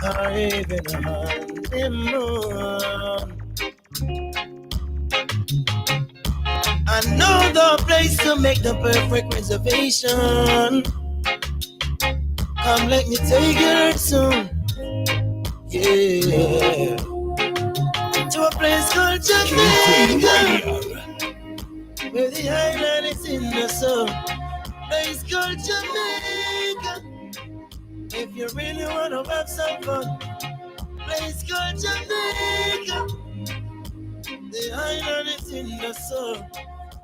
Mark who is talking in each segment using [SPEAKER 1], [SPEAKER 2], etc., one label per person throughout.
[SPEAKER 1] or even a honeymoon. I know the place to make the perfect reservation. Come, let me take you there soon. Yeah. To a place called Jamaica, where the island is in the sun. Place called Jamaica, if you really wanna have some fun. Place called Jamaica, the island is in the sun.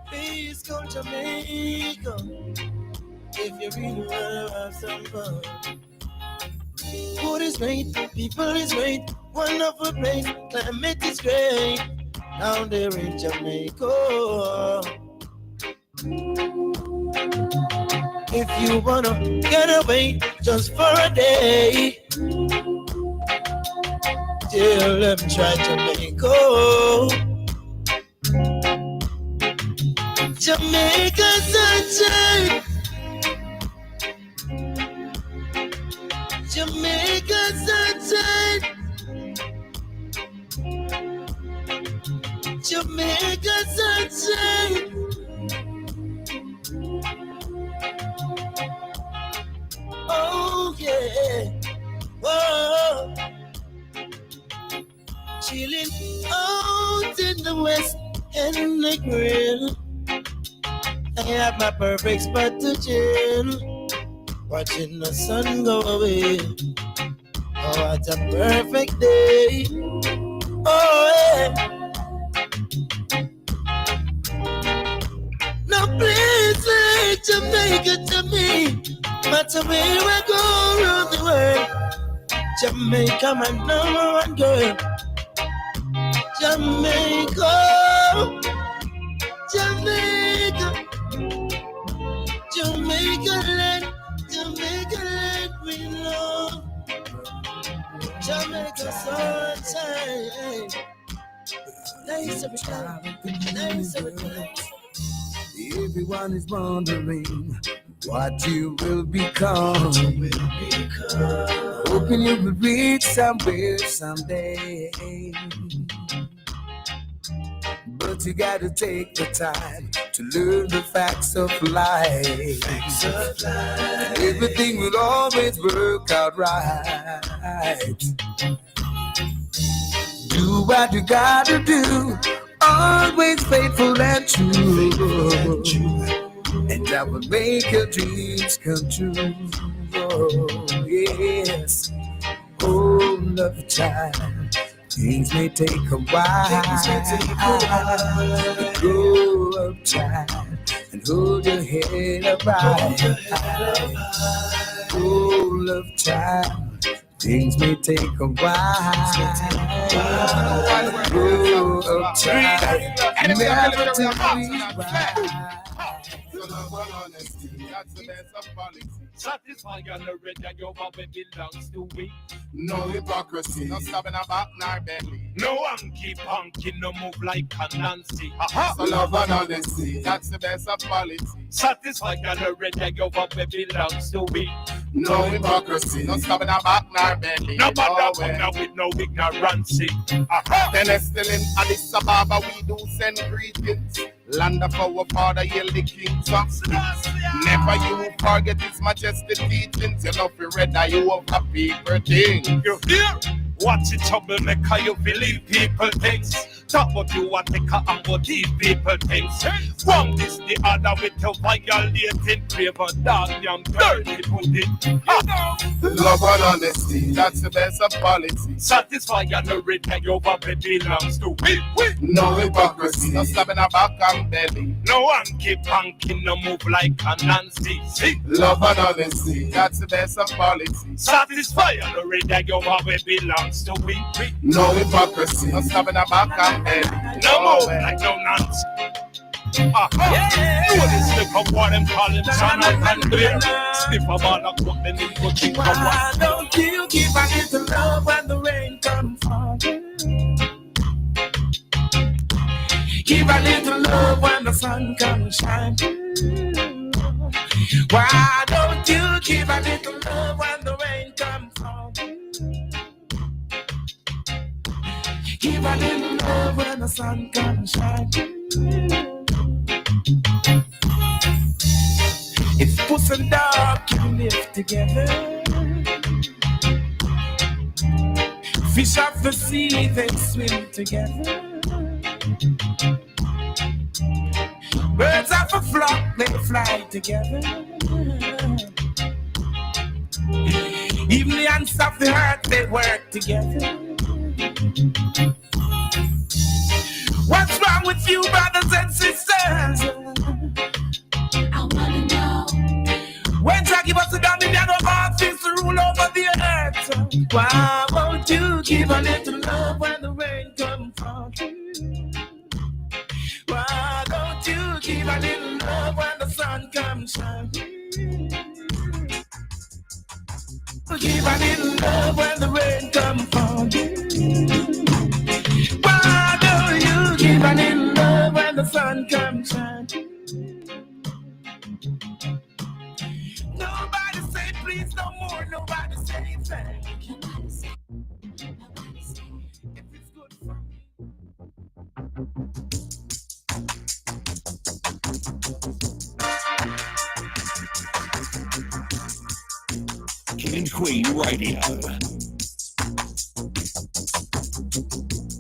[SPEAKER 1] Place called Jamaica, if you really wanna have some fun. Food is great, people is great, wonderful place, climate is great. Down there in Jamaica. If you wanna get away just for a day, tell them try Jamaica. Jamaica sunshine, Jamaica sunshine, Jamaica sunshine. Oh yeah, whoa. Chilling out in the west and the grill. I have my perfect spot to chill, watching the sun go away. Oh, what a perfect day. Oh yeah. No place like Jamaica to me. Matter where I go around the world, Jamaica my number one girl. Jamaica, Jamaica, Jamaica land, we love. Jamaica sunshine, nice every time, nice every time.
[SPEAKER 2] Everyone is wondering what you will become. Hoping you will reach somewhere someday. But you gotta take the time to learn the facts of life. Everything will always work out right. Do what you gotta do. Always faithful and true, and that will make your dreams come true. Oh, yes. Oh, love child, things may take a while. Grow up, child, and hold your head up high. Oh, love child, things may take a while. Grow up, child, and never to be wild.
[SPEAKER 3] That's the best of policy.
[SPEAKER 4] Satisfy on the red that your body belongs to we.
[SPEAKER 3] No hypocrisy, no stabbing a back nor belly.
[SPEAKER 4] No hanky panky, no move like a Nancy.
[SPEAKER 3] So love and honesty, that's the best of policy.
[SPEAKER 4] Satisfy on the red that your body belongs to we.
[SPEAKER 3] No hypocrisy, no stabbing a back nor belly.
[SPEAKER 4] No matter come with no ignorancy.
[SPEAKER 3] Then still in Addis Ababa we do send greetings. Land of our father, hail the king. Never you forget his majesty teachings. You know, you read that you have a people thing.
[SPEAKER 4] You hear? Watch it, troublemaker, you believe people things. Talk what you want to cut and what these people things. One this the other with your violating, crave a dog, damn dirty pudding.
[SPEAKER 3] Love and honesty, that's the best of policy.
[SPEAKER 4] Satisfy and the red that your body belongs to we.
[SPEAKER 3] No hypocrisy, no stabbing a back and belly.
[SPEAKER 4] No hanky panky, no move like a Nancy. See?
[SPEAKER 3] Love and honesty, that's the best of policy.
[SPEAKER 4] Satisfy and the red that your body belongs to we.
[SPEAKER 3] No hypocrisy, no stabbing a back and belly.
[SPEAKER 4] No move like no Nancy. Do this slip of what I'm calling son and clear. Sniff about a cook, then you go think of
[SPEAKER 2] Why
[SPEAKER 4] what.
[SPEAKER 2] don't you give a little love when the rain comes on? Give a little love when the sun comes shining. Why don't you give a little love when the rain comes on? Give a little love when the sun comes shining. If puss and dog can live together, fish of the sea they swim together. Birds of a flock they fly together. Even the ants of the earth they work together. What's wrong with you, brothers and sisters? I wanna know. When Jah give us the dominion of all things to rule over the earth, why won't you give a little love when the rain comes from? Why don't you give a little love when the sun comes shining? Give a little love when the rain comes from. Why don't you give a little love when the sun comes shining? Nobody say please no more. Nobody say thank you. Nobody say. If it's good for me.
[SPEAKER 1] King Queen Radio.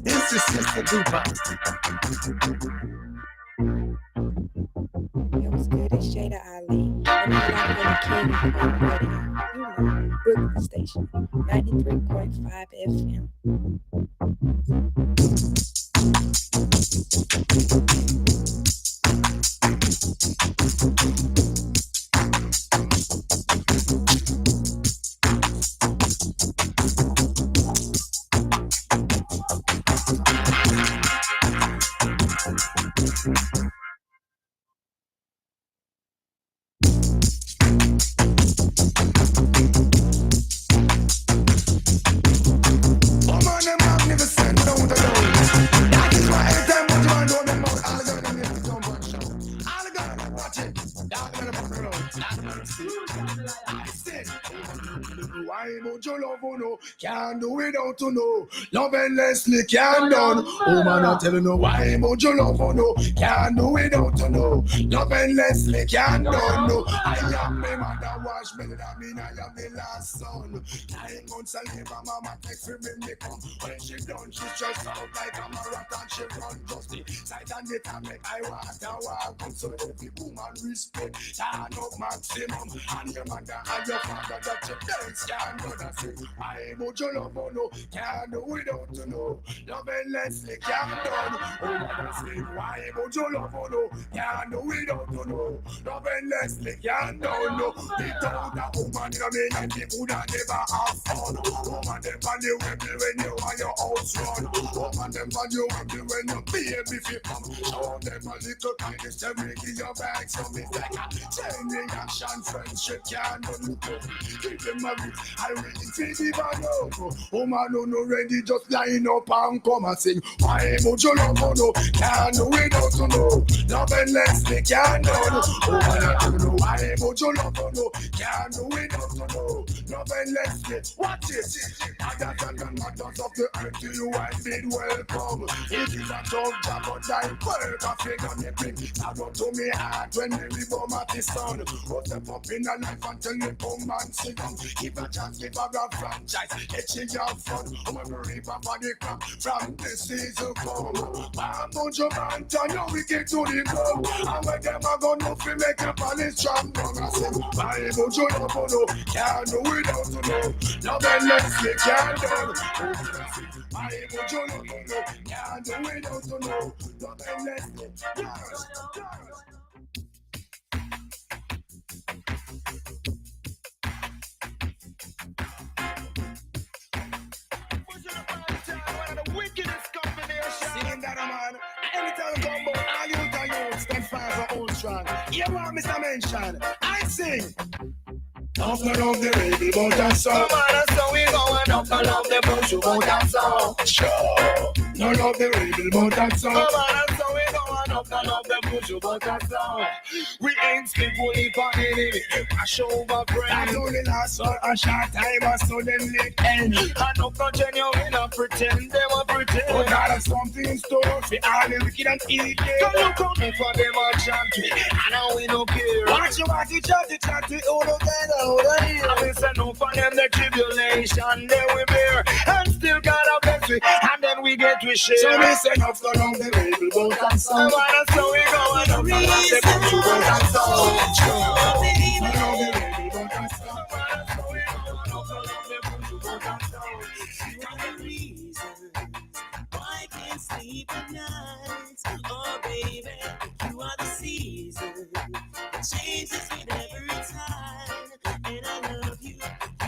[SPEAKER 1] This is Sister Dupa.
[SPEAKER 5] It was good as Jada Ali. And I like King Queen Radio. You know, Brooklyn Station, 93.5 FM.
[SPEAKER 2] Can't do without to know. Love endlessly can't done. Oh man, I tell you no why mojo love no. Can't do without to know. Love endlessly can't done. No, I am my mother wash me that mean I am the last son. 9 months I leave my mama text me when me come. When she done, she just out like a marathon. She run just the side and it and make I walk. So every woman respect. Turn up maximum. And your mother and your father that your parents can't do that. I mojo love no, can't do without to know. Love endlessly can't done. Oh mother say why mojo love no, can't do without to know. Love endlessly can't done. No, without a woman in a me and the Buddha never have fun. Woman them on the webby when you are your house run. Woman them on you webby when your baby fit come. Show them a little kindness to make in your bag. So it's like a chain reaction, friendship can't do. Keep them married, I really feel the value. Oh man, no ready, just line up and come and sing. Why mojo love no, can't do without to know. Love endlessly can't do. Oh man, I don't know why mojo love no, can't do without to know. Love endlessly, watch it. Others and matters of the earth to you I bid welcome. It is a tough job, but I work a figure me bring. Shout to me heart when me bomb at the sun. Put them up in a life until me come and sit down. Give a chance, give a franchise. It's your fun. I'm a reap up on the crop from the season come. I'm on your man, now we get to the club. And when them are gonna make a police strong. I say, why don't you know, can't do without to know. Love endlessly can't do. Why don't you know, can't do without to know. Love endlessly, yes. Singing that man, anytime you come out, all you can use, stand fire for old strong. Here what Mr. Mention, I sing. Don't love the baby, but that's all. Come on, so we going up, I love the bush, you won't dance all. Sure. No love the baby, but that's all. Come on, so we going up, I love the bush, you won't dance all. We ain't speak fully for enemy, crash over friend. That only lasts for a short time, or suddenly end. And no genuine, not pretend, they were pretend.
[SPEAKER 3] guilty. But God has something in store for all the wicked and evil. Come coming for them all chanting, and now we don't care. Watch you chatty, who don't get out of here. And we say no for them the tribulation they will bear, and still God have bless we, and then we get to share. So we say enough so long the rebel boat and sound. And so we go and up and up the country boat and sound. So long the rebel boat and sound. And so we go and up and up the country boat and sound.
[SPEAKER 1] You are the reason why I can't sleep at night. Oh baby, you are the season that changes with every time. And I love you,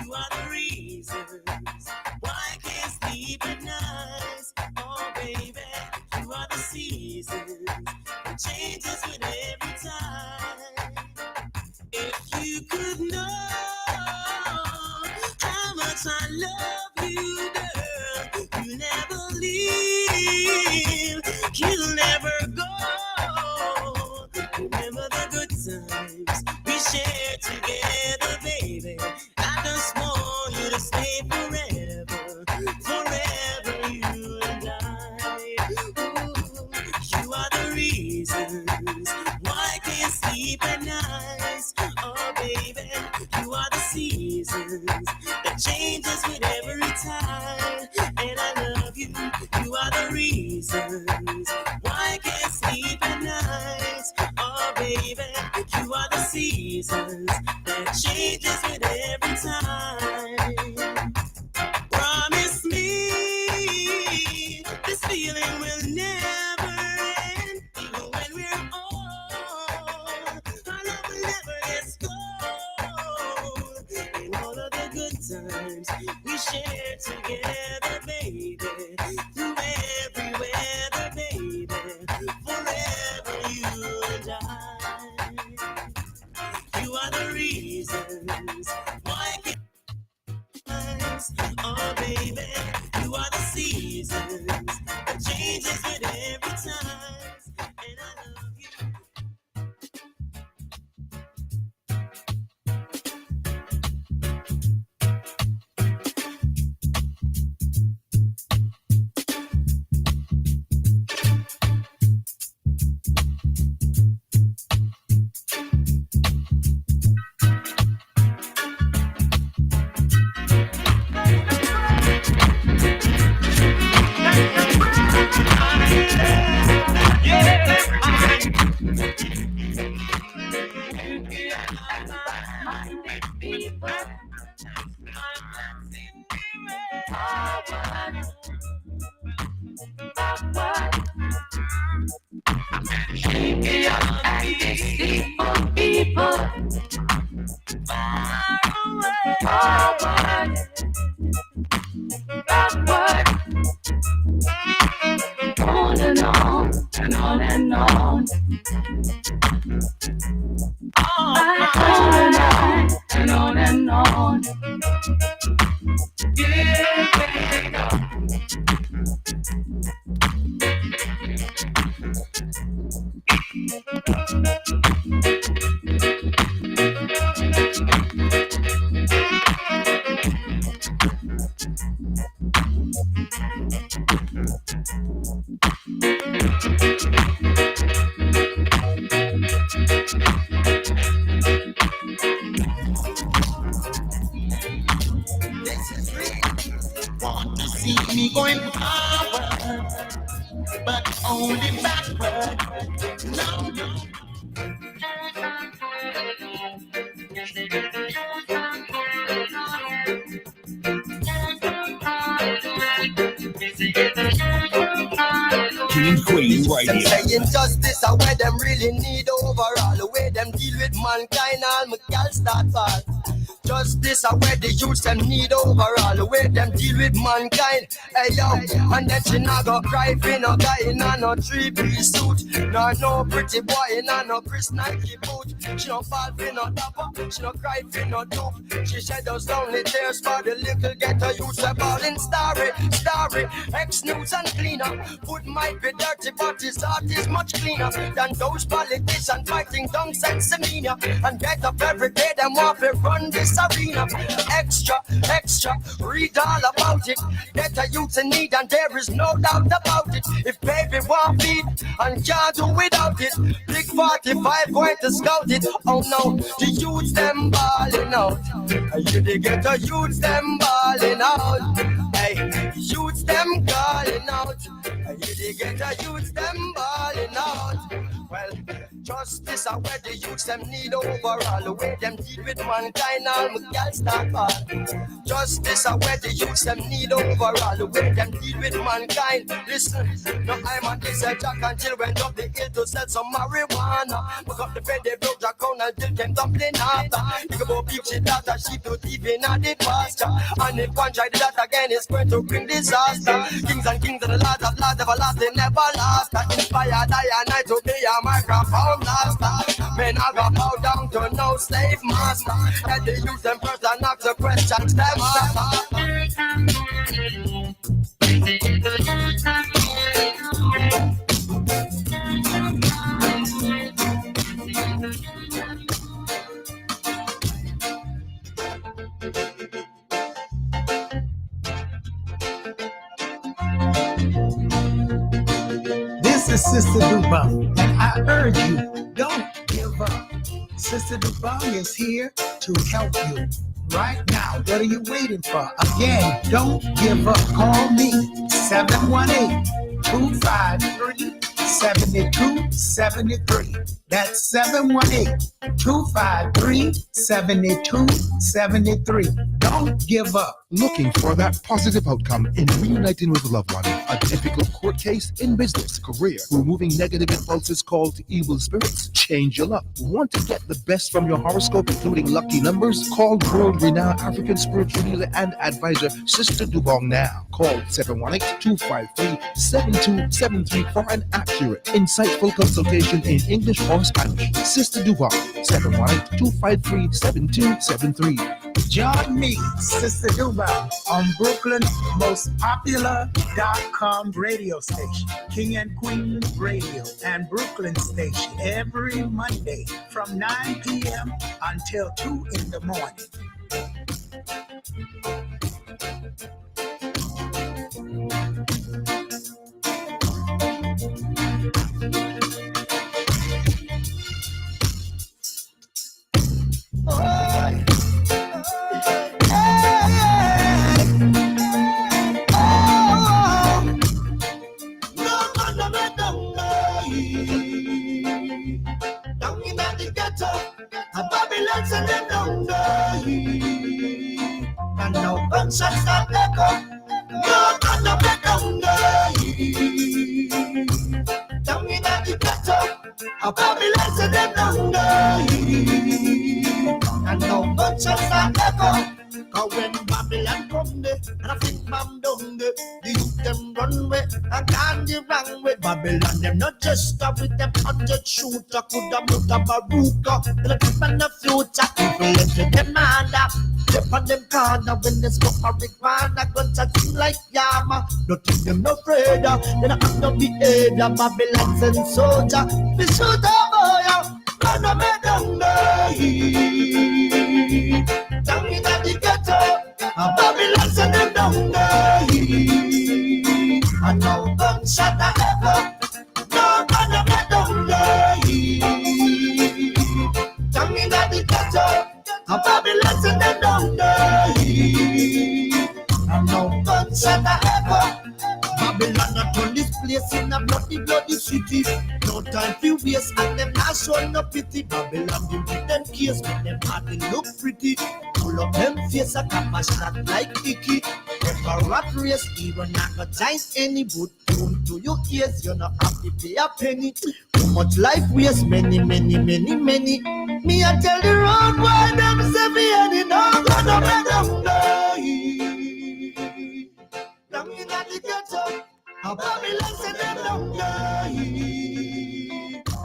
[SPEAKER 1] you are the reasons why I can't sleep at night. Oh baby, you are the seasons that changes with every time. If you could know how much I love you, girl, you never leave, you'll never go. Remember the good times we shared together, baby. I just want you to stay forever, forever, you and I. Ooh, you are the reasons why I can't sleep at night. Oh, baby, you are the seasons that changes with every time. And I love you, you are the reasons why I can't sleep at night. Oh, baby, you are the seasons that changes with every time. Promise me this feeling will never end. Even when we're old, our love will never let go. And all of the good times we shared together, baby, through every weather, baby, forever you and I. You are the reasons why I can't. Oh baby, you are the seasons that changes with every time. And I love you.
[SPEAKER 2] Them saying justice are where them really need overall. The way them deal with mankind, all my gal start fall. Justice are where the youths them need overall. The way them deal with mankind. Hey yo, and then she not go cry for no guy in a no 3-piece suit. No pretty boy in a no Chris Nike boot. She don't fall for no dapper, she don't cry for no dope. She shed those lonely tears for the little ghetto youths. We're balling starry, ex-news and cleaner. Food might be dirty, but his heart is much cleaner than those politicians fighting dunks and semina. And get up every day, them want to run this arena. Extra, read all about it. Get
[SPEAKER 6] a youth in need, and there is no doubt about it. If baby want feed and can't do without it, big 45 going to scout it. Oh no, the youths them balling out. You dey get the youths them balling out. Hey, youths them calling out. You dey get the youths them balling out. Well, justice are where the youths them need overall. The way them deal with mankind, all my girls start ball. Justice are where the youths them need overall. The way them deal with mankind. Listen, no I'm on this jack until went up the hill to sell some marijuana. Look up the bed, they broke the crown until them dumpling after. Think about big shit that a sheep to thief in a the pasture. And if one try that again, it's going to bring disaster. Kings and the lords of lords everlasting never last. Inspire day and night to be a microphone master. Men I go bow down to no slave master. And they use them first and ask the questions them after.
[SPEAKER 2] This is Sister Dubong, and I urge you, don't give up. Sister Dubong is here to help you right now. What are you waiting for? Again, don't give up. Call me, 718-253-7273. That's 718-253-7273. Don't give up.
[SPEAKER 7] Looking for that positive outcome in reuniting with a loved one, a difficult court case in business, career, removing negative impulses called evil spirits, change your luck. Want to get the best from your horoscope, including lucky numbers? Call world-renowned African spiritual healer and advisor, Sister Dubong now. Call 718-253-7273 for an accurate, insightful consultation in English or Spanish. Sister Dubong, 718-253-7273.
[SPEAKER 2] Join me, Sister Dubong, on Brooklyn's most popular.com radio station, King and Queen Radio and Brooklyn Station, every Monday from 9 p.m. until 2 in the morning.
[SPEAKER 1] And them down there, and now gunshots start echo. No gonna be down there, down in the ghetto. A Babylon send them down there, and now gunshots start echo. Cause when Babylon come there, and I think man down there, the youth them run away, and can't the wrong way. Babylon them not just stop with them 100 shooter, coulda put a baruka, they'll keep on the future. People let them murder, step on them corner when they smoke marijuana, guns a sing like Yama. Don't think them no afraid, they don't have no behavior. Babylon send soldier, we shoot a boy, run a man down there. Down in the ghetto, a Babylon send them down there. And now gunshot a echo, no gonna get down there. Down in the ghetto, a Babylon send them down there. And now gunshot a echo. Babylon not turn this place in a bloody city. No time to waste and them not show no pity. Babylon deal with them case, make them hardly look pretty. Pull up them face a cap a shot like Icky. If a rat race, even not got time any but tune to your ears, you not have to pay a penny. Too much life waste, many. Me I tell the road why them say me any no gonna make them die. Down in the ghetto, a Babylon send them down there.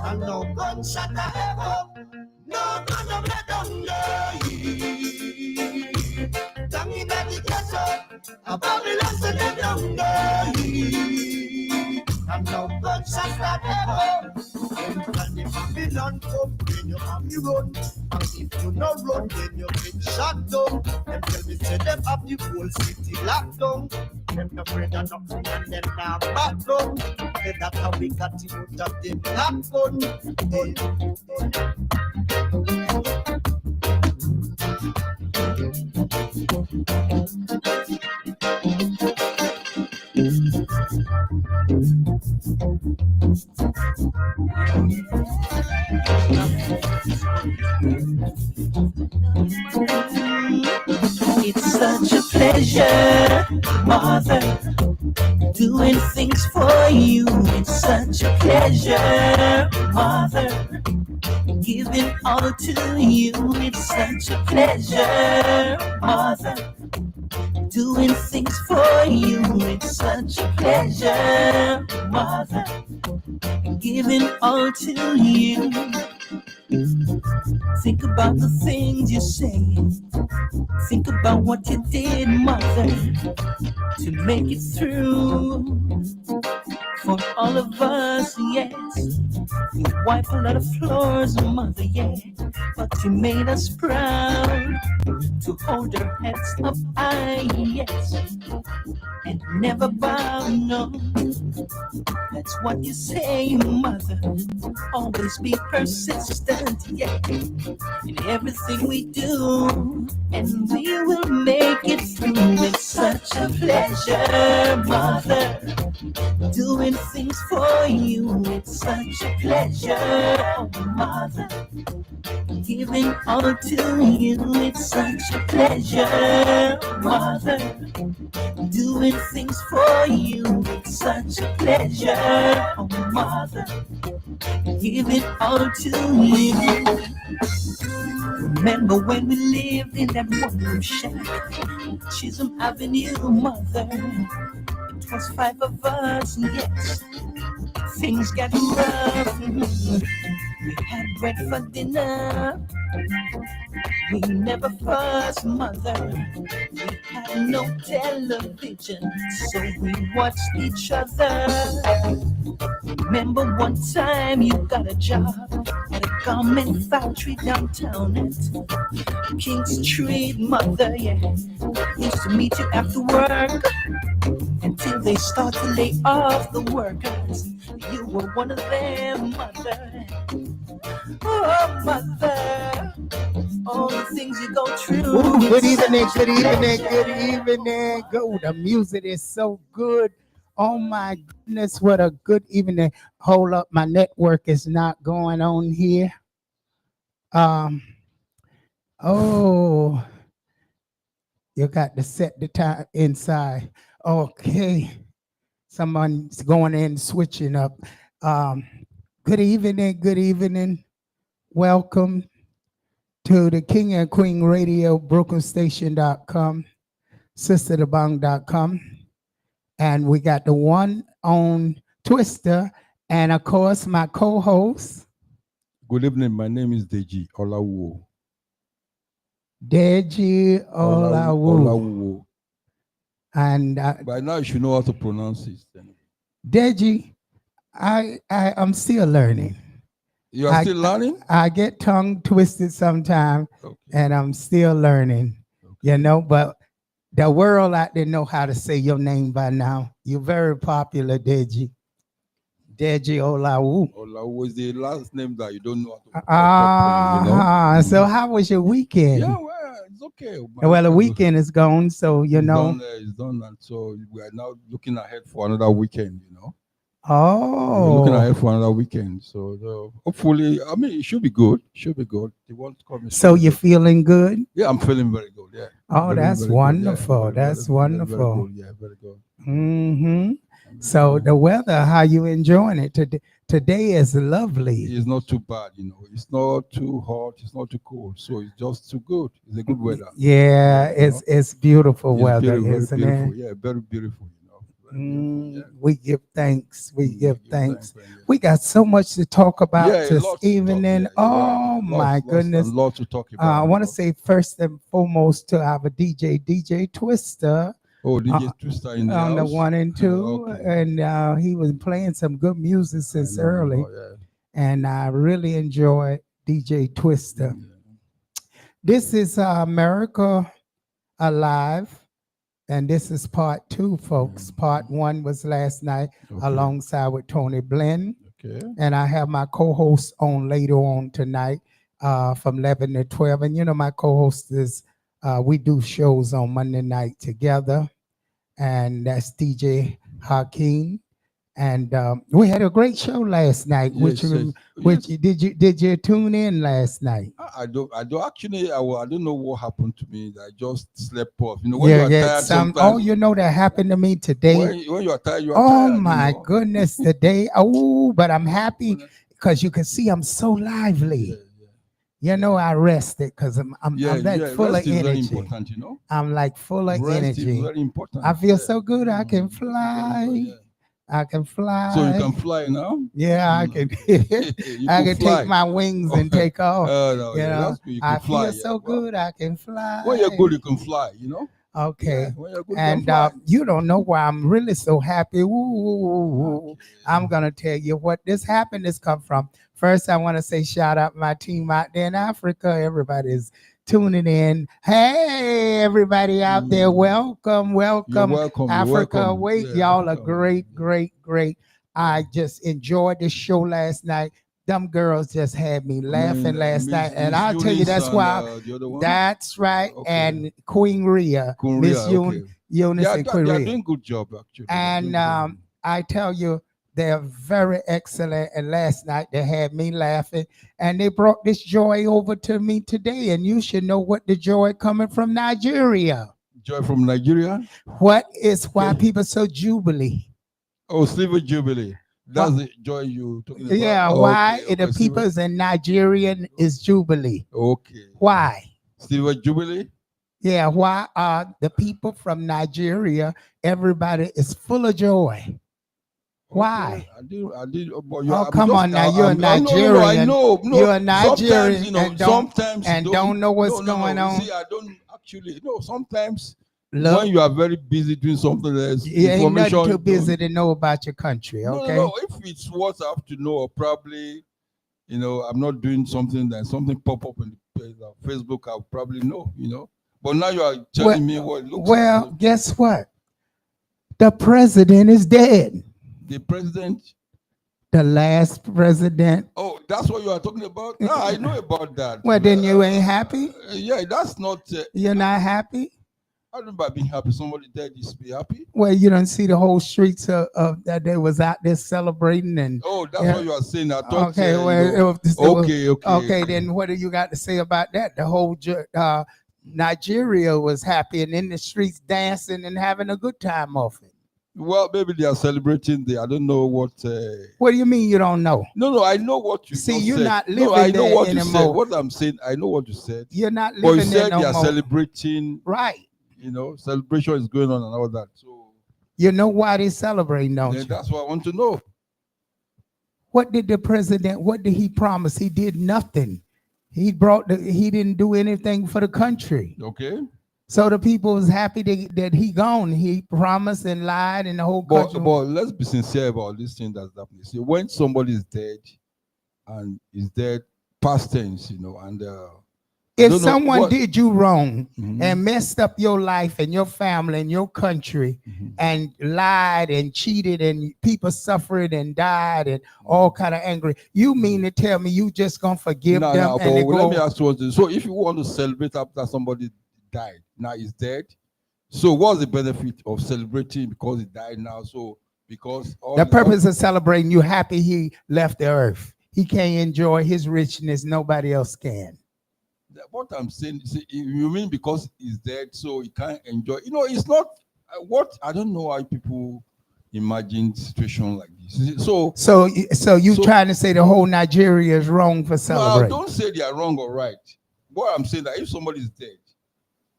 [SPEAKER 1] And no gunshot a echo, no gonna make them die. Down in the ghetto, a Babylon send them down there. And no gunshot a echo. When the Babylon come, then you have to run. And if you no run, then you get shot down. Them tell me say them have the whole city locked down. them no afraid of nothing and them now back down. That's how we got to out of them It's such a pleasure, Mother, doing things for you. It's such a pleasure, Mother, giving all to you. It's such a pleasure, Mother, doing things for you. It's such a pleasure, Mother, giving all to you. Think about the things you say. Think about what you did, Mother, to make it through for all of us, yes. You wipe a lot of floors, Mother, yeah, but you made us proud to hold our heads up high, yes, and never bow, no. That's what you say, Mother. Always be persistent, yeah, in everything we do, and we will make it through. It's such a pleasure, Mother, doing things for you. It's such a pleasure, oh, Mother, giving all to you. It's such a pleasure, Mother, doing things for you. It's such a pleasure, oh, Mother, giving all to you. Remember when we lived in that one-room shack, Chisholm Avenue, Mother? It was 5 of us, yes. Things got rough. We had bread for dinner. We never fussed, Mother. We had no television, so we watched each other. Remember one time you got a job at a garment factory downtown at King Street, Mother, yeah. Used to meet you after work until they start to lay off the workers. You were one of them, Mother. Oh, Mother, all the things you go through.
[SPEAKER 8] Ooh, good evening, good evening, good evening. Go, the music is so good. Oh my goodness, what a good evening. Hold up, my network is not going on here. Oh, you got to set the time inside. Okay, someone's going in, switching up. Good evening, good evening. Welcome to the King and Queen Radio, BrokenStation.com, SisterTheBong.com. And we got the one on Twister, and of course, my co-host.
[SPEAKER 9] Good evening. My name is Deji Olawo.
[SPEAKER 8] Deji Olawo. And
[SPEAKER 9] by now, you should know how to pronounce it.
[SPEAKER 8] Deji, I'm still learning.
[SPEAKER 9] You are still learning?
[SPEAKER 8] I get tongue twisted sometimes, okay, and I'm still learning. Okay. You know, but the world out there know how to say your name by now. You're very popular, Deji. Deji Olawu.
[SPEAKER 9] Olawu is the last name that you don't know how to properly, you know?
[SPEAKER 8] So how was your weekend?
[SPEAKER 9] Yeah, well, it's okay.
[SPEAKER 8] Well, the weekend is gone, so you know.
[SPEAKER 9] It's done, and so we are now looking ahead for another weekend, you know.
[SPEAKER 8] Oh.
[SPEAKER 9] We're looking ahead for another weekend. So hopefully, I mean, it should be good. Should be good. They want to come.
[SPEAKER 8] So you're feeling good?
[SPEAKER 9] Yeah, I'm feeling very good. Yeah.
[SPEAKER 8] Oh, that's wonderful. That's wonderful.
[SPEAKER 9] Yeah, very good.
[SPEAKER 8] Mm-hmm. So the weather, how you enjoying it today? Today is lovely.
[SPEAKER 9] It's not too bad, you know. It's not too hot. It's not too cold. So it's just too good. It's a good weather.
[SPEAKER 8] Yeah, it's beautiful weather, isn't it?
[SPEAKER 9] Yeah, very beautiful.
[SPEAKER 8] We give thanks. We give thanks. We got so much to talk about this evening. Oh my goodness.
[SPEAKER 9] Lots to talk about.
[SPEAKER 8] I want to say first and foremost to our DJ Twister.
[SPEAKER 9] Oh, DJ Twister in the
[SPEAKER 8] on
[SPEAKER 9] house?
[SPEAKER 8] The 1 and 2.
[SPEAKER 9] Okay.
[SPEAKER 8] And he was playing some good music since early. And I really enjoyed DJ Twister. This is America Alive. And this is part 2, folks. Part 1 was last night alongside with Tony Blinn.
[SPEAKER 9] Okay.
[SPEAKER 8] And I have my co-host on later on tonight from 11 to 12. And you know, my co-host is, we do shows on Monday night together. And that's DJ Hakeem. And we had a great show last night.
[SPEAKER 9] Yes,
[SPEAKER 8] Which did you tune in last night?
[SPEAKER 9] I don't actually. I don't know what happened to me. I just slept off. You know, when you are tired sometimes.
[SPEAKER 8] Oh, you know that happened to me today.
[SPEAKER 9] When you are tired, you are
[SPEAKER 8] oh
[SPEAKER 9] tired.
[SPEAKER 8] My goodness, today. Oh, but I'm happy because you can see I'm so lively. You know, I rested because I'm like full of energy.
[SPEAKER 9] Very important, you know.
[SPEAKER 8] I'm like full of energy.
[SPEAKER 9] Is very important.
[SPEAKER 8] I feel so good. I can fly. I can fly.
[SPEAKER 9] So you can fly now?
[SPEAKER 8] Yeah, I can. I can
[SPEAKER 9] fly.
[SPEAKER 8] take my wings and take off.
[SPEAKER 9] No,
[SPEAKER 8] you know,
[SPEAKER 9] that's good. You can
[SPEAKER 8] I
[SPEAKER 9] fly,
[SPEAKER 8] feel so good. I can fly.
[SPEAKER 9] When you're good, you can fly. You know.
[SPEAKER 8] Okay.
[SPEAKER 9] When you're good,
[SPEAKER 8] and
[SPEAKER 9] you can fly.
[SPEAKER 8] You don't know why I'm really so happy. Okay. I'm gonna tell you what this happiness come from. First, I want to say shout out my team out there in Africa. Everybody's tuning in. Hey, everybody out there, welcome.
[SPEAKER 9] You're welcome.
[SPEAKER 8] Africa,
[SPEAKER 9] You're welcome.
[SPEAKER 8] wait, y'all are great. I just enjoyed the show last night. Them girls just had me laughing last night, and I'll tell you that's why. That's right, and Queen Rhea, Miss Eunice and Queen Rhea.
[SPEAKER 9] They're doing good job actually.
[SPEAKER 8] And I tell you, they're very excellent. And last night they had me laughing, and they brought this joy over to me today. And you should know what the joy coming from Nigeria.
[SPEAKER 9] Joy from Nigeria?
[SPEAKER 8] Why people so jubilee?
[SPEAKER 9] Oh, Silver Jubilee. That's the joy you talking about.
[SPEAKER 8] Yeah, why the people's in Nigerian is jubilee?
[SPEAKER 9] Okay.
[SPEAKER 8] Why?
[SPEAKER 9] Silver Jubilee?
[SPEAKER 8] Yeah, why are the people from Nigeria, everybody is full of joy? Why?
[SPEAKER 9] I did.
[SPEAKER 8] Come on now, you're a Nigerian.
[SPEAKER 9] No,
[SPEAKER 8] you're a Nigerian,
[SPEAKER 9] sometimes
[SPEAKER 8] and don't know what's going on.
[SPEAKER 9] See, I don't actually. Sometimes when you are very busy doing something else,
[SPEAKER 8] you ain't nothing too busy to know about your country. Okay.
[SPEAKER 9] No. If it's what I have to know, or probably, I'm not doing something that something pop up on the Facebook, I'll probably know. But now you are telling me what it looks like.
[SPEAKER 8] Well, guess what? The president is dead.
[SPEAKER 9] The president?
[SPEAKER 8] The last president.
[SPEAKER 9] Oh, that's what you are talking about? No, I know about that.
[SPEAKER 8] Well, then you ain't happy?
[SPEAKER 9] Yeah, that's not...
[SPEAKER 8] You're not happy?
[SPEAKER 9] I don't know about being happy. Somebody dead is be happy.
[SPEAKER 8] Well, you don't see the whole streets of that they was out there celebrating and...
[SPEAKER 9] Oh, that's what you are saying. I thought...
[SPEAKER 8] Okay,
[SPEAKER 9] Okay.
[SPEAKER 8] Then what do you got to say about that? The whole... Nigeria was happy and in the streets dancing and having a good time off it.
[SPEAKER 9] Well, maybe they are celebrating. I don't know what.
[SPEAKER 8] What do you mean you don't know?
[SPEAKER 9] No, I know what you
[SPEAKER 8] see. You're
[SPEAKER 9] said.
[SPEAKER 8] not living
[SPEAKER 9] I know
[SPEAKER 8] there
[SPEAKER 9] what
[SPEAKER 8] anymore.
[SPEAKER 9] You said. What I'm saying, I know what you said.
[SPEAKER 8] You're not living there no more.
[SPEAKER 9] But you said they are celebrating.
[SPEAKER 8] Right.
[SPEAKER 9] Celebration is going on and all that. So
[SPEAKER 8] you know why they're celebrating, don't you?
[SPEAKER 9] That's what I want to know.
[SPEAKER 8] What did the president? What did he promise? He did nothing. He didn't do anything for the country.
[SPEAKER 9] Okay.
[SPEAKER 8] So the people was happy that he gone. He promised and lied and the whole country.
[SPEAKER 9] But let's be sincere about this thing that's happening. See, when somebody is dead and is dead past tense, and
[SPEAKER 8] if someone did you wrong and messed up your life and your family and your country and lied and cheated and people suffered and died and all kind of angry, you mean to tell me you just gonna forgive them?
[SPEAKER 9] No, but let me ask you one thing. So if you want to celebrate after somebody died, now he's dead, so what's the benefit of celebrating because he died now? So because
[SPEAKER 8] the purpose of celebrating, you happy he left the earth. He can't enjoy his richness, nobody else can.
[SPEAKER 9] What I'm saying, you mean because he's dead, so he can't enjoy? It's not what I don't know why people imagine situation like this. So
[SPEAKER 8] you trying to say the whole Nigeria is wrong for celebrating?
[SPEAKER 9] No, don't say they are wrong or right. What I'm saying that if somebody is dead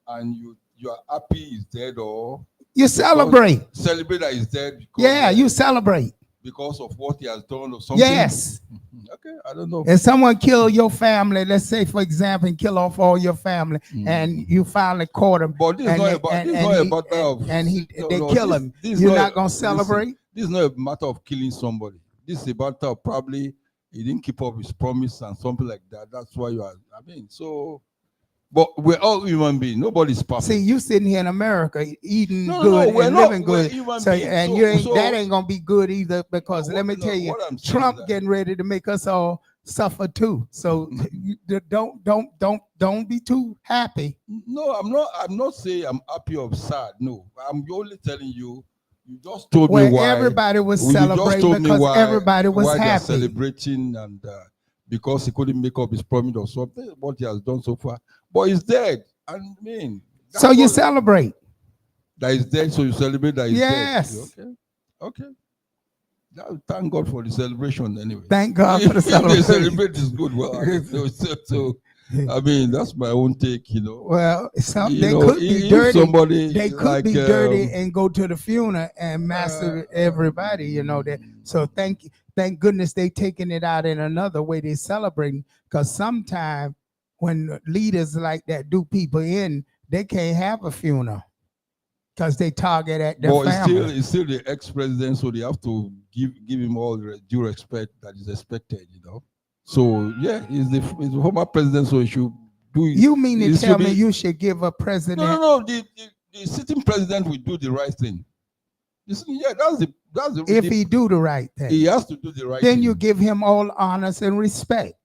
[SPEAKER 9] and you are happy he's dead, or
[SPEAKER 8] you celebrate
[SPEAKER 9] that he's dead.
[SPEAKER 8] Because, you celebrate
[SPEAKER 9] because of what he has done or something.
[SPEAKER 8] Yes.
[SPEAKER 9] Okay, I don't know.
[SPEAKER 8] If someone kill your family, let's say for example, and kill off all your family, and you finally caught him,
[SPEAKER 9] but this is not about that.
[SPEAKER 8] They kill him. You're not gonna celebrate.
[SPEAKER 9] This is not a matter of killing somebody. This is a matter of probably he didn't keep up his promise and something like that. That's why you are. So But we're all human beings. Nobody's perfect.
[SPEAKER 8] See, you sitting here in America eating
[SPEAKER 9] No,
[SPEAKER 8] good
[SPEAKER 9] we're
[SPEAKER 8] and
[SPEAKER 9] not.
[SPEAKER 8] living
[SPEAKER 9] We're
[SPEAKER 8] good.
[SPEAKER 9] human
[SPEAKER 8] So
[SPEAKER 9] beings.
[SPEAKER 8] and
[SPEAKER 9] So-
[SPEAKER 8] you ain't
[SPEAKER 9] so-
[SPEAKER 8] that ain't gonna be good either, because
[SPEAKER 9] No,
[SPEAKER 8] let me
[SPEAKER 9] what-
[SPEAKER 8] tell
[SPEAKER 9] no,
[SPEAKER 8] you,
[SPEAKER 9] what I'm saying is
[SPEAKER 8] Trump
[SPEAKER 9] that-
[SPEAKER 8] getting ready to make us all suffer too. So you don't be too happy.
[SPEAKER 9] No, I'm not saying I'm happy or sad. No, I'm only telling you. You just told me
[SPEAKER 8] Well,
[SPEAKER 9] why
[SPEAKER 8] everybody was
[SPEAKER 9] you just
[SPEAKER 8] celebrating
[SPEAKER 9] told me
[SPEAKER 8] because
[SPEAKER 9] why,
[SPEAKER 8] everybody was
[SPEAKER 9] why they're
[SPEAKER 8] happy.
[SPEAKER 9] celebrating, and because he couldn't make up his promise or something, what he has done so far. But he's dead. I mean, that's
[SPEAKER 8] So you
[SPEAKER 9] what-
[SPEAKER 8] celebrate.
[SPEAKER 9] that is dead, so you celebrate that he's
[SPEAKER 8] Yes.
[SPEAKER 9] dead. Okay. Thank God for the celebration anyway.
[SPEAKER 8] Thank God for the
[SPEAKER 9] If they
[SPEAKER 8] celebration.
[SPEAKER 9] celebrate is good. Well, I mean, that's my own take, you know.
[SPEAKER 8] Well,
[SPEAKER 9] You
[SPEAKER 8] they
[SPEAKER 9] know,
[SPEAKER 8] could be
[SPEAKER 9] if
[SPEAKER 8] dirty.
[SPEAKER 9] somebody
[SPEAKER 8] They could
[SPEAKER 9] like,
[SPEAKER 8] be dirty and go to the funeral and massacre everybody. You know that. So thank goodness they taking it out in another way. They celebrating, because sometimes when leaders like that do people in, they can't have a funeral because they target at their family.
[SPEAKER 9] It's still the ex-president, so they have to give him all the due respect that is expected, you know. So yeah, he's the former president, so he should do it.
[SPEAKER 8] You mean to tell me you should give a president?
[SPEAKER 9] No. The sitting president will do the right thing. Yeah, that's the.
[SPEAKER 8] If he do the right thing,
[SPEAKER 9] he has to do the right thing.
[SPEAKER 8] Then you give him all honors and respect.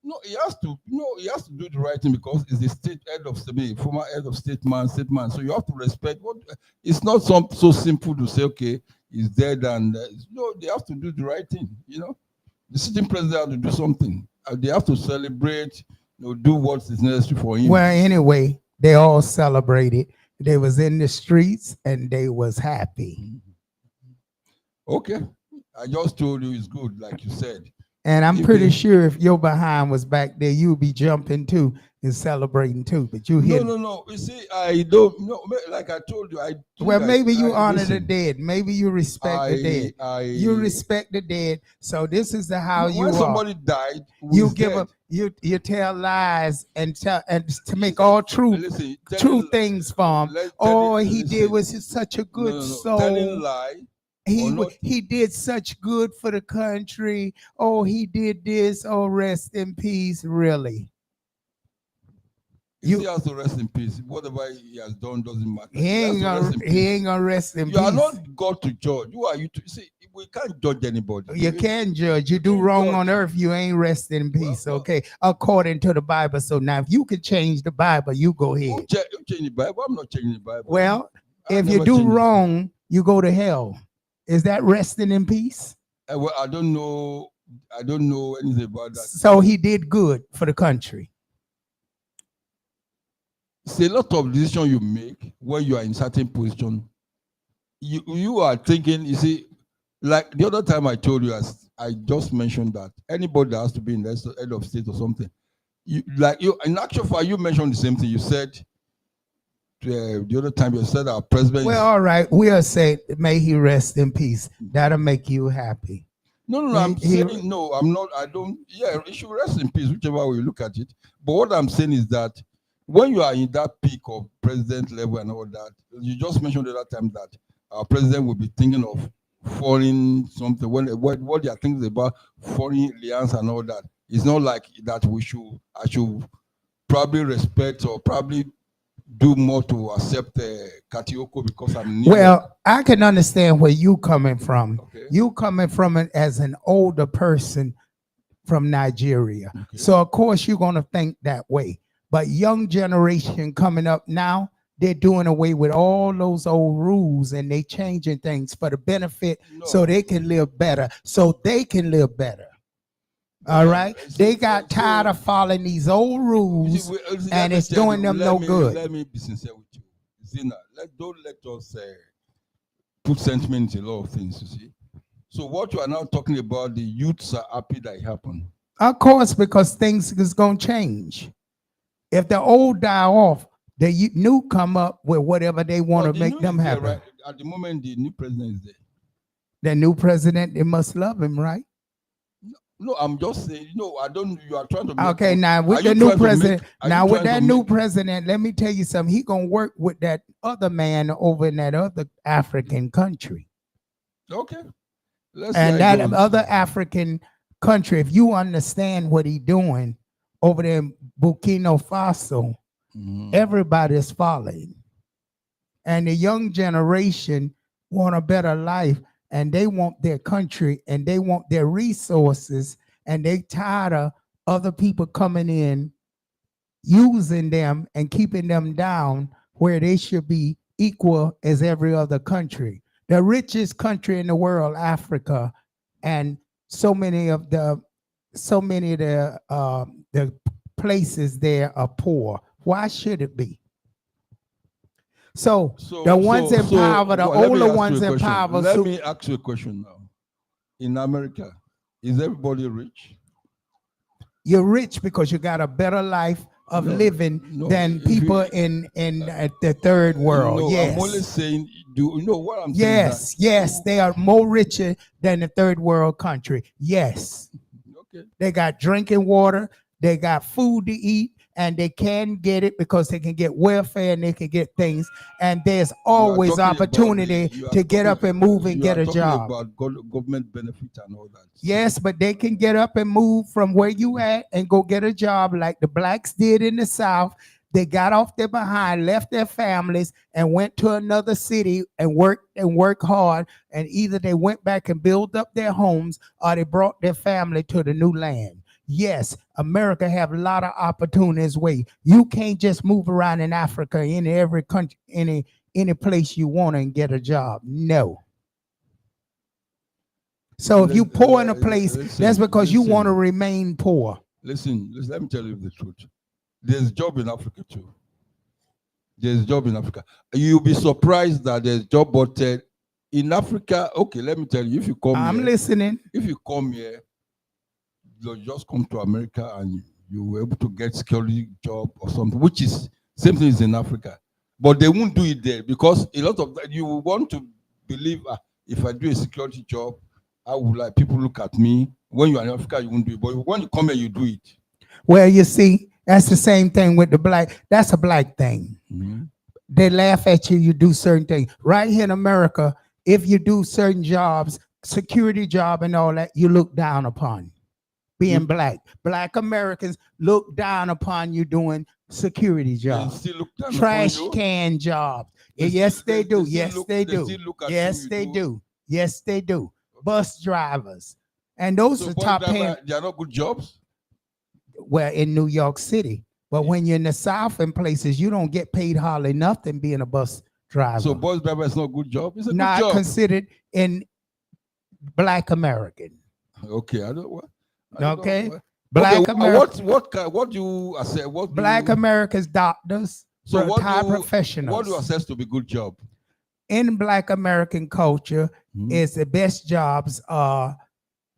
[SPEAKER 9] No, he has to. He has to do the right thing because he's the state head of state, former head of state man. So you have to respect what. It's not so simple to say, okay, he's dead, and they have to do the right thing. You know, the sitting president have to do something. They have to celebrate. Do what is necessary for him.
[SPEAKER 8] Well, anyway, they all celebrated. They was in the streets and they was happy.
[SPEAKER 9] Okay, I just told you it's good, like you said.
[SPEAKER 8] And I'm pretty sure if your behind was back there, you'd be jumping too and celebrating too. But you hit.
[SPEAKER 9] No. You see, I don't know. Like I told you,
[SPEAKER 8] Well, maybe you honor the dead. Maybe you respect the dead. You respect the dead. So this is how you are.
[SPEAKER 9] When somebody died,
[SPEAKER 8] you give up. You tell lies and to make all true things for him. Oh, he did was such a good soul.
[SPEAKER 9] Telling lie.
[SPEAKER 8] He did such good for the country. Oh, he did this. Oh, rest in peace. Really?
[SPEAKER 9] He has to rest in peace. Whatever he has done doesn't matter.
[SPEAKER 8] He ain't gonna rest in peace.
[SPEAKER 9] You are not God to judge. Who are you to see? We can't judge anybody.
[SPEAKER 8] You can judge. You do wrong on earth, you ain't resting in peace. Okay, according to the Bible. So now, if you can change the Bible, you go ahead.
[SPEAKER 9] You change the Bible. I'm not changing the Bible.
[SPEAKER 8] Well, if you do wrong, you go to hell. Is that resting in peace?
[SPEAKER 9] Well, I don't know anything about that.
[SPEAKER 8] So he did good for the country.
[SPEAKER 9] It's a lot of decisions you make when you are in certain position. You are thinking, you see, like the other time I told you, as I just mentioned that anybody that has to be in the head of state or something, in actual fact, you mentioned the same thing. You said the other time you said our president.
[SPEAKER 8] Well, all right, we'll say may he rest in peace. That'll make you happy.
[SPEAKER 9] No, I'm saying no. I'm not. I don't. Yeah, he should rest in peace, whichever way you look at it. But what I'm saying is that when you are in that peak of president level and all that, you just mentioned the other time that our president will be thinking of foreign something. What they are thinking about foreign alliance and all that. It's not like that. I should probably respect or probably do more to accept Katioko because I'm new.
[SPEAKER 8] Well, I can understand where you coming from. Okay. You coming from it as an older person from Nigeria. Okay. So of course you're gonna think that way. But young generation coming up now, they're doing away with all those old rules and they changing things for the benefit so they can live better. All right, they got tired of following these old rules, and it's doing them no good.
[SPEAKER 9] Let me be sincere with you, Zina. Don't let us put sentiment in a lot of things. You see, so what you are now talking about, the youths are happy that it happened.
[SPEAKER 8] Of course, because things is gonna change. If the old die off, the new come up with whatever they want to make them happy.
[SPEAKER 9] Right? At the moment, the new president is there.
[SPEAKER 8] The new president, they must love him, right?
[SPEAKER 9] No, I'm just saying, I don't, you are trying to
[SPEAKER 8] make okay, now with the new president, with that new president, let me tell you something. He gonna work with that other man over in that other African country.
[SPEAKER 9] Okay.
[SPEAKER 8] And that other African country, if you understand what he doing over there in Burkina Faso, Everybody's following. And the young generation want a better life, and they want their country, and they want their resources, and they tired of other people coming in, using them and keeping them down where they should be equal as every other country. The richest country in the world, Africa, and so many of the places there are poor. Why should it be? So the ones in power, the older ones in power.
[SPEAKER 9] Let me ask you a question now. In America, is everybody rich?
[SPEAKER 8] You're rich because you got a better life of living than people in the third world.
[SPEAKER 9] No,
[SPEAKER 8] yes.
[SPEAKER 9] I'm only saying, do you know what I'm saying?
[SPEAKER 8] Yes, they are more richer than the third world country. Yes.
[SPEAKER 9] Okay.
[SPEAKER 8] They got drinking water, they got food to eat, and they can get it because they can get welfare and they can get things. And there's always opportunity to get up and move and get a job.
[SPEAKER 9] About government benefit and all that.
[SPEAKER 8] Yes, but they can get up and move from where you at and go get a job like the blacks did in the South. They got off their behind, left their families, and went to another city and worked hard. And either they went back and built up their homes, or they brought their family to the new land. Yes, America have a lot of opportunities. You can't just move around in Africa, in every country, any place you want and get a job. No. So if you poor in a place, that's because you want to remain poor.
[SPEAKER 9] Listen, let me tell you the truth. There's a job in Africa too. There's a job in Africa. You'll be surprised that there's a job, but in Africa, okay, let me tell you, if you come
[SPEAKER 8] I'm listening.
[SPEAKER 9] If you come here, you just come to America and you were able to get security job or something, which is same thing as in Africa. But they won't do it there because a lot of that you want to believe if I do a security job, I would like people look at me. When you're in Africa, you won't do it. But when you come here, you do it.
[SPEAKER 8] Well, you see, that's the same thing with the black. That's a black thing. Mm-hmm. They laugh at you, you do certain things. Right here in America, if you do certain jobs, security job and all that, you look down upon. Being black Americans look down upon you doing security jobs, trash can jobs. Yes, they do. Yes, they do. Yes, they do. Yes, they do. Bus drivers, and those are top paying.
[SPEAKER 9] They are not good jobs.
[SPEAKER 8] Well, in New York City, but when you're in the South and places, you don't get paid hardly nothing being a bus driver.
[SPEAKER 9] So bus driver is not a good job. It's a
[SPEAKER 8] not
[SPEAKER 9] good job.
[SPEAKER 8] Considered in black American.
[SPEAKER 9] Okay, I don't what.
[SPEAKER 8] Okay, black Americans.
[SPEAKER 9] What do you assess? What
[SPEAKER 8] black Americans, doctors,
[SPEAKER 9] so
[SPEAKER 8] professionals.
[SPEAKER 9] What do you assess to be good job?
[SPEAKER 8] In black American culture, is the best jobs are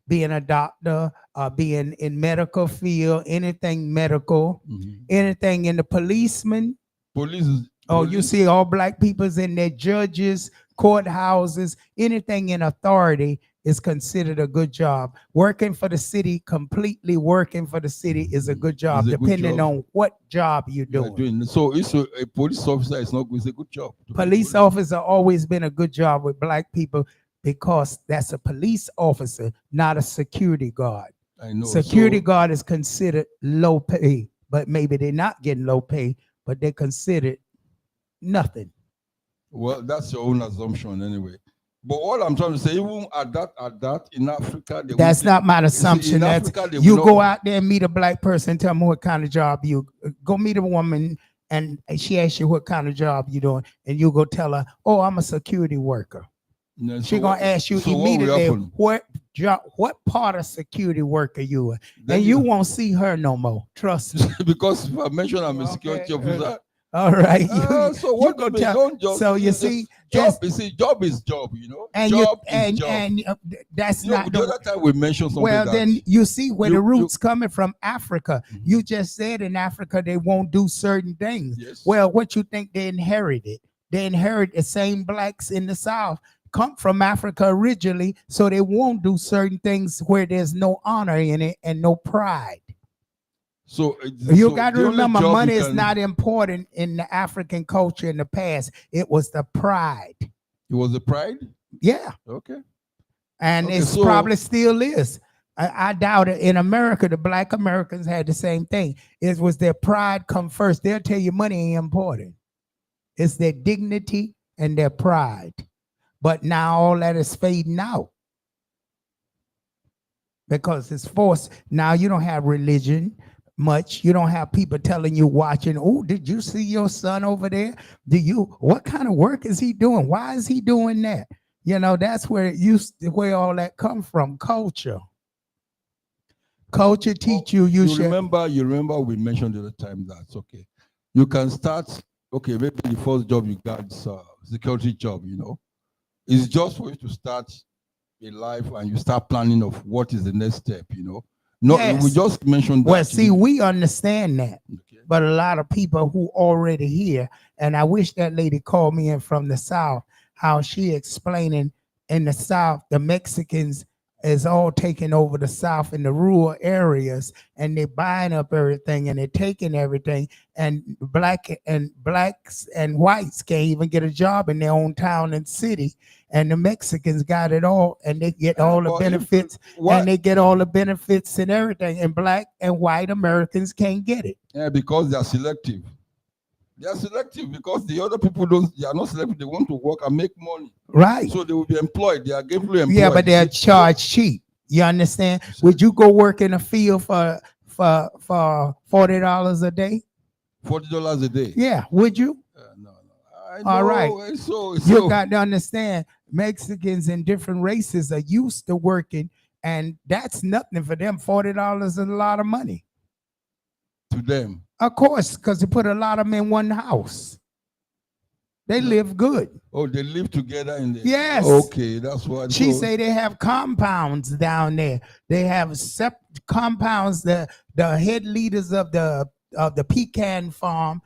[SPEAKER 8] being a doctor, being in medical field, anything medical, anything in the policeman. You see all black people's in their judges, courthouses, anything in authority is considered a good job. Working for the city, completely working for the city is a good job, depending on what job you're doing.
[SPEAKER 9] So it's a police officer is not it's a good job.
[SPEAKER 8] Police officer always been a good job with black people because that's a police officer, not a security guard.
[SPEAKER 9] I know.
[SPEAKER 8] Security guard is considered low pay, but maybe they're not getting low pay, but they're considered nothing.
[SPEAKER 9] Well, that's your own assumption anyway. But all I'm trying to say, even at that in Africa,
[SPEAKER 8] that's not my assumption. You go out there and meet a black person, tell them what kind of job you go meet a woman, and she asks you what kind of job you doing, and you go tell her, "Oh, I'm a security worker."
[SPEAKER 9] No,
[SPEAKER 8] She's gonna ask you immediately what job, what part of security work are you in, and you won't see her no more. Trust me.
[SPEAKER 9] Because if I mention I'm a security officer.
[SPEAKER 8] All right.
[SPEAKER 9] So what do you don't job?
[SPEAKER 8] So you see,
[SPEAKER 9] job is job, you know.
[SPEAKER 8] And
[SPEAKER 9] job
[SPEAKER 8] and that's not
[SPEAKER 9] the other time we mentioned something.
[SPEAKER 8] Well, then you see where the roots coming from Africa. You just said in Africa they won't do certain things.
[SPEAKER 9] Yes.
[SPEAKER 8] Well, what you think they inherited? They inherit the same blacks in the South come from Africa originally, so they won't do certain things where there's no honor in it and no pride.
[SPEAKER 9] So
[SPEAKER 8] you got to remember, money is not important in the African culture in the past. It was the pride.
[SPEAKER 9] It was the pride?
[SPEAKER 8] Yeah.
[SPEAKER 9] Okay.
[SPEAKER 8] And it probably still is. I doubt it. In America, the black Americans had the same thing. It was their pride come first. They'll tell you money ain't important. It's their dignity and their pride. But now all that is fading out because it's forced. Now you don't have religion much. You don't have people telling you, watching, oh, did you see your son over there? What kind of work is he doing? Why is he doing that? That's where where all that come from. Culture teach you. You should
[SPEAKER 9] remember we mentioned the other time that okay, you can start. Okay, maybe the first job you got is a security job. It's just for you to start a life and you start planning of what is the next step.
[SPEAKER 8] Yes.
[SPEAKER 9] We just mentioned that.
[SPEAKER 8] Well, see, we understand that, okay. But a lot of people who already here, and I wish that lady called me in from the South, how she explaining in the South, the Mexicans is all taking over the South in the rural areas, and they're buying up everything and they're taking everything, and blacks and whites can't even get a job in their own town and city, and the Mexicans got it all, and they get all the benefits, and they get all the benefits and everything, and black and white Americans can't get it.
[SPEAKER 9] Yeah, because they are selective. They are selective because the other people they are not selective. They want to work and make money.
[SPEAKER 8] Right.
[SPEAKER 9] So they will be employed. They are gainfully employed.
[SPEAKER 8] Yeah, but they're charged cheap. You understand? Would you go work in a field for $40 a day?
[SPEAKER 9] $40 a day?
[SPEAKER 8] Yeah, would you?
[SPEAKER 9] No.
[SPEAKER 8] All right.
[SPEAKER 9] So
[SPEAKER 8] you got to understand, Mexicans and different races are used to working, and that's nothing for them. $40 is a lot of money.
[SPEAKER 9] To them.
[SPEAKER 8] Of course, because they put a lot of them in one house. They live good.
[SPEAKER 9] Oh, they live together in the...
[SPEAKER 8] Yes.
[SPEAKER 9] Okay, that's what...
[SPEAKER 8] She say they have compounds down there. They have separate compounds. The head leaders of the pecan farm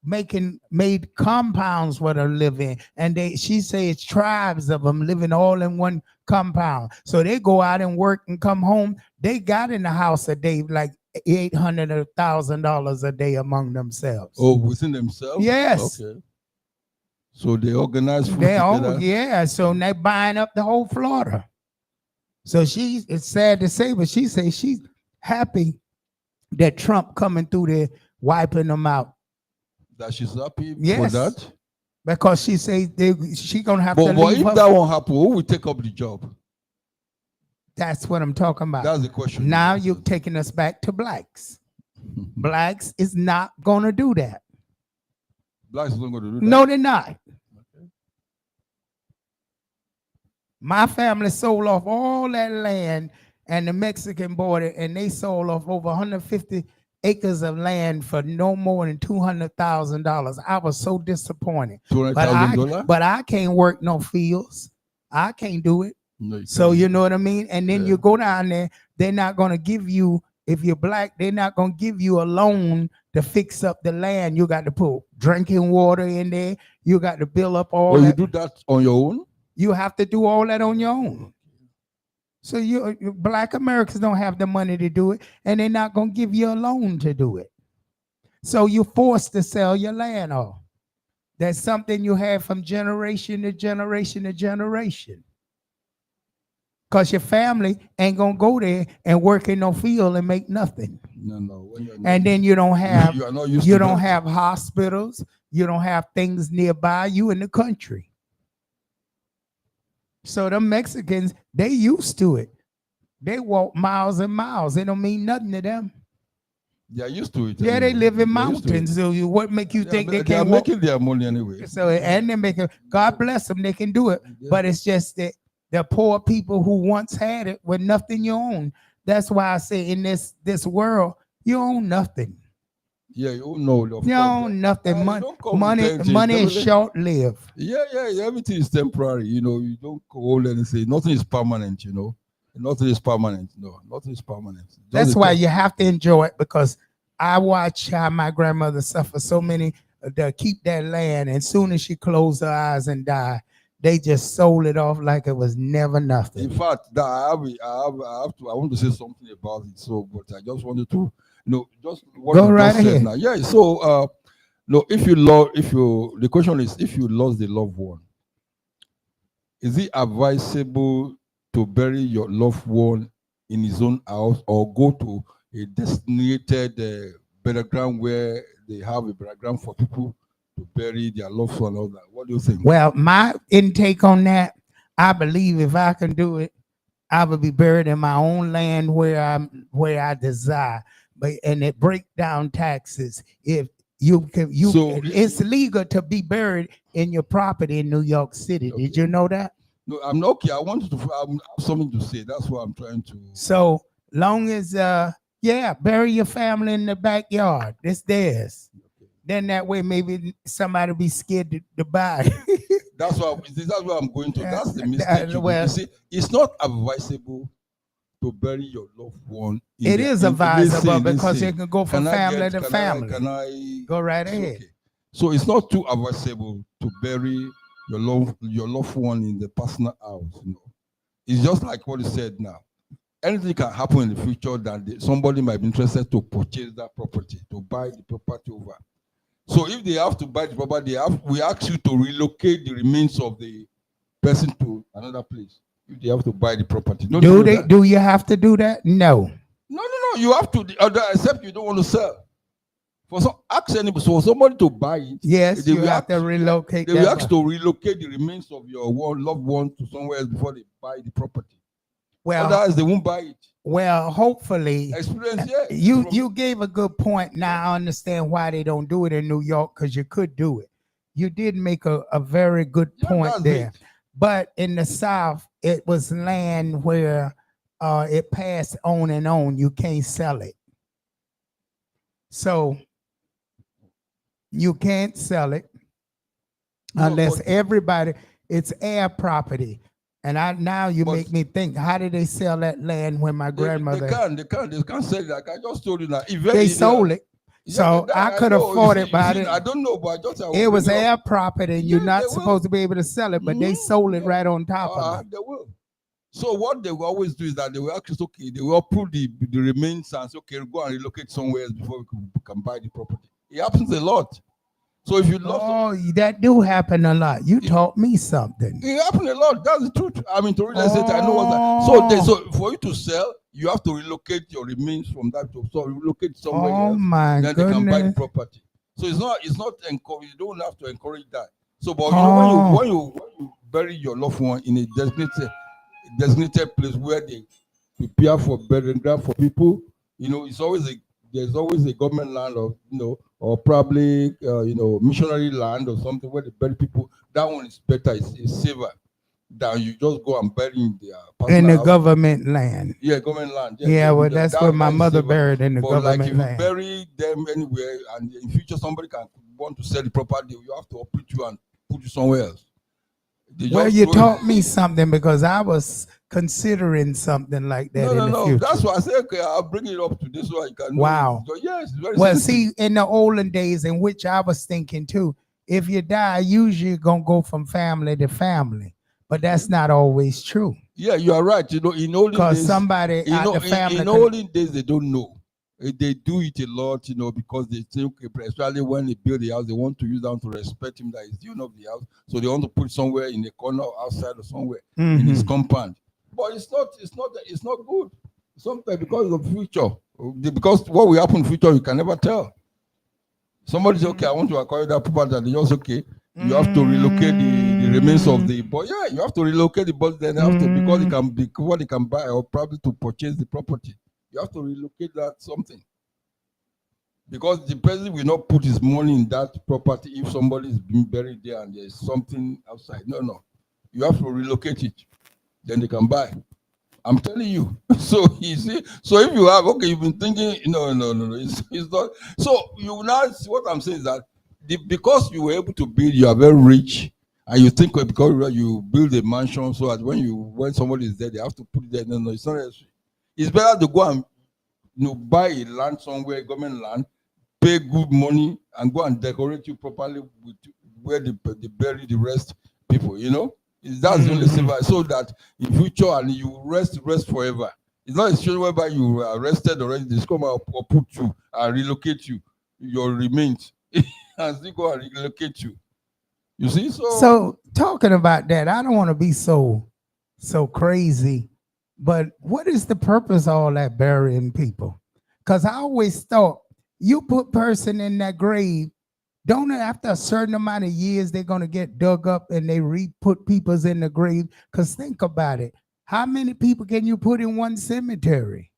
[SPEAKER 8] made compounds where they live in. And she say it's tribes of them living all in one compound. So they go out and work and come home. They got in the house a day like $800 or $1,000 a day among themselves.
[SPEAKER 9] Oh, within themselves?
[SPEAKER 8] Yes.
[SPEAKER 9] Okay. So they organize food together?
[SPEAKER 8] Yeah. So they're buying up the whole Florida. So it's sad to say, but she says she's happy that Trump coming through there wiping them out.
[SPEAKER 9] That she's happy
[SPEAKER 8] for
[SPEAKER 9] that?
[SPEAKER 8] Because she says she's going to have to leave.
[SPEAKER 9] But if that won't happen, who will take up the job?
[SPEAKER 8] That's what I'm talking about.
[SPEAKER 9] That's the question.
[SPEAKER 8] Now you're taking us back to blacks. Blacks is not going to do that.
[SPEAKER 9] Blacks is not going to do that?
[SPEAKER 8] No, they're not. Okay. My family sold off all that land and the Mexican border, and they sold off over 150 acres of land for no more than $200,000. I was so disappointed.
[SPEAKER 9] $200,000?
[SPEAKER 8] But I can't work no fields. I can't do it.
[SPEAKER 9] No,
[SPEAKER 8] so you know what I mean? And then you go down there, they're not going to give you, if you're black, they're not going to give you a loan to fix up the land. You got to put drinking water in there. You got to build up all that.
[SPEAKER 9] You do that on your own?
[SPEAKER 8] You have to do all that on your own. So you black Americans don't have the money to do it, and they're not going to give you a loan to do it. So you're forced to sell your land off. That's something you have from generation to generation to generation. Because your family ain't going to go there and work in no field and make nothing.
[SPEAKER 9] No.
[SPEAKER 8] And then you don't have,
[SPEAKER 9] you
[SPEAKER 8] don't have hospitals. You don't have things nearby you in the country. So the Mexicans, they used to it. They walk miles and miles. It don't mean nothing to them.
[SPEAKER 9] They're used to it.
[SPEAKER 8] Yeah, they live in mountains. So what make you think they can't
[SPEAKER 9] walk? They're making their money anyway.
[SPEAKER 8] So and they're making, God bless them, they can do it. Yeah. But it's just that the poor people who once had it with nothing you own. That's why I say in this world, you own nothing.
[SPEAKER 9] Yeah, you own
[SPEAKER 8] you own nothing. Money is short-lived.
[SPEAKER 9] Yeah. Everything is temporary. You don't hold anything. Nothing is permanent. Nothing is permanent. No, nothing is permanent.
[SPEAKER 8] That's why you have to enjoy it, because I watch how my grandmother suffered so many to keep that land, and as soon as she closed her eyes and died, they just sold it off like it was never nothing.
[SPEAKER 9] In fact, I want to say something about it. So, but I just wanted to, just what
[SPEAKER 8] go right ahead.
[SPEAKER 9] Now. Yeah. So, the question is, if you lost the loved one, is it advisable to bury your loved one in his own house or go to a designated burial ground where they have a burial ground for people to bury their loved one and all that? What do you think?
[SPEAKER 8] Well, my intake on that, I believe if I can do it, I would be buried in my own land where I desire. But and it break down taxes. If it's legal to be buried in your property in New York City. Okay. Did you know that?
[SPEAKER 9] No, I'm not okay. I wanted to have something to say. That's what I'm trying to.
[SPEAKER 8] So long as bury your family in the backyard. It's theirs. Okay. Then that way maybe somebody be scared to buy.
[SPEAKER 9] That's what I'm going to. That's the mistake. You see, it's not advisable to bury your loved one.
[SPEAKER 8] It is advisable because it can go from family to family.
[SPEAKER 9] Can I
[SPEAKER 8] go right ahead?
[SPEAKER 9] Okay. So it's not too advisable to bury your loved one in the personal house. You know, it's just like what you said now. Anything can happen in the future that somebody might be interested to purchase that property, to buy the property over. So if they have to buy the property, we ask you to relocate the remains of the person to another place. If they have to buy the property,
[SPEAKER 8] do you have to do that? No.
[SPEAKER 9] No. You have to, except you don't want to sell. For somebody to buy it,
[SPEAKER 8] yes, you have to relocate.
[SPEAKER 9] They will ask to relocate the remains of your loved one to somewhere else before they buy the property.
[SPEAKER 8] Well,
[SPEAKER 9] otherwise they won't buy it.
[SPEAKER 8] Well, hopefully,
[SPEAKER 9] experience. Yeah,
[SPEAKER 8] you gave a good point. Now I understand why they don't do it in New York, because you could do it. You did make a very good point there. It. But in the South, it was land where it passed on and on. You can't sell it. So you can't sell it unless everybody, it's air property. And now you make me think, how did they sell that land when my grandmother?
[SPEAKER 9] They can't sell it. Like I just told you that.
[SPEAKER 8] They sold it. So I could afford it, but
[SPEAKER 9] I don't know, but
[SPEAKER 8] it was air property, and you're not supposed to be able to sell it, but they sold it right on top of it.
[SPEAKER 9] They will. So what they will always do is that they will actually, okay, they will approve the remains and say, okay, go and relocate somewhere else before we can buy the property. It happens a lot. So if you
[SPEAKER 8] that do happen a lot. You taught me something.
[SPEAKER 9] It happened a lot. That's the truth. I mean, to real estate, I know what that. So for you to sell, you have to relocate your remains from that to relocate somewhere else.
[SPEAKER 8] Oh my goodness.
[SPEAKER 9] Then they can buy the property. So it's not encouraged. You don't have to encourage that. So, but you know, when you bury your loved one in a designated place where they prepare for burial ground for people, you know, there's always a government land or probably missionary land or something where they bury people. That one is better. It's safer than you just go and bury in the
[SPEAKER 8] government land.
[SPEAKER 9] Yeah, government land.
[SPEAKER 8] Yeah, well, that's where my mother buried in the government land.
[SPEAKER 9] Like if you bury them anywhere, and in future somebody can want to sell the property, you have to uproot you and put you somewhere else.
[SPEAKER 8] Well, you taught me something, because I was considering something like that in the future.
[SPEAKER 9] That's why I said, okay, I'll bring it up to this so I can know.
[SPEAKER 8] Wow.
[SPEAKER 9] So, yes, very
[SPEAKER 8] well, see, in the olden days, in which I was thinking too, if you die, usually you're going to go from family to family. But that's not always true.
[SPEAKER 9] Yeah, you are right. You know, in olden days,
[SPEAKER 8] somebody out the family.
[SPEAKER 9] In olden days, they don't know. They do it a lot, you know, because they think, especially when they build the house, they want to use them to respect him that is the owner of the house. So they want to put it somewhere in the corner outside or somewhere in his compound. But it's not good. Sometimes because of the future. Because what will happen in the future, you can never tell. Somebody say, okay, I want to acquire that property, and they just okay. You have to relocate the remains of the, but yeah, you have to relocate the body, then after because they can buy or probably to purchase the property. You have to relocate that something. Because the person will not put his money in that property if somebody is being buried there and there's something outside. No. You have to relocate it. Then they can buy. I'm telling you. So you see, so if you have, okay, you've been thinking, no, it's not. So you now see what I'm saying is that because you were able to build, you are very rich, and you think because you build a mansion so that when somebody is there, they have to put it there. No, it's not necessary. It's better to go and buy a land somewhere, government land, pay good money, and go and decorate you properly with where they bury the rest people. You know, that's the only safer, so that in future and you rest forever. It's not a situation whereby you are arrested already. They come out or put you and relocate you, your remains, and still go and relocate you. You see, so
[SPEAKER 8] talking about that, I don't want to be so crazy. But what is the purpose of all that burying people? Because I always thought you put person in that grave, don't after a certain amount of years they're gonna get dug up and they re-put people's in the grave? Because think about it. How many people can you put in one cemetery?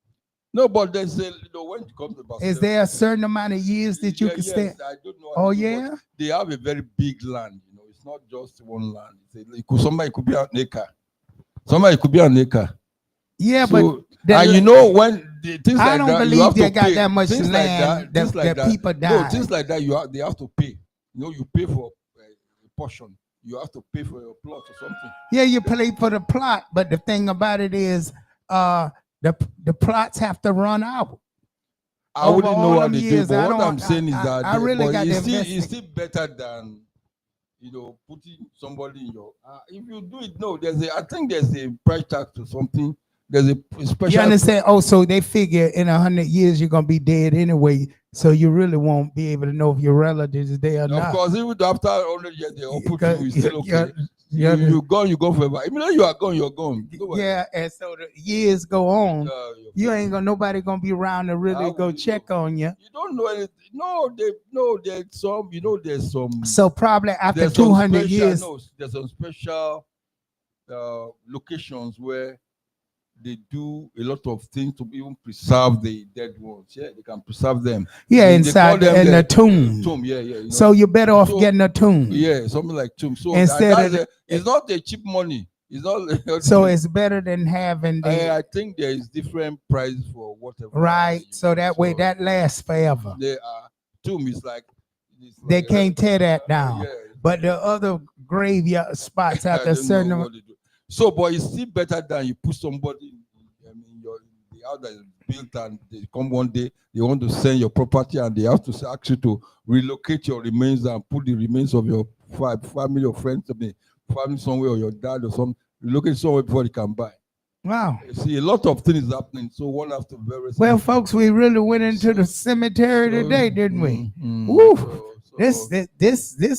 [SPEAKER 9] No, but there's a when it comes about
[SPEAKER 8] is there a certain amount of years that you can stay?
[SPEAKER 9] Yes, I don't know.
[SPEAKER 8] Oh yeah,
[SPEAKER 9] they have a very big land. It's not just one land. Somebody could be an acre. Somebody could be an acre.
[SPEAKER 8] Yeah,
[SPEAKER 9] so,
[SPEAKER 8] but
[SPEAKER 9] and when things
[SPEAKER 8] I
[SPEAKER 9] like
[SPEAKER 8] don't
[SPEAKER 9] that,
[SPEAKER 8] believe
[SPEAKER 9] you have
[SPEAKER 8] they
[SPEAKER 9] to
[SPEAKER 8] got
[SPEAKER 9] pay.
[SPEAKER 8] that much
[SPEAKER 9] Things
[SPEAKER 8] land
[SPEAKER 9] like
[SPEAKER 8] that people die.
[SPEAKER 9] No, things like that they have to pay. You pay for a portion. You have to pay for your plot or something.
[SPEAKER 8] Yeah, you pay for the plot, but the thing about it is, the plots have to run out.
[SPEAKER 9] I wouldn't know how they do, but what I'm saying is that
[SPEAKER 8] I really got
[SPEAKER 9] it's still better than putting somebody in your. If you do it, I think there's a price tag to something. There's a special.
[SPEAKER 8] You understand? Oh, so they figure in 100 years you're gonna be dead anyway, so you really won't be able to know if your relatives is there or not.
[SPEAKER 9] Of course, even after 100 years, they all put you still okay. You gone forever. Even though you are gone, you're gone.
[SPEAKER 8] Yeah, and so the years go on. You ain't gonna nobody gonna be around to really go check on you.
[SPEAKER 9] You don't know anything. No, there's some. There's some.
[SPEAKER 8] So probably after 200 years,
[SPEAKER 9] there's some special locations where they do a lot of things to even preserve the dead ones. Yeah, they can preserve them.
[SPEAKER 8] Yeah, inside in the tomb.
[SPEAKER 9] Yeah.
[SPEAKER 8] So you're better off getting a tomb.
[SPEAKER 9] Yeah, something like tomb. So
[SPEAKER 8] instead
[SPEAKER 9] it's not a cheap money. It's not.
[SPEAKER 8] So it's better than having
[SPEAKER 9] I think there is different price for whatever.
[SPEAKER 8] Right. So that way that lasts forever.
[SPEAKER 9] Tomb is like.
[SPEAKER 8] They can't tear that down. Yeah. But the other graveyard spots after a certain amount.
[SPEAKER 9] So, but it's still better than you put somebody in the house that is built and they come one day, they want to sell your property and they have to ask you to relocate your remains and put the remains of your family or friends, family somewhere, or your dad or something, relocate somewhere before they can buy.
[SPEAKER 8] Wow.
[SPEAKER 9] You see, a lot of things is happening, so one has to be very.
[SPEAKER 8] Well, folks, we really went into the cemetery today, didn't we? Woo! This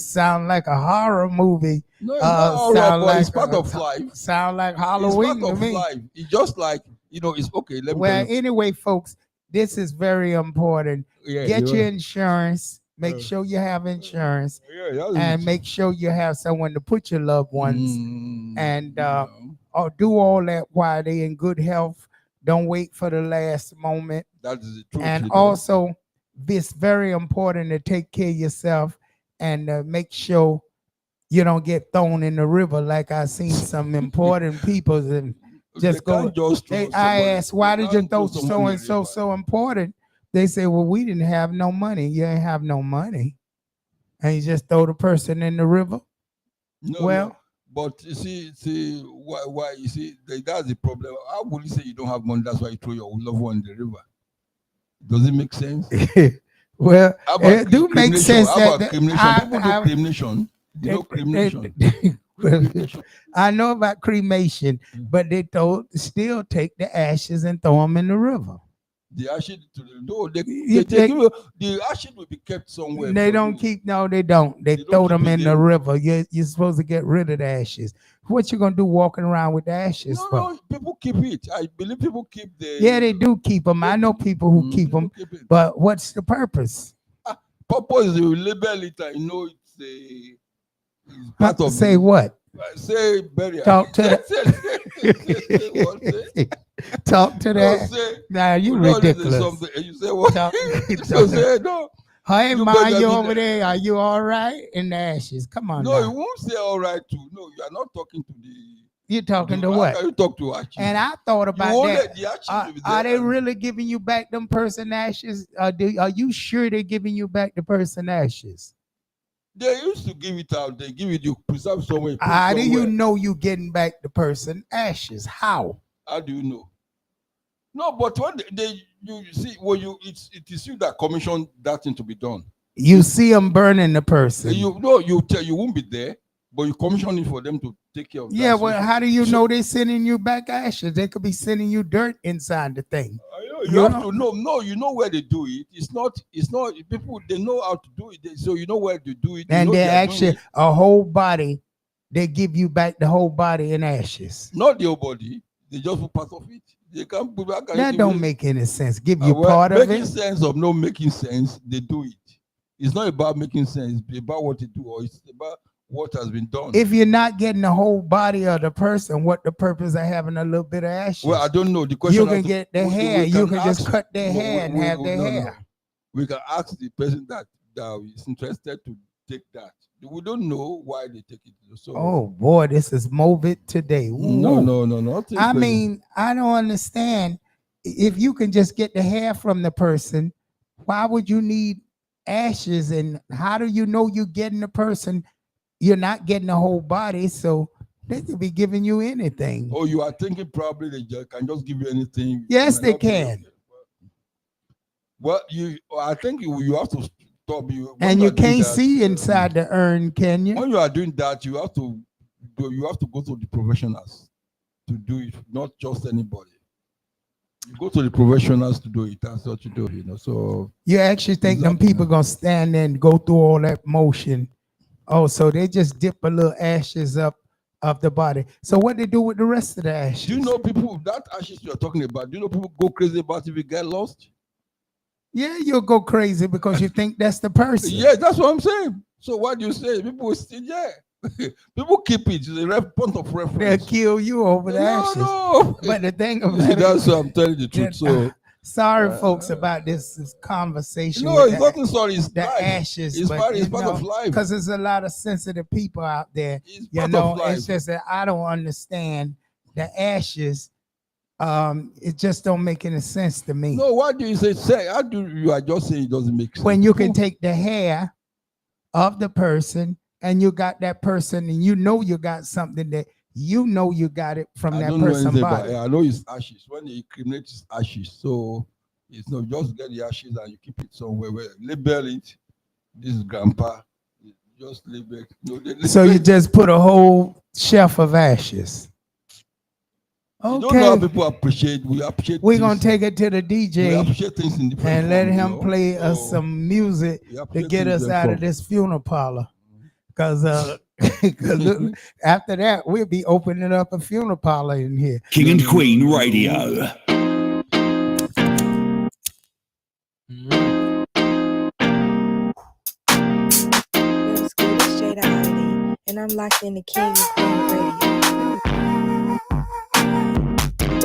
[SPEAKER 8] sounds like a horror movie.
[SPEAKER 9] No, it's not horror, but it's part of life.
[SPEAKER 8] Sound like Halloween
[SPEAKER 9] it's part of
[SPEAKER 8] to me.
[SPEAKER 9] Life. It's just like it's okay.
[SPEAKER 8] Well, anyway, folks, this is very important. Get your insurance. Make sure you have insurance, and make sure you have someone to put your loved ones, and do all that while they're in good health. Don't wait for the last moment.
[SPEAKER 9] That is the truth.
[SPEAKER 8] And also, it's very important to take care of yourself and make sure you don't get thrown in the river like I seen some important people and just go. I asked, why did you throw so and so important? They say, well, we didn't have no money. You ain't have no money, and you just throw the person in the river.
[SPEAKER 9] No. But you see, why you see that's the problem. How would you say you don't have money? That's why you throw your loved one in the river. Does it make sense?
[SPEAKER 8] Well, it do make sense.
[SPEAKER 9] Cremation.
[SPEAKER 8] I know about cremation, but they still take the ashes and throw them in the river.
[SPEAKER 9] The ashes the ashes will be kept somewhere.
[SPEAKER 8] They don't keep. No, they don't. They throw them in the river. You're supposed to get rid of the ashes. What you gonna do walking around with the ashes?
[SPEAKER 9] No, people keep it. I believe people keep the.
[SPEAKER 8] Yeah, they do keep them. I know people who keep them. But what's the purpose?
[SPEAKER 9] Purpose is you label it. I know it's part of.
[SPEAKER 8] Say what?
[SPEAKER 9] Say burial.
[SPEAKER 8] Talk to that. Talk to that. Nah, you ridiculous.
[SPEAKER 9] You say what?
[SPEAKER 8] Say no. Hey, man, you over there? Are you all right? In the ashes. Come on.
[SPEAKER 9] No, you won't say all right too. No, you are not talking to the.
[SPEAKER 8] You're talking to what?
[SPEAKER 9] You talk to ashes.
[SPEAKER 8] And I thought about that. Are they really giving you back them person ashes? Are you sure they're giving you back the person ashes?
[SPEAKER 9] They used to give it out. They give it you preserve somewhere.
[SPEAKER 8] How do you know you getting back the person ashes? How?
[SPEAKER 9] How do you know? No, but when you see it is you that commissioned that thing to be done.
[SPEAKER 8] You see them burning the person.
[SPEAKER 9] You won't be there, but you commission it for them to take care of.
[SPEAKER 8] Yeah, well, how do you know they're sending you back ashes? They could be sending you dirt inside the thing.
[SPEAKER 9] You have to know. No, you know where they do it. It's not people. They know how to do it. So you know where to do it.
[SPEAKER 8] And they actually a whole body. They give you back the whole body in ashes.
[SPEAKER 9] Not the whole body. They just put part of it. They can't put back.
[SPEAKER 8] That don't make any sense. Give you part of it.
[SPEAKER 9] Making sense of not making sense, they do it. It's not about making sense. It's about what they do, or it's about what has been done.
[SPEAKER 8] If you're not getting the whole body of the person, what the purpose of having a little bit of ashes?
[SPEAKER 9] Well, I don't know. The question
[SPEAKER 8] you can get the hair. You can just cut their hair and have their hair.
[SPEAKER 9] No. We can ask the person that is interested to take that. We don't know why they take it. So,
[SPEAKER 8] oh boy, this is morbid today. Ooh.
[SPEAKER 9] No.
[SPEAKER 8] I mean, I don't understand. If you can just get the hair from the person, why would you need ashes? And how do you know you're getting the person? You're not getting the whole body, so they could be giving you anything.
[SPEAKER 9] Oh, you are thinking probably they can just give you anything.
[SPEAKER 8] Yes, they can.
[SPEAKER 9] Well, I think you have to stop.
[SPEAKER 8] And you can't see inside the urn, can you?
[SPEAKER 9] When you are doing that, you have to go to the professionals to do it, not just anybody. You go to the professionals to do it. That's what you do, So
[SPEAKER 8] you actually think them people gonna stand there and go through all that motion? Oh, so they just dip a little ashes up of the body. So what they do with the rest of the ashes?
[SPEAKER 9] Do you know people that ashes you're talking about? Do you know people go crazy about if you get lost?
[SPEAKER 8] Yeah, you'll go crazy because you think that's the person.
[SPEAKER 9] Yeah, that's what I'm saying. So what do you say? People will still, people keep it. It's a point of reference.
[SPEAKER 8] They'll kill you over the ashes.
[SPEAKER 9] No.
[SPEAKER 8] But the thing about
[SPEAKER 9] that's what I'm telling you the truth. So
[SPEAKER 8] sorry, folks, about this conversation.
[SPEAKER 9] No, it's nothing sorry. It's
[SPEAKER 8] the
[SPEAKER 9] life.
[SPEAKER 8] ashes.
[SPEAKER 9] It's part of life.
[SPEAKER 8] Because there's a lot of sensitive people out there.
[SPEAKER 9] It's part of life.
[SPEAKER 8] It's just that I don't understand the ashes. It just don't make any sense to me.
[SPEAKER 9] No, what do you say? How do you are just saying it doesn't make sense?
[SPEAKER 8] When you can take the hair of the person and you got that person and you got something that you got it from that person's body.
[SPEAKER 9] I know it's ashes. When they cremate, it's ashes. So it's not just get the ashes and you keep it somewhere where label it. This is grandpa. Just label it.
[SPEAKER 8] So you just put a whole shelf of ashes. Okay.
[SPEAKER 9] You don't know how people appreciate. We appreciate.
[SPEAKER 8] We're gonna take it to the DJ
[SPEAKER 9] and
[SPEAKER 8] let him play us some music to get us out of this funeral parlor. Because after that, we'll be opening up a funeral parlor in here.
[SPEAKER 1] King and Queen Radio.
[SPEAKER 5] What's good? It's Jada Ali, and I'm locked in the King and Queen Radio.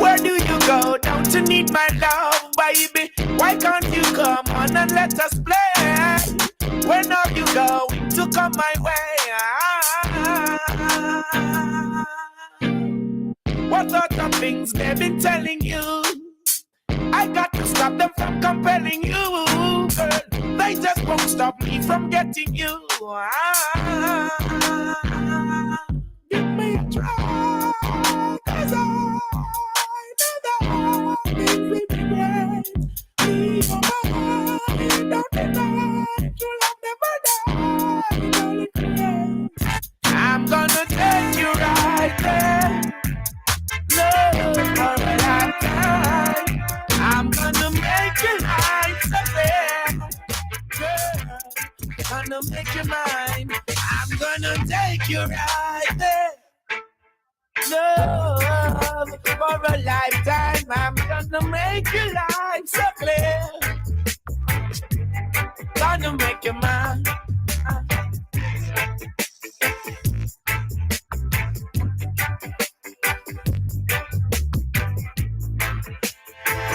[SPEAKER 10] Where do you go? Don't you need my love, baby? Why can't you come on and let us play? When are you going to come my way? What other things they've been telling you? I got to stop them from compelling you, girl. They just won't stop me from getting you. Give me a try, 'cause I know that it will be great. Me, oh my, don't deny, true love never dies, only create. I'm gonna take you right there. Love for a lifetime. I'm gonna make your life so fair. Girl, gonna make you mine. I'm gonna take you right there. Love for a lifetime. I'm gonna make your life so clear. Gonna make you mine.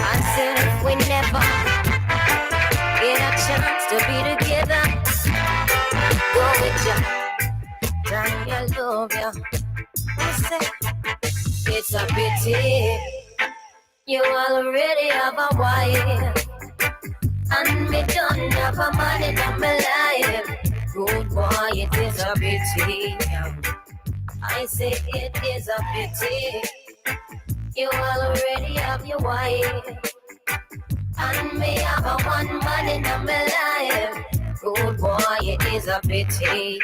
[SPEAKER 11] I said if we never get a chance to be together, go with you, darling, I love you. I said it's a pity you already have a wife, and me don't have a man in my life. Good boy, it is a pity. I say it is a pity. You already have your wife, and me have a one man in my life. Good boy, it is a pity.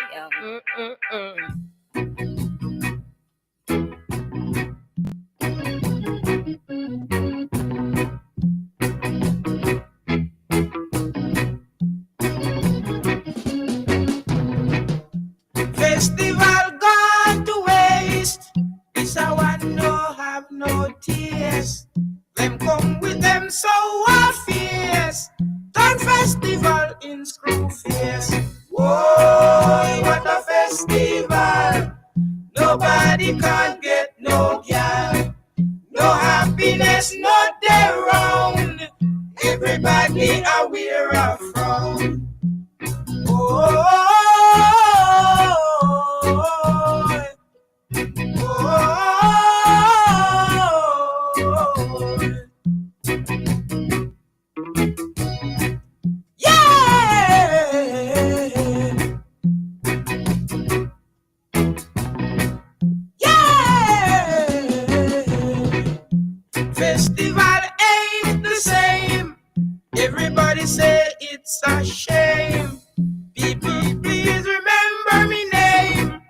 [SPEAKER 10] Festival gone to waste. This I want no have no
[SPEAKER 1] them so fierce. Done festival in Screwface. Whoa, what a festival. Nobody can get no girl. No happiness, not there round. Everybody aware of frown. Oh, festival ain't the same. Everybody say it's a shame. People, please remember me name.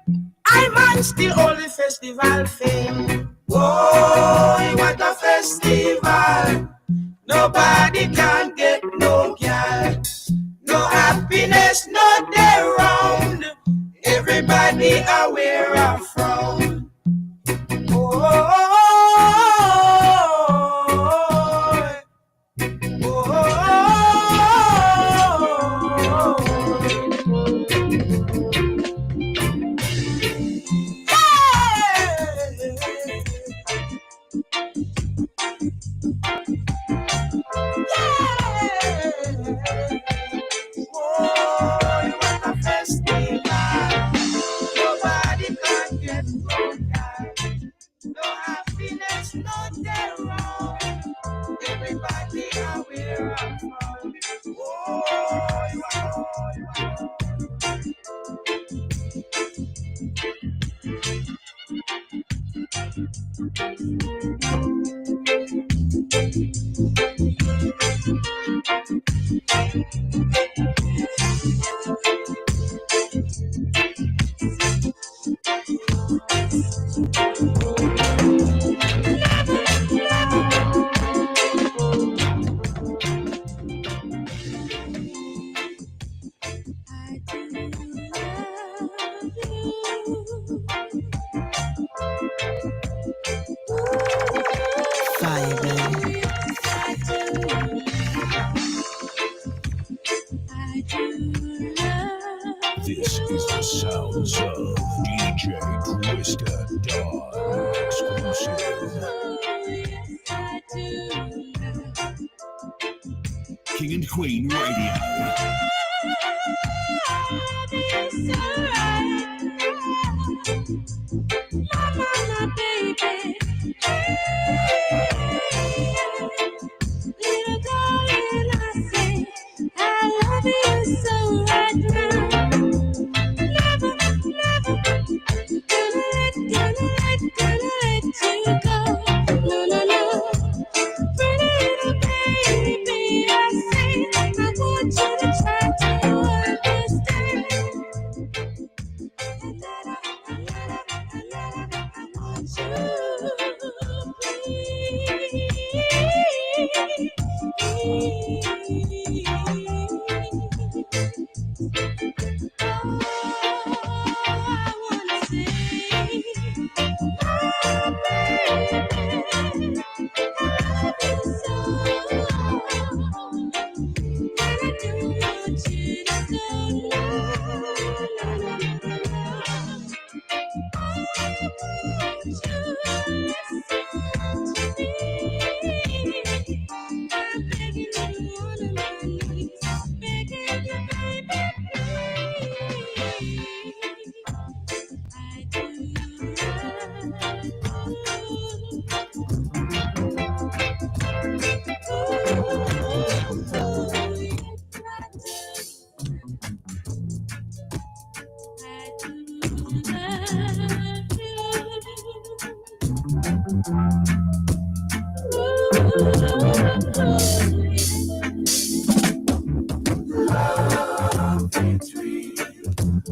[SPEAKER 1] I'm on still only festival fame. Boy, what a festival. Nobody can get no girl. No happiness, not there round. Everybody aware of frown.
[SPEAKER 12] This is the sounds of DJ Twister Dawn exclusive. King and Queen Radio.
[SPEAKER 11] Mama, baby. Little darling, I say, I love you so right now. Never, never gonna let you go. No, no, no. Pretty little baby, I say, I want you to try to understand. I want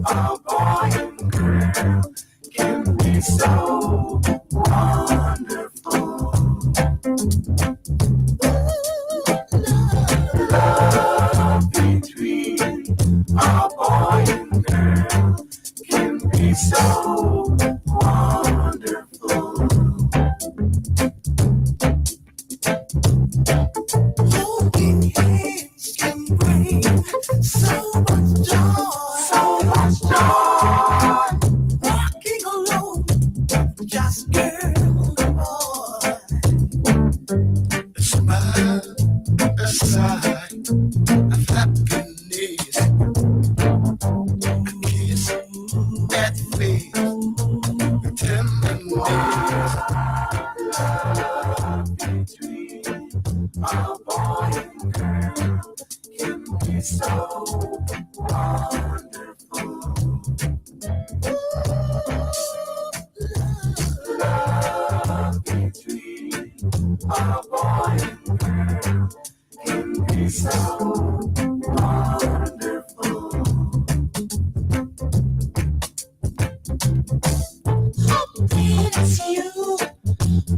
[SPEAKER 1] A boy and girl can be so wonderful. Love between a boy and girl can be so wonderful.
[SPEAKER 2] dream. A boy and girl can be so wonderful. It's you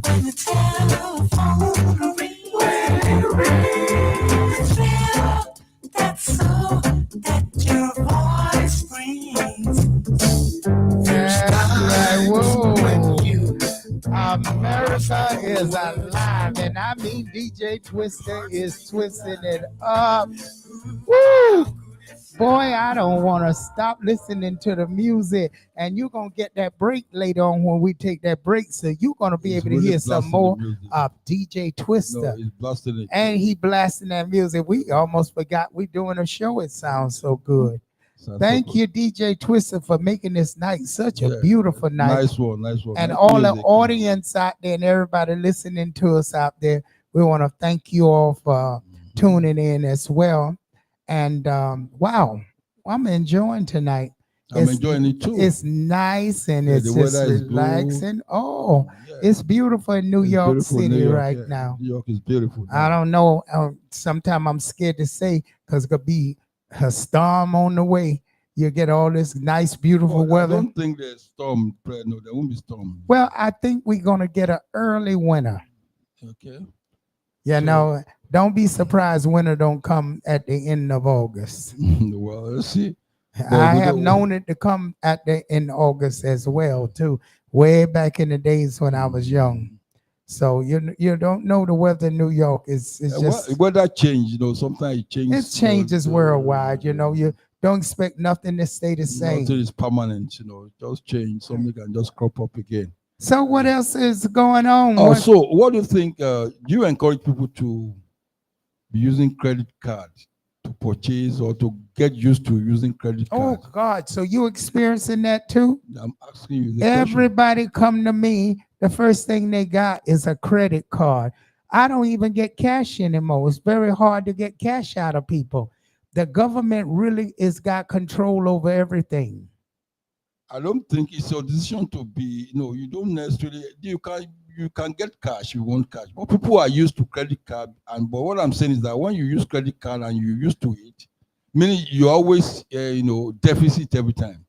[SPEAKER 2] when the telephone rings. When it rings, the thrill, that soul that your voice brings.
[SPEAKER 8] That's right. Whoa. America is alive, and I mean DJ Twister is twisting it up. Woo! Boy, I don't want to stop listening to the music, and you're going to get that break later on when we take that break, so you're going to be able to hear some more of DJ Twister.
[SPEAKER 9] No, he's blasting it.
[SPEAKER 8] And he blasting that music. We almost forgot we doing a show. It sounds so good. Thank you, DJ Twister, for making this night such a beautiful night.
[SPEAKER 9] Nice one, nice one.
[SPEAKER 8] And
[SPEAKER 9] nice
[SPEAKER 8] all
[SPEAKER 9] music.
[SPEAKER 8] the audience out there and everybody listening to us out there, we want to thank you all for tuning in as well. And wow, I'm enjoying tonight.
[SPEAKER 9] I'm enjoying it too.
[SPEAKER 8] It's nice and it's just relaxing. Oh, it's beautiful in New York City right now.
[SPEAKER 9] New York is beautiful.
[SPEAKER 8] I don't know. Sometimes I'm scared to say because it could be a storm on the way. You get all this nice, beautiful weather.
[SPEAKER 9] I don't think there's storm. No, there won't be storm.
[SPEAKER 8] Well, I think we're going to get an early winter.
[SPEAKER 9] Okay.
[SPEAKER 8] You know, don't be surprised winter don't come at the end of August.
[SPEAKER 9] Well, let's see.
[SPEAKER 8] I have known it to come at the end of August as well, too, way back in the days when I was young. So you don't know the weather in New York. It's just
[SPEAKER 9] weather change, you know, sometimes it changes.
[SPEAKER 8] It changes worldwide, you know. You don't expect nothing to stay the same.
[SPEAKER 9] Nothing is permanent, you know, it just change. Something can just crop up again.
[SPEAKER 8] So what else is going on?
[SPEAKER 9] So what do you think? Do you encourage people to be using credit cards to purchase or to get used to using credit cards?
[SPEAKER 8] Oh God! So you experiencing that too?
[SPEAKER 9] I'm asking you.
[SPEAKER 8] Everybody come to me. The first thing they got is a credit card. I don't even get cash anymore. It's very hard to get cash out of people. The government really has got control over everything.
[SPEAKER 9] I don't think it's your decision to be, you know, you don't necessarily, you can get cash, you want cash. But people are used to credit card. But what I'm saying is that when you use credit card and you're used to it, meaning you always, deficit every time.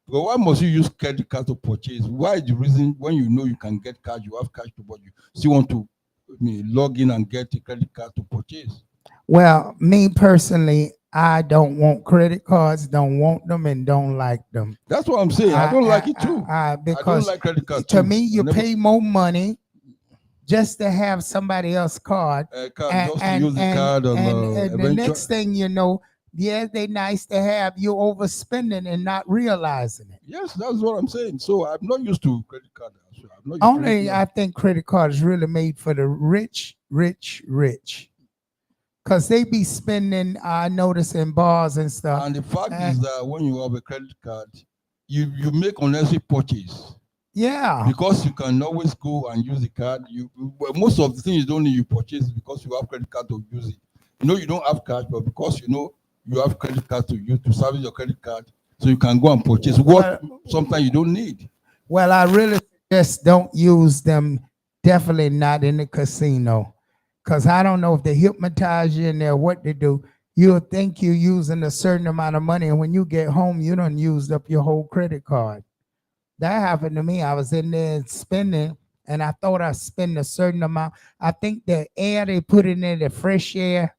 [SPEAKER 9] But why must you use credit card to purchase? Why is the reason when you know you can get cash, you have cash to buy, you still want to log in and get a credit card to purchase?
[SPEAKER 8] Well, me personally, I don't want credit cards, don't want them, and don't like them.
[SPEAKER 9] That's what I'm saying. I don't like it too.
[SPEAKER 8] Because
[SPEAKER 9] I don't like credit cards
[SPEAKER 8] to me, you pay more money just to have somebody else's card.
[SPEAKER 9] And
[SPEAKER 8] the next thing you know, they're nice to have, you overspending and not realizing it.
[SPEAKER 9] Yes, that's what I'm saying. So I'm not used to credit card.
[SPEAKER 8] I think credit card is really made for the rich. Because they be spending, I notice, in bars and stuff.
[SPEAKER 9] And the fact is that when you have a credit card, you make unnecessary purchase.
[SPEAKER 8] Yeah.
[SPEAKER 9] Because you can always go and use the card. Most of the things you don't need, you purchase because you have credit card to use it. You know you don't have cash, but because you know you have credit card to use to service your credit card, so you can go and purchase what sometimes you don't need.
[SPEAKER 8] Well, I really suggest don't use them. Definitely not in the casino. Because I don't know if they hypnotize you in there, what they do. You'll think you're using a certain amount of money, and when you get home, you done used up your whole credit card. That happened to me. I was in there spending, and I thought I spent a certain amount. I think the air they put in there, the fresh air,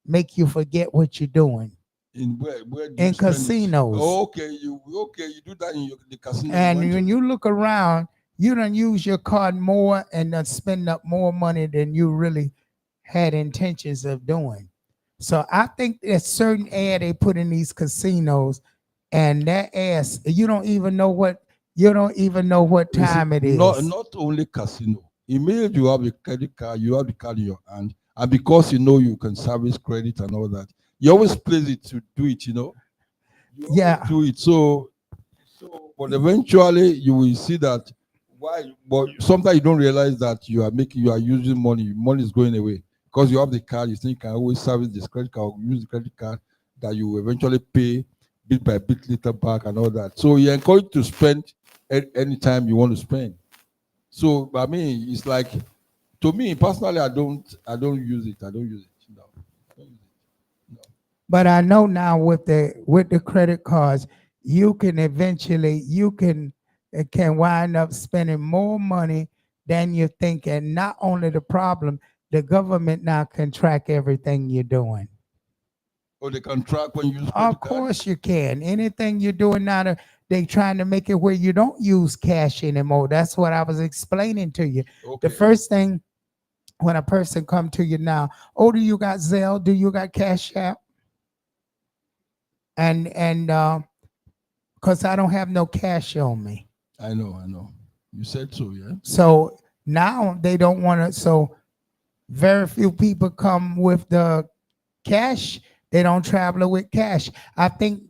[SPEAKER 8] make you forget what you're doing.
[SPEAKER 9] In where
[SPEAKER 8] in casinos.
[SPEAKER 9] Oh, okay, you do that in the casino.
[SPEAKER 8] And when you look around, you done use your card more and done spend up more money than you really had intentions of doing. So I think there's certain air they put in these casinos, and that ass, you don't even know what time it is.
[SPEAKER 9] Not only casino. Immediately you have a credit card, you have the card in your hand, and because you know you can service credit and all that, you always place it to do it, you know. Do it. So but eventually you will see that. But sometimes you don't realize that you are using money is going away because you have the card. You think you can always service this credit card, use the credit card that you eventually pay bit by bit later back and all that. So you're encouraged to spend anytime you want to spend. So I mean, it's like, to me personally, I don't use it. I don't use it. No. Don't use it. No.
[SPEAKER 8] But I know now with the credit cards, you can eventually it can wind up spending more money than you think. And not only the problem, the government now can track everything you're doing.
[SPEAKER 9] Or they can track when you use credit
[SPEAKER 8] Of
[SPEAKER 9] card?
[SPEAKER 8] course you can. Anything you're doing now, they trying to make it where you don't use cash anymore. That's what I was explaining to you.
[SPEAKER 9] Okay.
[SPEAKER 8] The first thing when a person come to you now, oh, do you got Zelle? Do you got Cash App? And because I don't have no cash on me.
[SPEAKER 9] I know. You said so, yeah.
[SPEAKER 8] So now they don't want to. So very few people come with the cash. They don't travel with cash. I think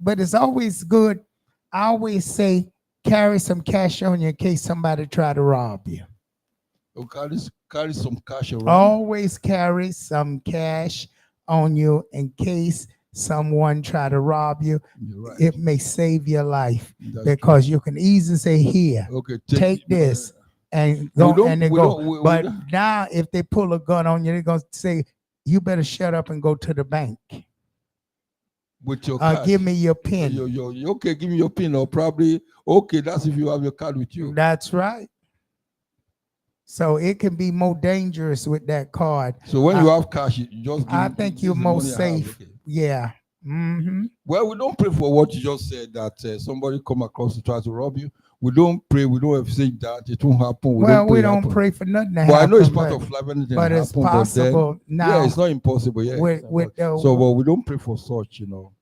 [SPEAKER 8] but it's always good. I always say carry some cash on you in case somebody try to rob you.
[SPEAKER 9] Oh, carry some cash around.
[SPEAKER 8] Always carry some cash on you in case someone try to rob you.
[SPEAKER 9] Right.
[SPEAKER 8] It may save your life. Because you can easily say, here,
[SPEAKER 9] okay,
[SPEAKER 8] take this and go, and they go. But now if they pull a gun on you, they're going to say, you better shut up and go to the bank.
[SPEAKER 9] With your card.
[SPEAKER 8] Give me your PIN.
[SPEAKER 9] Okay, give me your PIN, or probably, okay, that's if you have your card with you.
[SPEAKER 8] That's right. So it can be more dangerous with that card.
[SPEAKER 9] So when you have cash, you just give.
[SPEAKER 8] I think you're most safe. Okay. Yeah. Mm-hmm.
[SPEAKER 9] Well, we don't pray for what you just said, that somebody come across to try to rob you. We don't pray. We don't say that it won't happen.
[SPEAKER 8] We don't pray for nothing to happen.
[SPEAKER 9] Well, I know it's part of life, anything
[SPEAKER 8] but it's possible now.
[SPEAKER 9] Yeah, it's not impossible. Yeah, but we don't pray for such, you know.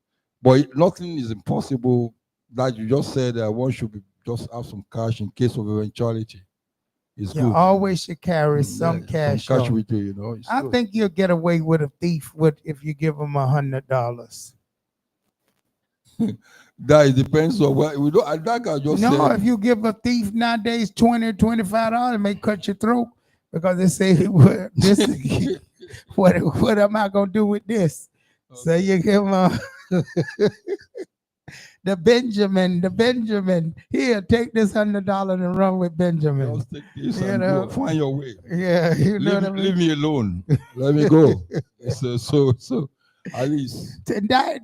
[SPEAKER 9] But nothing is impossible. That you just said that one should just have some cash in case of eventuality. It's good.
[SPEAKER 8] Always should carry some cash.
[SPEAKER 9] Some cash with you, you know.
[SPEAKER 8] I think you'll get away with a thief if you give them $100.
[SPEAKER 9] That depends on what we don't. I think I just
[SPEAKER 8] said, if you give a thief nowadays $20, $25, it may cut your throat because they say, what am I gonna do with this? Okay. So you give them the Benjamin. Here, take this $100 and run with Benjamin.
[SPEAKER 9] Just take this and go. Find your way.
[SPEAKER 8] Yeah,
[SPEAKER 9] what I mean? Leave me alone. Let me go. So. At least
[SPEAKER 8] tonight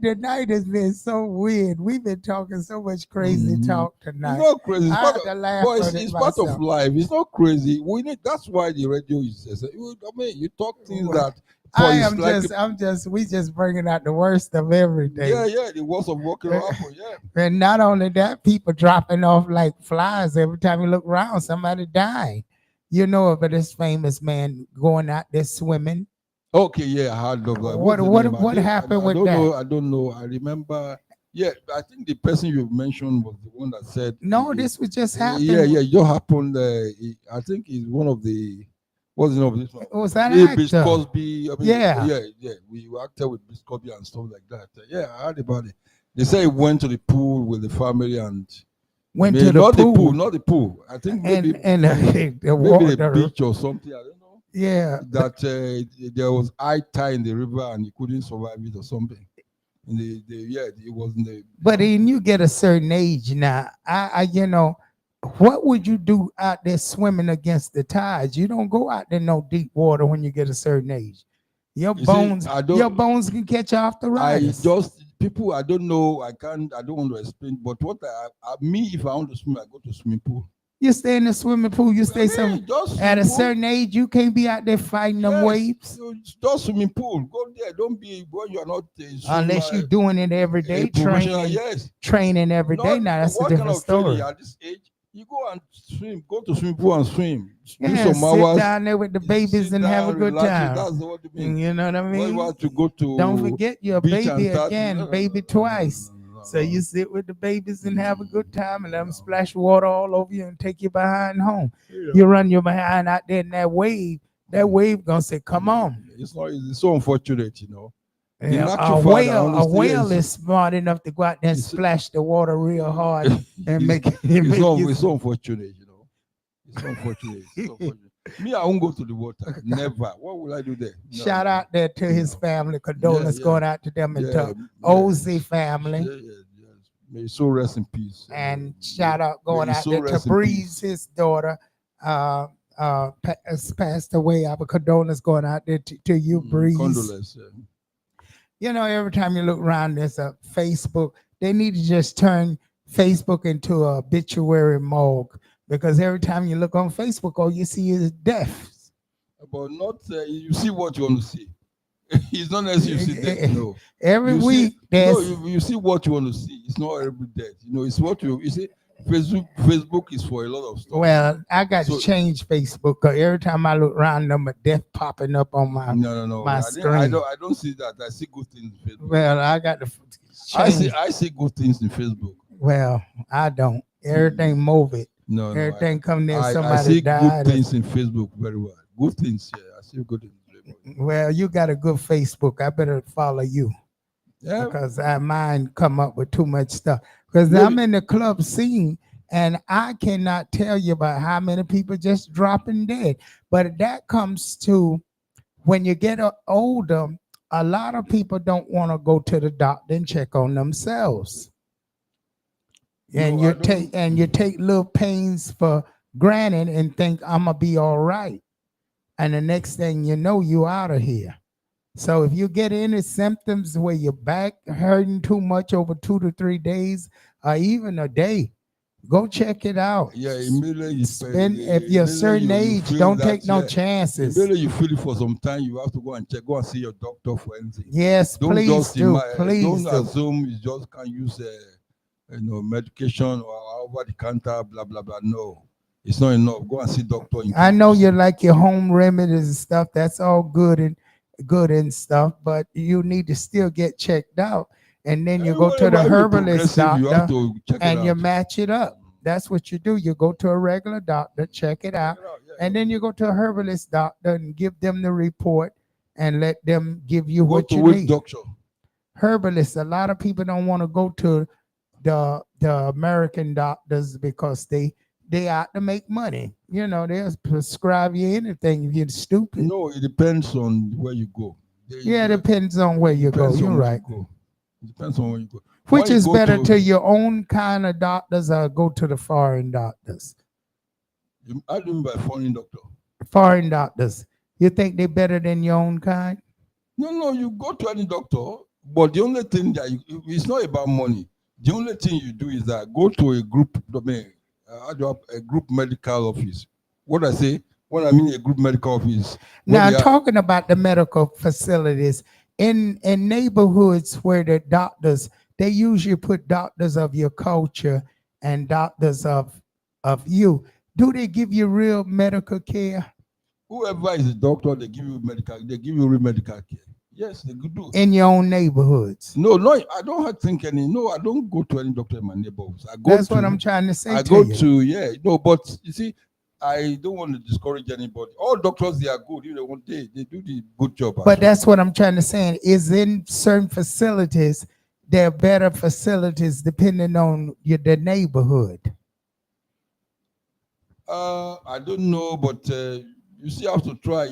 [SPEAKER 8] has been so weird. We've been talking so much crazy talk tonight.
[SPEAKER 9] It's not crazy. It's part of life. It's not crazy. That's why the radio is. I mean, you talk things that.
[SPEAKER 8] We just bringing out the worst of everything.
[SPEAKER 9] Yeah, the worst of walking around. Yeah.
[SPEAKER 8] And not only that, people dropping off like flies every time you look around. Somebody dying. You know of this famous man going out there swimming.
[SPEAKER 9] Okay, yeah, I heard of that.
[SPEAKER 8] What happened with that?
[SPEAKER 9] I don't know. I remember. Yeah, I think the person you mentioned was the one that said.
[SPEAKER 8] No, this was just happened.
[SPEAKER 9] Yeah, it just happened. I think he's one of the. What's the name of this one?
[SPEAKER 8] Was that actor?
[SPEAKER 9] Cosby. I mean, yeah. We acted with Bill Cosby and stuff like that. Yeah, I heard about it. They say he went to the pool with the family and.
[SPEAKER 8] Not the
[SPEAKER 9] pool. I think maybe
[SPEAKER 8] the
[SPEAKER 9] beach or something. I don't know.
[SPEAKER 8] Yeah,
[SPEAKER 9] that there was high tide in the river and he couldn't survive it or something. It wasn't the.
[SPEAKER 8] But when you get a certain age now, what would you do out there swimming against the tides? You don't go out there no deep water when you get a certain age. Your bones can catch off the riders.
[SPEAKER 9] I don't know. I don't want to explain. But if I want to swim, I go to swimming pool.
[SPEAKER 8] You stay in the swimming pool. You stay at a certain age. You can't be out there fighting them waves.
[SPEAKER 9] Just swimming pool. Go there. Don't be when you are not.
[SPEAKER 8] Unless you're doing it every day, training every day. Now that's a different story.
[SPEAKER 9] At this age, you go and swim. Go to swimming pool and swim.
[SPEAKER 8] Yeah, do some hours. Sit down there with the babies and have a good time.
[SPEAKER 9] That's what you mean.
[SPEAKER 8] You know what I mean?
[SPEAKER 9] You want to go to.
[SPEAKER 8] Don't forget you're a baby again, baby twice. So you sit with the babies and have a good time and let them splash water all over you and take you behind home. Yeah. You run your behind out there in that wave gonna say, come on.
[SPEAKER 9] It's not easy. It's so unfortunate, you know.
[SPEAKER 8] A whale is smart enough to go out there and splash the water real hard and make it.
[SPEAKER 9] It's so unfortunate, you know. It's so unfortunate. Me, I won't go to the water. Never. What will I do there? No.
[SPEAKER 8] Shout out there to his family. Condolence going out to them and to Ozzy family.
[SPEAKER 9] May his soul rest in peace.
[SPEAKER 8] And shout out going
[SPEAKER 9] may his
[SPEAKER 8] out
[SPEAKER 9] soul
[SPEAKER 8] there to
[SPEAKER 9] rest in
[SPEAKER 8] Breeze,
[SPEAKER 9] peace.
[SPEAKER 8] his daughter, has passed away. Our condolences going out there to you, Breeze.
[SPEAKER 9] Condolence.
[SPEAKER 8] You know, every time you look around, there's a Facebook. They need to just turn Facebook into a obituary morgue, because every time you look on Facebook, all you see is deaths.
[SPEAKER 9] But not you see what you want to see. It's not as you see death. No.
[SPEAKER 8] Every
[SPEAKER 9] you
[SPEAKER 8] week,
[SPEAKER 9] see,
[SPEAKER 8] there's
[SPEAKER 9] you see what you want to see. It's not every death. You know, it's what you see. Facebook is for a lot of stuff.
[SPEAKER 8] Well, I got to change Facebook, because every time I look around, them a death popping up on my my screen.
[SPEAKER 9] I don't see that. I see good things in Facebook.
[SPEAKER 8] Well, I got to change.
[SPEAKER 9] I see good things in Facebook.
[SPEAKER 8] Well, I don't. Everything move it.
[SPEAKER 9] No,
[SPEAKER 8] everything come there. Somebody
[SPEAKER 9] I see
[SPEAKER 8] died.
[SPEAKER 9] good things in Facebook very well. Good things. Yeah, I see good things.
[SPEAKER 8] Well, you got a good Facebook. I better follow you.
[SPEAKER 9] Yeah.
[SPEAKER 8] Because mine come up with too much stuff. Because I'm in the club scene, and I cannot tell you about how many people just dropping dead. But that comes to when you get older, a lot of people don't want to go to the doctor and check on themselves. And you take little pains for granted and think I'm gonna be all right. And the next thing you know, you out of here. So if you get any symptoms where your back hurting too much over 2 to 3 days, or even a day, go check it out.
[SPEAKER 9] Yeah, immediately
[SPEAKER 8] if you're a certain age, don't take no chances.
[SPEAKER 9] Immediately you feel it for some time, you have to go and see your doctor for anything.
[SPEAKER 8] Yes, please do.
[SPEAKER 9] Don't assume you just can use medication or over the counter, blah blah blah. No, it's not enough. Go and see doctor.
[SPEAKER 8] I know you like your home remedies and stuff. That's all good and stuff, but you need to still get checked out. And then you go to the herbalist doctor and you match it up. That's what you do. You go to a regular doctor, check it out, and then you go to a herbalist doctor and give them the report and let them give you what you need.
[SPEAKER 9] Doctor?
[SPEAKER 8] Herbalist. A lot of people don't want to go to the American doctors because they out to make money. You know, they'll prescribe you anything if you're stupid.
[SPEAKER 9] No, it depends on where you go.
[SPEAKER 8] It depends on where you go. You're right.
[SPEAKER 9] It depends on where you go.
[SPEAKER 8] Which is better to your own kind of doctors or go to the foreign doctors?
[SPEAKER 9] I do mean by foreign doctor.
[SPEAKER 8] Foreign doctors. You think they're better than your own kind?
[SPEAKER 9] No, you go to any doctor, but the only thing that it's not about money. The only thing you do is that go to a group domain. A group medical office. What I say when I mean a group medical office.
[SPEAKER 8] Now, talking about the medical facilities in neighborhoods where the doctors, they usually put doctors of your culture and doctors of you. Do they give you real medical care?
[SPEAKER 9] Whoever is a doctor, they give you real medical care. Yes, they do.
[SPEAKER 8] In your own neighborhoods?
[SPEAKER 9] No, I don't think any. No, I don't go to any doctor in my neighborhoods.
[SPEAKER 8] That's what I'm trying to say.
[SPEAKER 9] But you see, I don't want to discourage anybody. All doctors, they are good. They do the good job.
[SPEAKER 8] But that's what I'm trying to say. Is in certain facilities, there are better facilities depending on the neighborhood.
[SPEAKER 9] I don't know, but you still have to try.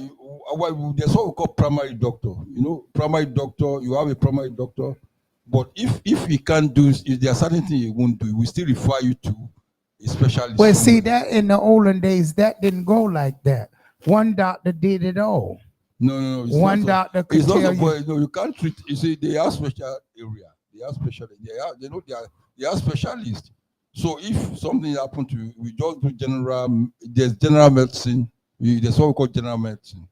[SPEAKER 9] There's what we call primary doctor. Primary doctor, you have a primary doctor. But if you can't do, if there are certain things you won't do, we still refer you to a specialist.
[SPEAKER 8] Well, see, that in the olden days, that didn't go like that. One doctor did it all.
[SPEAKER 9] No.
[SPEAKER 8] One doctor could tell you.
[SPEAKER 9] No, you can't treat. You see, they are special area. They are specialists. They are specialists. So if something happened to you, we just do general. There's general medicine. There's what we call general medicine,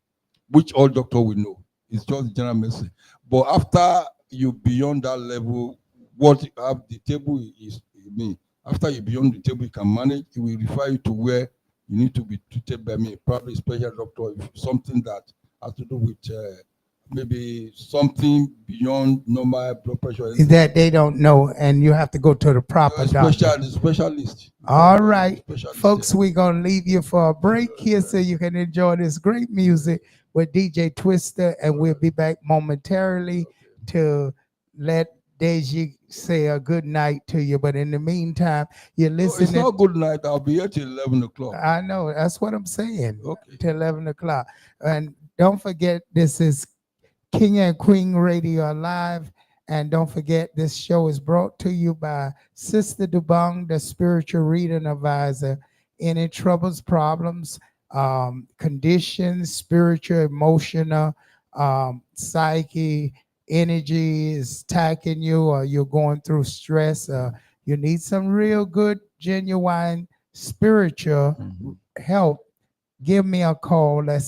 [SPEAKER 9] which all doctor will know. It's just general medicine. But after you beyond that level, what you have the table is me. After you beyond the table, you can manage. It will refer you to where you need to be treated by me, probably a special doctor, if something that has to do with maybe something beyond normal blood pressure.
[SPEAKER 8] That they don't know, and you have to go to the proper doctor.
[SPEAKER 9] Specialist.
[SPEAKER 8] All right, folks, we're going to leave you for a break here so you can enjoy this great music with DJ Twister, and we'll be back momentarily to let Deji say a good night to you. But in the meantime, you're listening.
[SPEAKER 9] It's not good night. I'll be here till 11 o'clock.
[SPEAKER 8] I know. That's what I'm saying.
[SPEAKER 9] Okay.
[SPEAKER 8] Till 11 o'clock. And don't forget, this is King and Queen Radio Live. And don't forget, this show is brought to you by Sister Dubong, the spiritual reading advisor. Any troubles, problems, conditions, spiritual, emotional, psyche, energy is attacking you, or you're going through stress, you need some real good, genuine spiritual help, give me a call at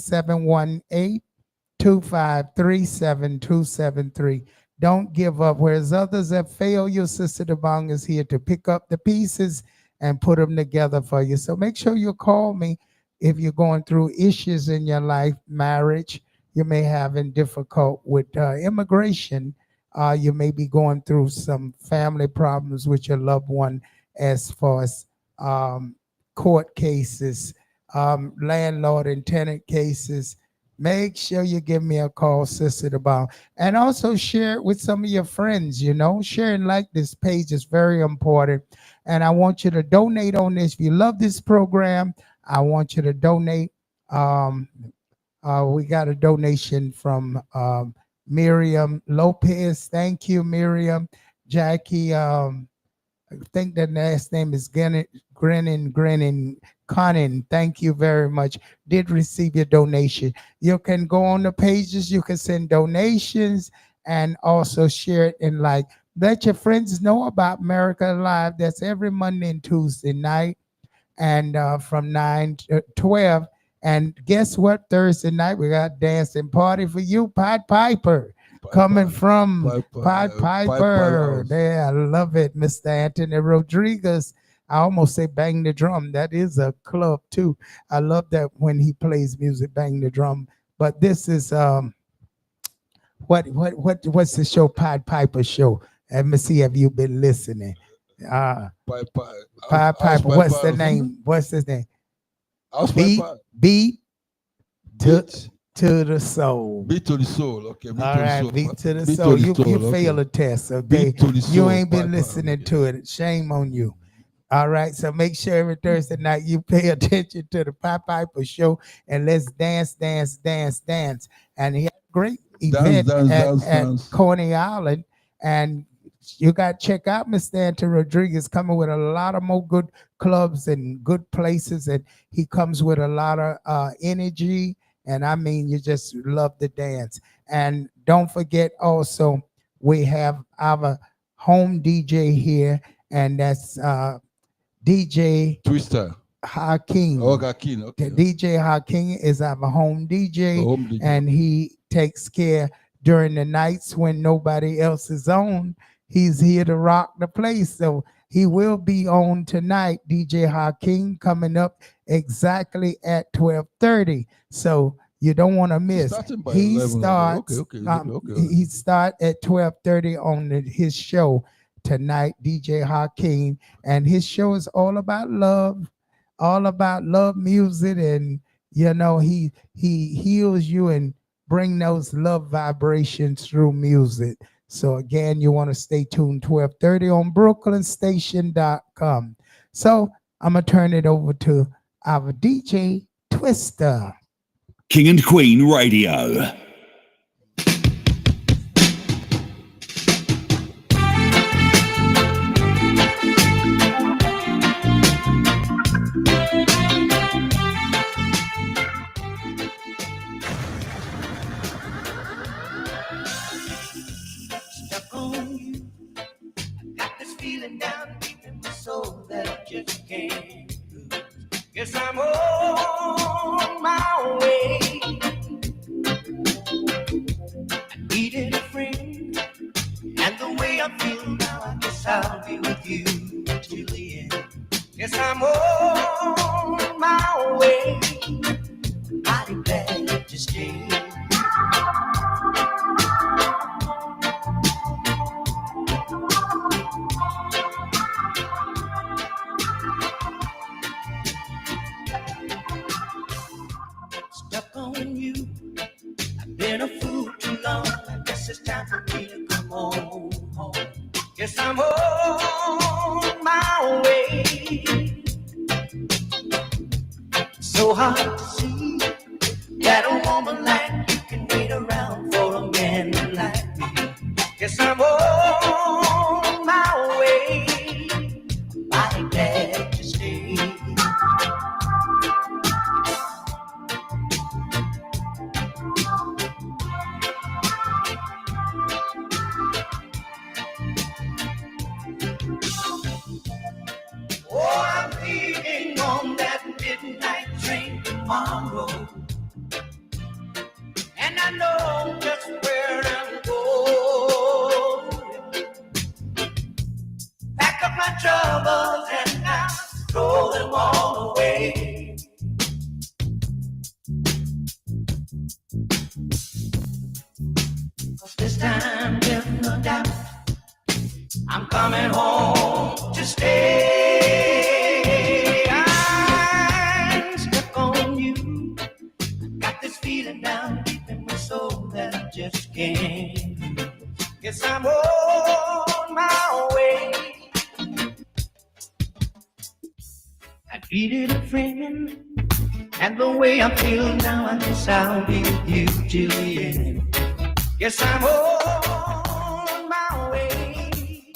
[SPEAKER 8] 718-253-7273. Don't give up. Whereas others have failed you, Sister Debong is here to pick up the pieces and put them together for you. So make sure you call me if you're going through issues in your life, marriage, you may having difficult with immigration, you may be going through some family problems with your loved one as far as court cases, landlord and tenant cases. Make sure you give me a call, Sister Debong. And also share it with some of your friends, you know. Sharing like this page is very important. And I want you to donate on this. If you love this program, I want you to donate. We got a donation from Miriam Lopez. Thank you, Miriam. Jackie, I think the last name is Grennan Connin. Thank you very much. Did receive your donation. You can go on the pages. You can send donations and also share it and like. Let your friends know about America Live. That's every Monday and Tuesday night, and from 9 to 12. And guess what? Thursday night we got dancing party for you, Pied Piper. Coming from Pied Piper. Yeah, I love it, Mr. Anthony Rodriguez. I almost say bang the drum. That is a club too. I love that when he plays music, bang the drum. But this is what's the show? Pied Piper show. Let me see. Have you been listening? Pied Piper. What's the name? What's his name? Beat to the soul.
[SPEAKER 9] Beat to the soul. Okay.
[SPEAKER 8] All right, beat to the soul. You fail a test, okay? You ain't been listening to it. Shame on you. All right, so make sure every Thursday night you pay attention to the Pied Piper show and let's dance. And he had a great event at Coney Island, and you got to check out Mr. Anthony Rodriguez coming with a lot of more good clubs and good places, and he comes with a lot of energy, and I mean, you just love to dance. And don't forget also, we have our home DJ here, and that's DJ
[SPEAKER 9] Twister
[SPEAKER 8] Hakeem.
[SPEAKER 9] Oh, Hakeem. Okay.
[SPEAKER 8] DJ Hakeem is our home DJ, and he takes care during the nights when nobody else is on. He's here to rock the place. So he will be on tonight, DJ Hakeem, coming up exactly at 12:30. So you don't want to miss. He starts he start at 12:30 on his show tonight, DJ Hakeem, and his show is all about love music, and you know, he heals you and bring those love vibrations through music. So again, you want to stay tuned 12:30 on brooklynstation.com. So I'm going to turn it over to our DJ Twister.
[SPEAKER 12] King and Queen Radio.
[SPEAKER 1] Yes, I'm on my way. I needed a friend, and the way I feel now, I guess I'll be with you till the end. Yes, I'm on my way. Mighty glad to stay. Been a fool too long, I guess it's time for me to come home. Yes, I'm on my way. So hard to see that a woman like you can wait around for a man like me. Yes, I'm on coming home to stay. I'm stuck on you. Got this feeling down deep in my soul that I just can't. Guess I'm on my way. I treated a friend, and the way I feel now, I guess I'll be with you till the end. Guess I'm on my way.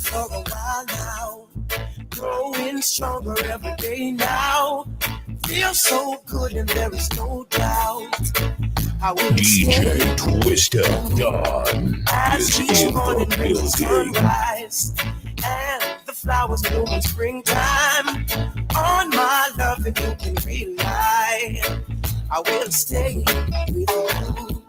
[SPEAKER 1] For a while now, growing stronger every day now. Feel so good and there is no doubt I will
[SPEAKER 12] DJ Twister Dawn
[SPEAKER 1] as
[SPEAKER 12] is
[SPEAKER 1] each
[SPEAKER 12] in
[SPEAKER 1] morning
[SPEAKER 12] the
[SPEAKER 1] brings the
[SPEAKER 12] building.
[SPEAKER 1] sunrise and the flowers bloom in springtime. On my love and you can rely. I will stay with you.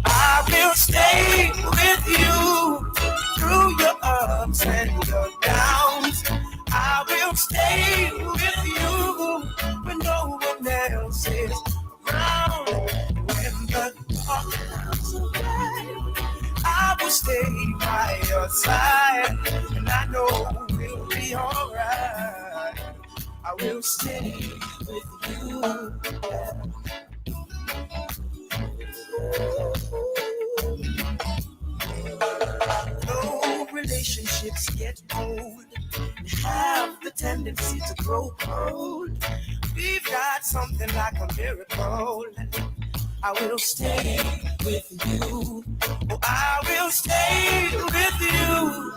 [SPEAKER 1] I will stay with you through your ups and your downs. I will stay with you when no one else is around. When the dark clouds arrive, I will stay by your side, and I know we'll be alright. I will stay with you. No relationships get old, have the tendency to grow cold. We've got something like a miracle. I will stay with you. Oh, I will stay with you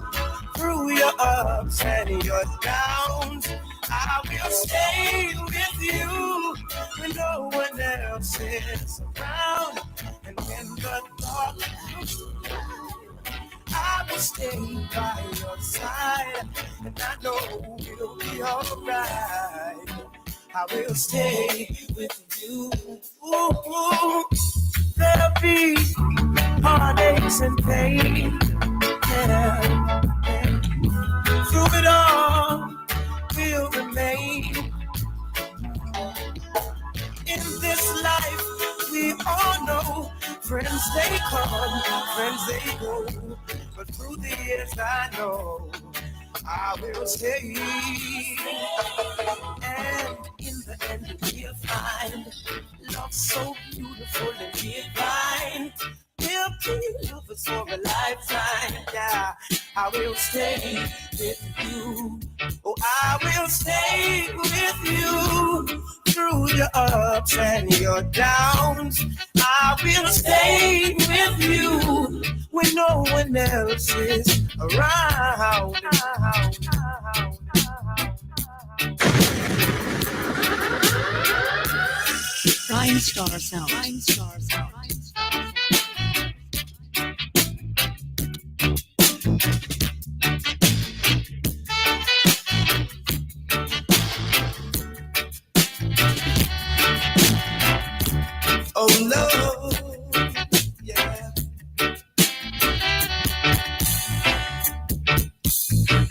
[SPEAKER 1] through your ups and your downs. I will stay with you when no one else is around. And when the dark clouds I will stay by your side, and I know we'll be alright. I will stay with you. Ooh, there'll be heartaches and pain. Yeah. Through it all, we'll remain. In this life, we all know friends they come, friends they go. But through the years, I know I will stay. And in the end, we'll find love so beautiful and divine. We'll be lovers for a lifetime. Yeah, I will stay with you. Oh, I will stay with you through your ups and your downs. I will stay with you when no one else is around.
[SPEAKER 13] Rhyme Star Sound.
[SPEAKER 1] Oh no, yeah.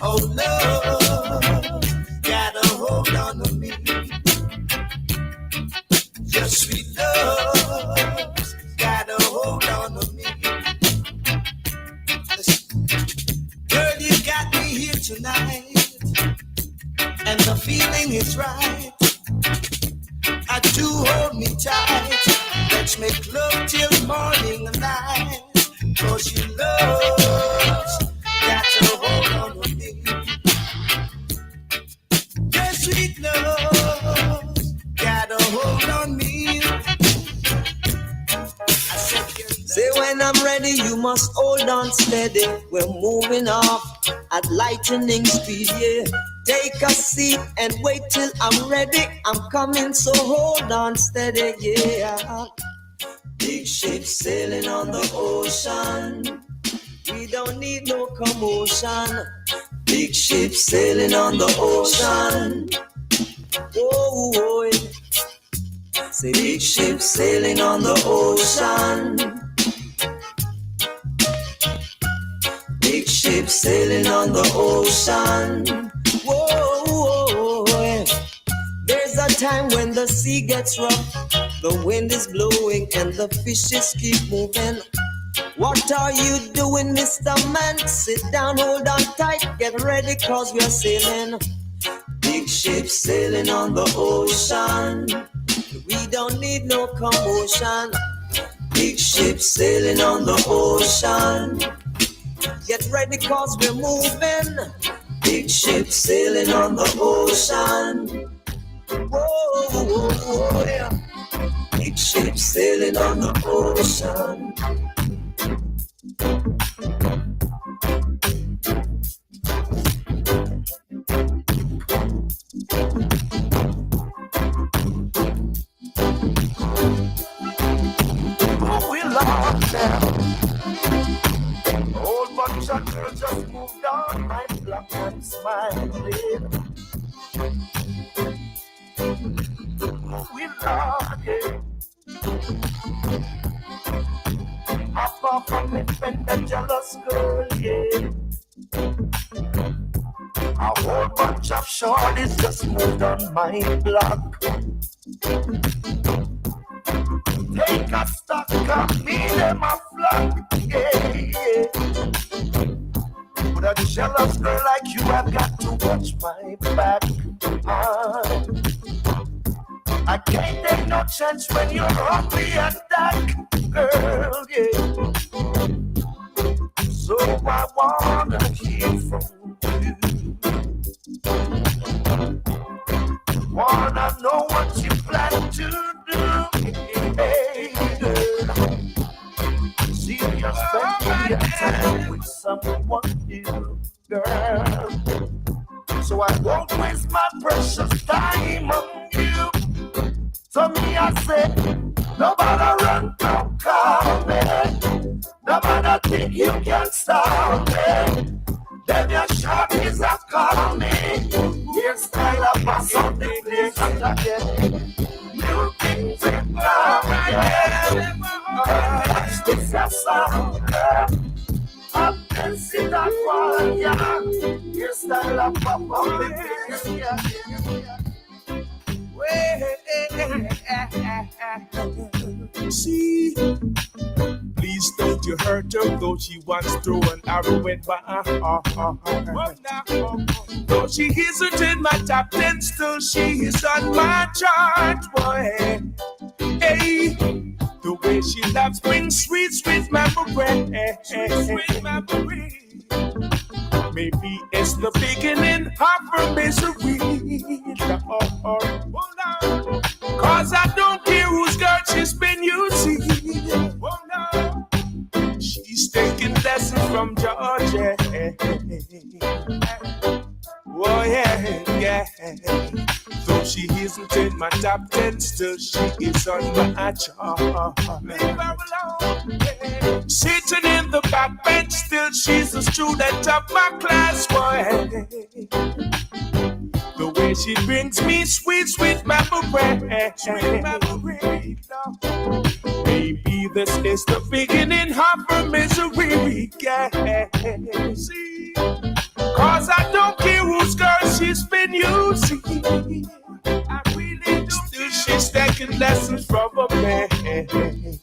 [SPEAKER 1] Oh no, gotta hold on to me. Your sweet love, gotta hold on to me. Listen. Girl, you got me here tonight, and the feeling is right. I do hold me tight. Let's make love till morning and night. Cause your love's got to hold on to me. Your sweet love gotta hold on me.
[SPEAKER 6] Say when I'm ready, you must hold on steady. We're moving off at lightning speed, yeah. Take a seat and wait till I'm ready. I'm coming, so hold on steady, yeah. Big ships sailing on the ocean. We don't need no commotion. Big ship sailing on the ocean. Oh, oh, yeah. Say big ship sailing on the ocean. Big ship sailing on the ocean. Whoa, whoa, whoa, yeah. There's a time when the sea gets rough, the wind is blowing and the fishes keep moving. What are you doing, Mr. Man? Sit down, hold on tight, get ready, cause we're sailing. Big ship sailing on the ocean. We don't need no commotion. Big ship sailing on the ocean. Get ready, cause we're moving. Big ship sailing on the ocean. Whoa, whoa, whoa, yeah. Big ship sailing on the ocean.
[SPEAKER 10] Oh, we love them. Old bunch of girls just moved on my block and smiling. Oh, we love it. Apart from me, friend, a jealous girl, yeah. A whole bunch of shorties just moved on my block. Take a stock of me, them a flock, yeah, yeah. With a jealous girl like you, I've got to watch my back. I can't take no chance when you're hungry and dark, girl, yeah. So I wanna hear from you. Wanna know what you plan to do, hey, girl. See you spend your time with someone new, girl. So I won't waste my precious time on you. So me I say, no matter run, don't call me. No matter think you can stop me. Then your shot is a call me. Hairstyle up or something place and again. New things in love again. Watch this a song, I can see that one, yeah. Hairstyle up something place, yeah.
[SPEAKER 4] See, please don't you hurt her, though she once threw an arrow in my heart. Though she isn't in my top 10, still she is on my chart, boy. Hey, the way she loves brings sweet, sweet memory. Sweet memory. Maybe it's the beginning of her misery. Cause I don't care whose girl she's been using. She's taking lessons from Georgia. Oh yeah, yeah. Though she isn't in my top 10, still she is on my chart. Sitting in the back bench, still she's a student of my class, boy. The way she brings me sweet, sweet memory. Sweet memory. Maybe this is the beginning of her misery. Yeah. See, cause I don't care whose girl she's been using. I really don't. Still she's taking lessons from a man.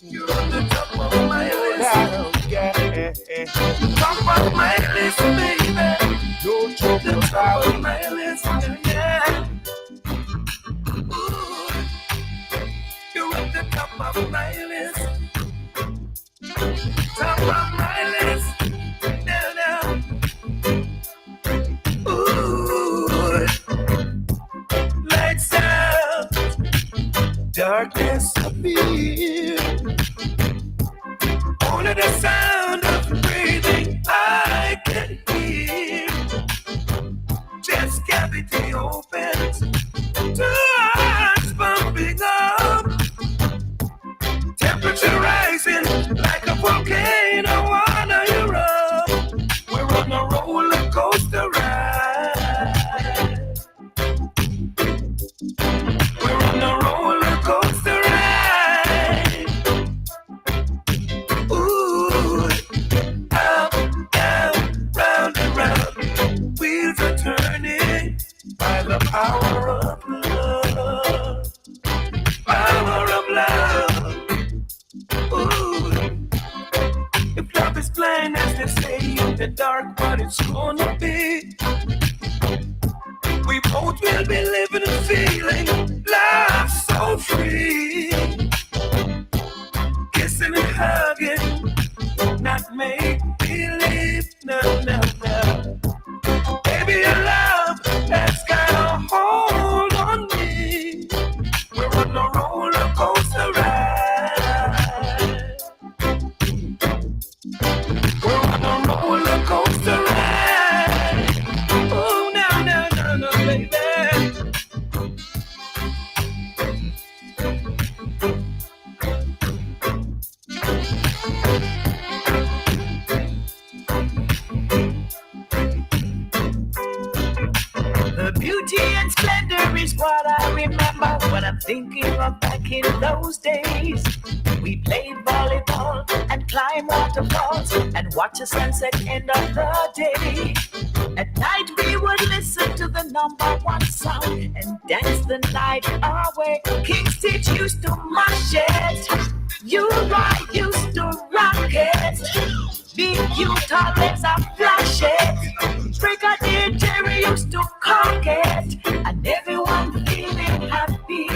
[SPEAKER 10] You're on the top of my list. Yeah. Top of my list, baby.
[SPEAKER 4] No trouble
[SPEAKER 10] top of my list, yeah. Ooh, you're at the top of my list. Top of my list. Now. Ooh, lights out, darkness appear. Only the sound of breathing I can hear. Chest cavity opens, two hearts bumping up. Temperature rising like a volcano on a Europe. We're on a roller coaster ride.
[SPEAKER 1] bit dark, but it's gonna be. We both will be living and feeling life so free. Kissing and hugging, not make believe, no, no, no. Baby, your love has got a hold on me. We're on a roller coaster ride. We're on a roller coaster ride. Oh, no, no, no, no, baby. The beauty and splendor is what I remember when I'm thinking of back in those days. We played volleyball and climbed waterfalls and watch the sunset end of the day. At night we would listen to the #1 song and dance the night away. King Stitch used to mash it. You I used to rock it. Big Utah legs are flash it. Brigadier Jerry used to cock it. And everyone feeling happy.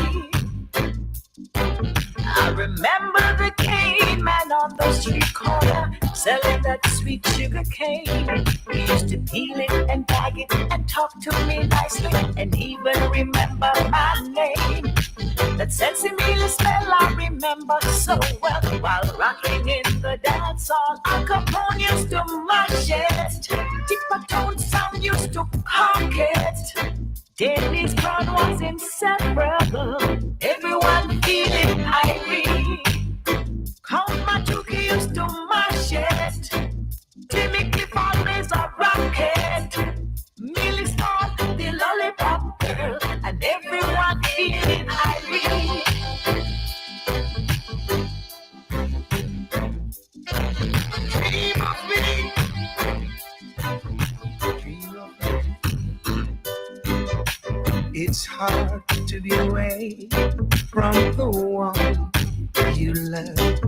[SPEAKER 1] I remember the cane man on the street corner selling that sweet sugar cane. He used to peel it and bag it and talk to me nicely and even remember my name. That sensimile smell I remember so well while rocking in the dance hall. Al Capone used to mash it. Tippa-tone sound used to cock it. Dennis Brown was inseparable. Everyone feeling irate. Count Matuki used to mash it. Jimmy Cliff always a rocket. Millie Stone, the lollipop girl, and everyone feeling irate. Dream of me. It's hard to be away from the one you love,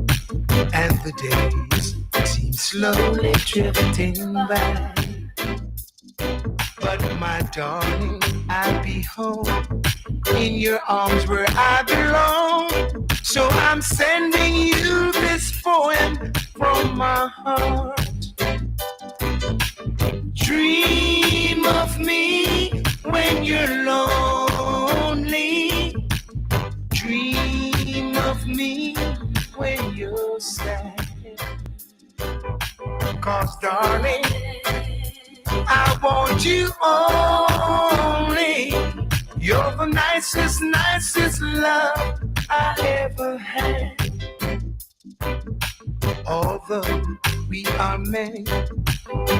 [SPEAKER 1] and the days seem slowly drifting by. But my darling, I'll be home in your arms where I belong. So I'm sending you this poem from my heart. Dream of me when you're lonely. Dream of me when you're sad. 'Cause darling, I want you only. You're the nicest, nicest love I ever had. Although we are many,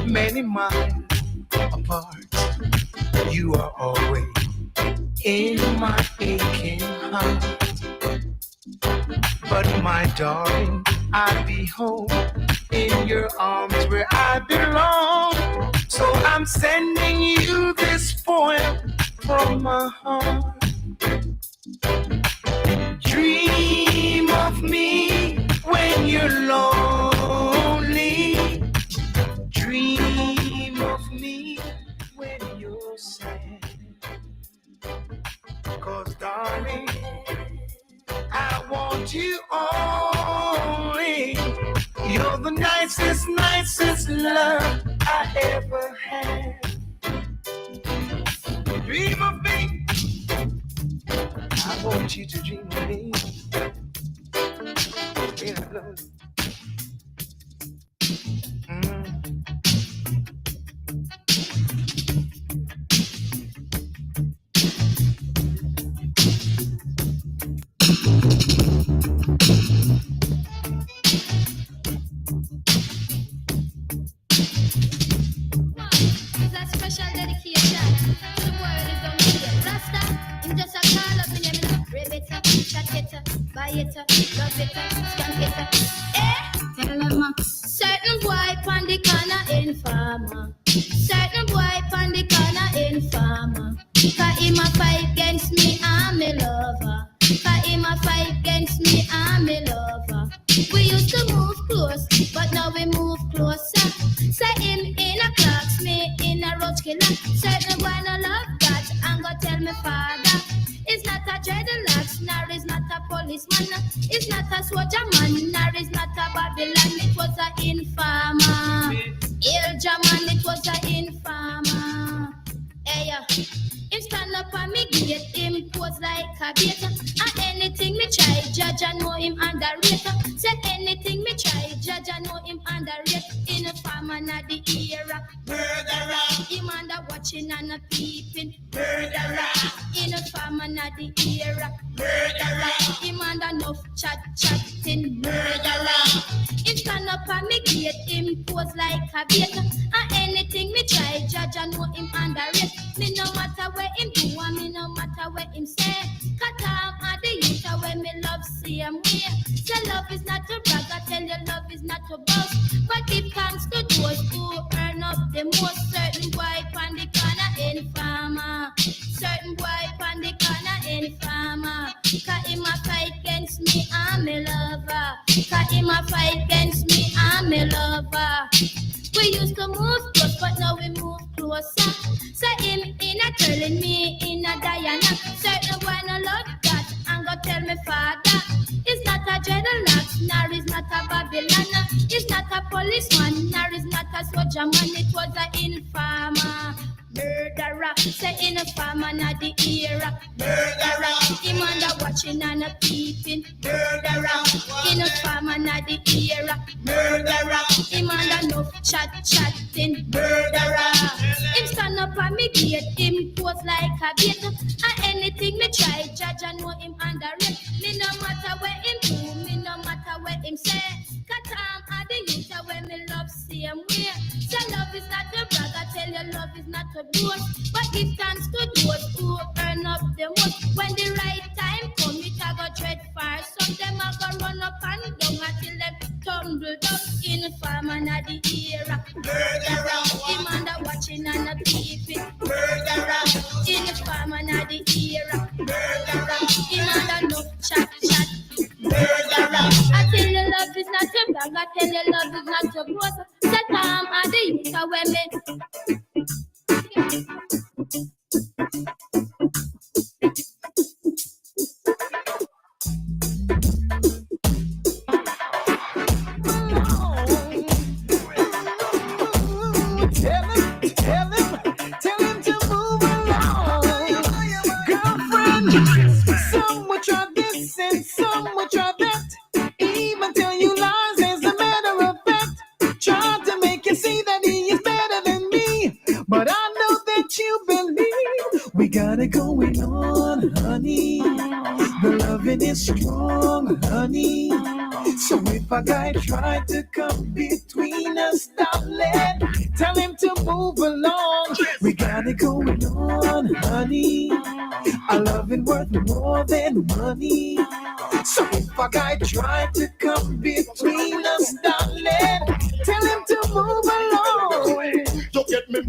[SPEAKER 1] many miles apart, you are always in my aching heart. But my darling, I'll be home in your arms where I belong. So I'm sending you this poem from my heart. Dream of me when you're lonely. Dream of me when you're sad. 'Cause darling, I want you only. You're the nicest, nicest love I ever had. Dream of me. I want you to dream of me.
[SPEAKER 14] It's a special dedication to the world is on media. Rasta, him just a call up in him, rave it up, chat it up, buy it up, love it up, skank it up. Tell them certain boy on the corner informer. Certain boy on the corner informer. 'Cause him a fight against me, I'm a lover. 'Cause him a fight against me, I'm a lover. We used to move close, but now we move closer. Say him not a soldier man, nor is not a Babylon, it was a informer. Elja man, it was a informer. Hey, him stand up and me gate, him pose like a bait. And anything me try, judge I know him underrated. Say anything me try, judge I know him underrated. In a farmer na the era, murderer. Him under watching and a peeping, murderer. In a farmer na the era, murderer. Him under enough chatting, murderer. Him stand up and me gate, him pose like a bait. And anything me try, judge I know him underrated. Me no matter where him do, and me no matter where him say. Cut off at the youth when me love see him way. Say love is not a brag, I tell you love is not a boss. But give thanks to those who earn up the most. Certain boy on the corner informer. Certain boy on the corner informer. Cause him a fight against me, I'm a lover. Cause him a fight against me, I'm a lover. We used to move close, but now we move closer. Say him in a telling me in a Diana. Certain boy no love that, and go tell me father. It's not a dreadlock, nor is not a Babylon. It's not a policeman, nor is not a soldier man. It was an informer. Murderer, say in a farmer na the era. Murderer, him under watching and a peeping. Murderer, in a farmer na the era. Murderer, him under no chatting. Murderer, him stand up and me gate, him pose like a bait. And anything me try, judge I know him underrated. Me no matter where him do, me no matter where him say. Cut him at the youth when me love same way. So love is not a brag, I tell you love is not a boast. But give thanks to those who earn up the most. When the right time come, it a go tread far. Some them a go run up and down until them tumble down. In the farm and at the era. Murderer, him under watching and a peeping. Murderer, in the farm and at the era. Murderer, him under no chat. Murderer, I tell you love is not a brag, I tell you love is not a boast. Set time at the youth of women.
[SPEAKER 2] Tell him to move along. Girlfriend, some will try this and some will try that. Even tell you lies as a matter of fact. Try to make you see that he is better than me. But I know that you believe we got it going on, honey. The loving is strong, honey. So if a guy tried to come between us, darling, tell him to move along. We got it going on, honey. Our loving worth more than money. So if a guy tried to come between us, darling, tell him to move along.
[SPEAKER 3] You get me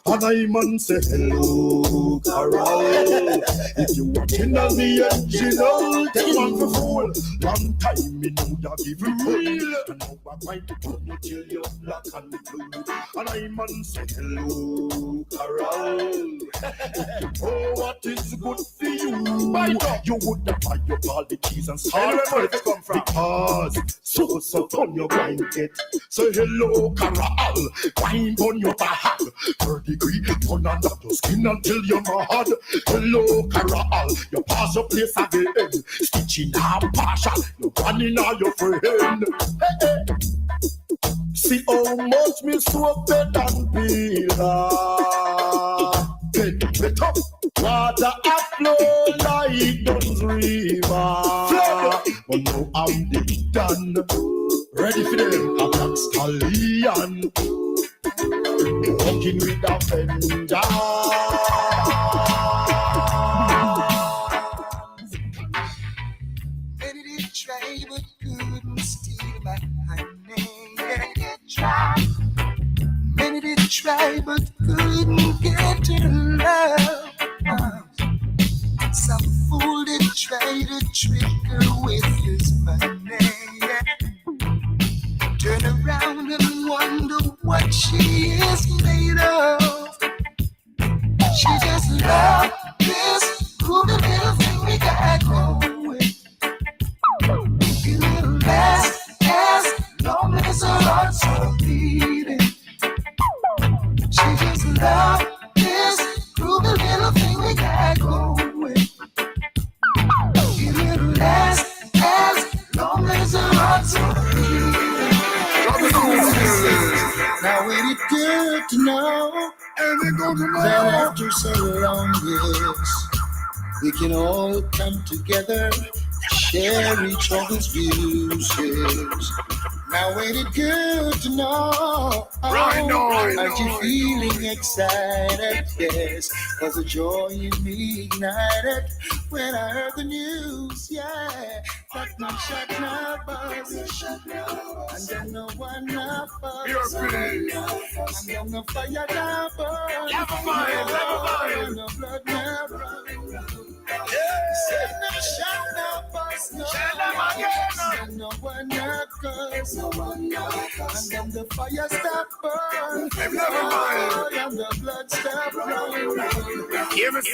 [SPEAKER 3] and I man say hello, Carol. If you watching on the original, take one for fool. Long time me know you give it real. And now I'm going to turn you till you're black and blue. And I man say hello, Carol. If you know what is good for you, you would have buy your all the cheese and salt. Where it come from? Because so on your grind it. Say hello, Carol. Grind on your back. 30 degree, turn on up your skin until you're mad. Hello, Carol. You pass your place again. Stitching and partial. You're running all your friend. Hey. See how much me soap bed and peeler. Get it up. Water a flow like Dunn's River. But now I'm the done. Ready for them, a black stallion. Walking with a vengeance.
[SPEAKER 2] Many did try but couldn't steal my honey. Many did try but couldn't get in love. Some fool did try to trick her with his money. Turn around what she is made of. She just love this groovy little thing we got going. It'll last as long as her heart's beating. She just love this groovy little thing we got going. It'll last as long as her heart's beating. Now ain't it good to know that after so long years we can all come together, share each other's views. Yes. Now ain't it good to know? Aren't you feeling excited? Yes, cause the joy in me ignited when I heard the news. Yeah, that man shot now buzz, and then no one now buzz, and then the fire now burn, and the blood now run. Said no shot now buzz, no one now cause, and then the fire stop burn, and the blood stop running.
[SPEAKER 3] Hear me say,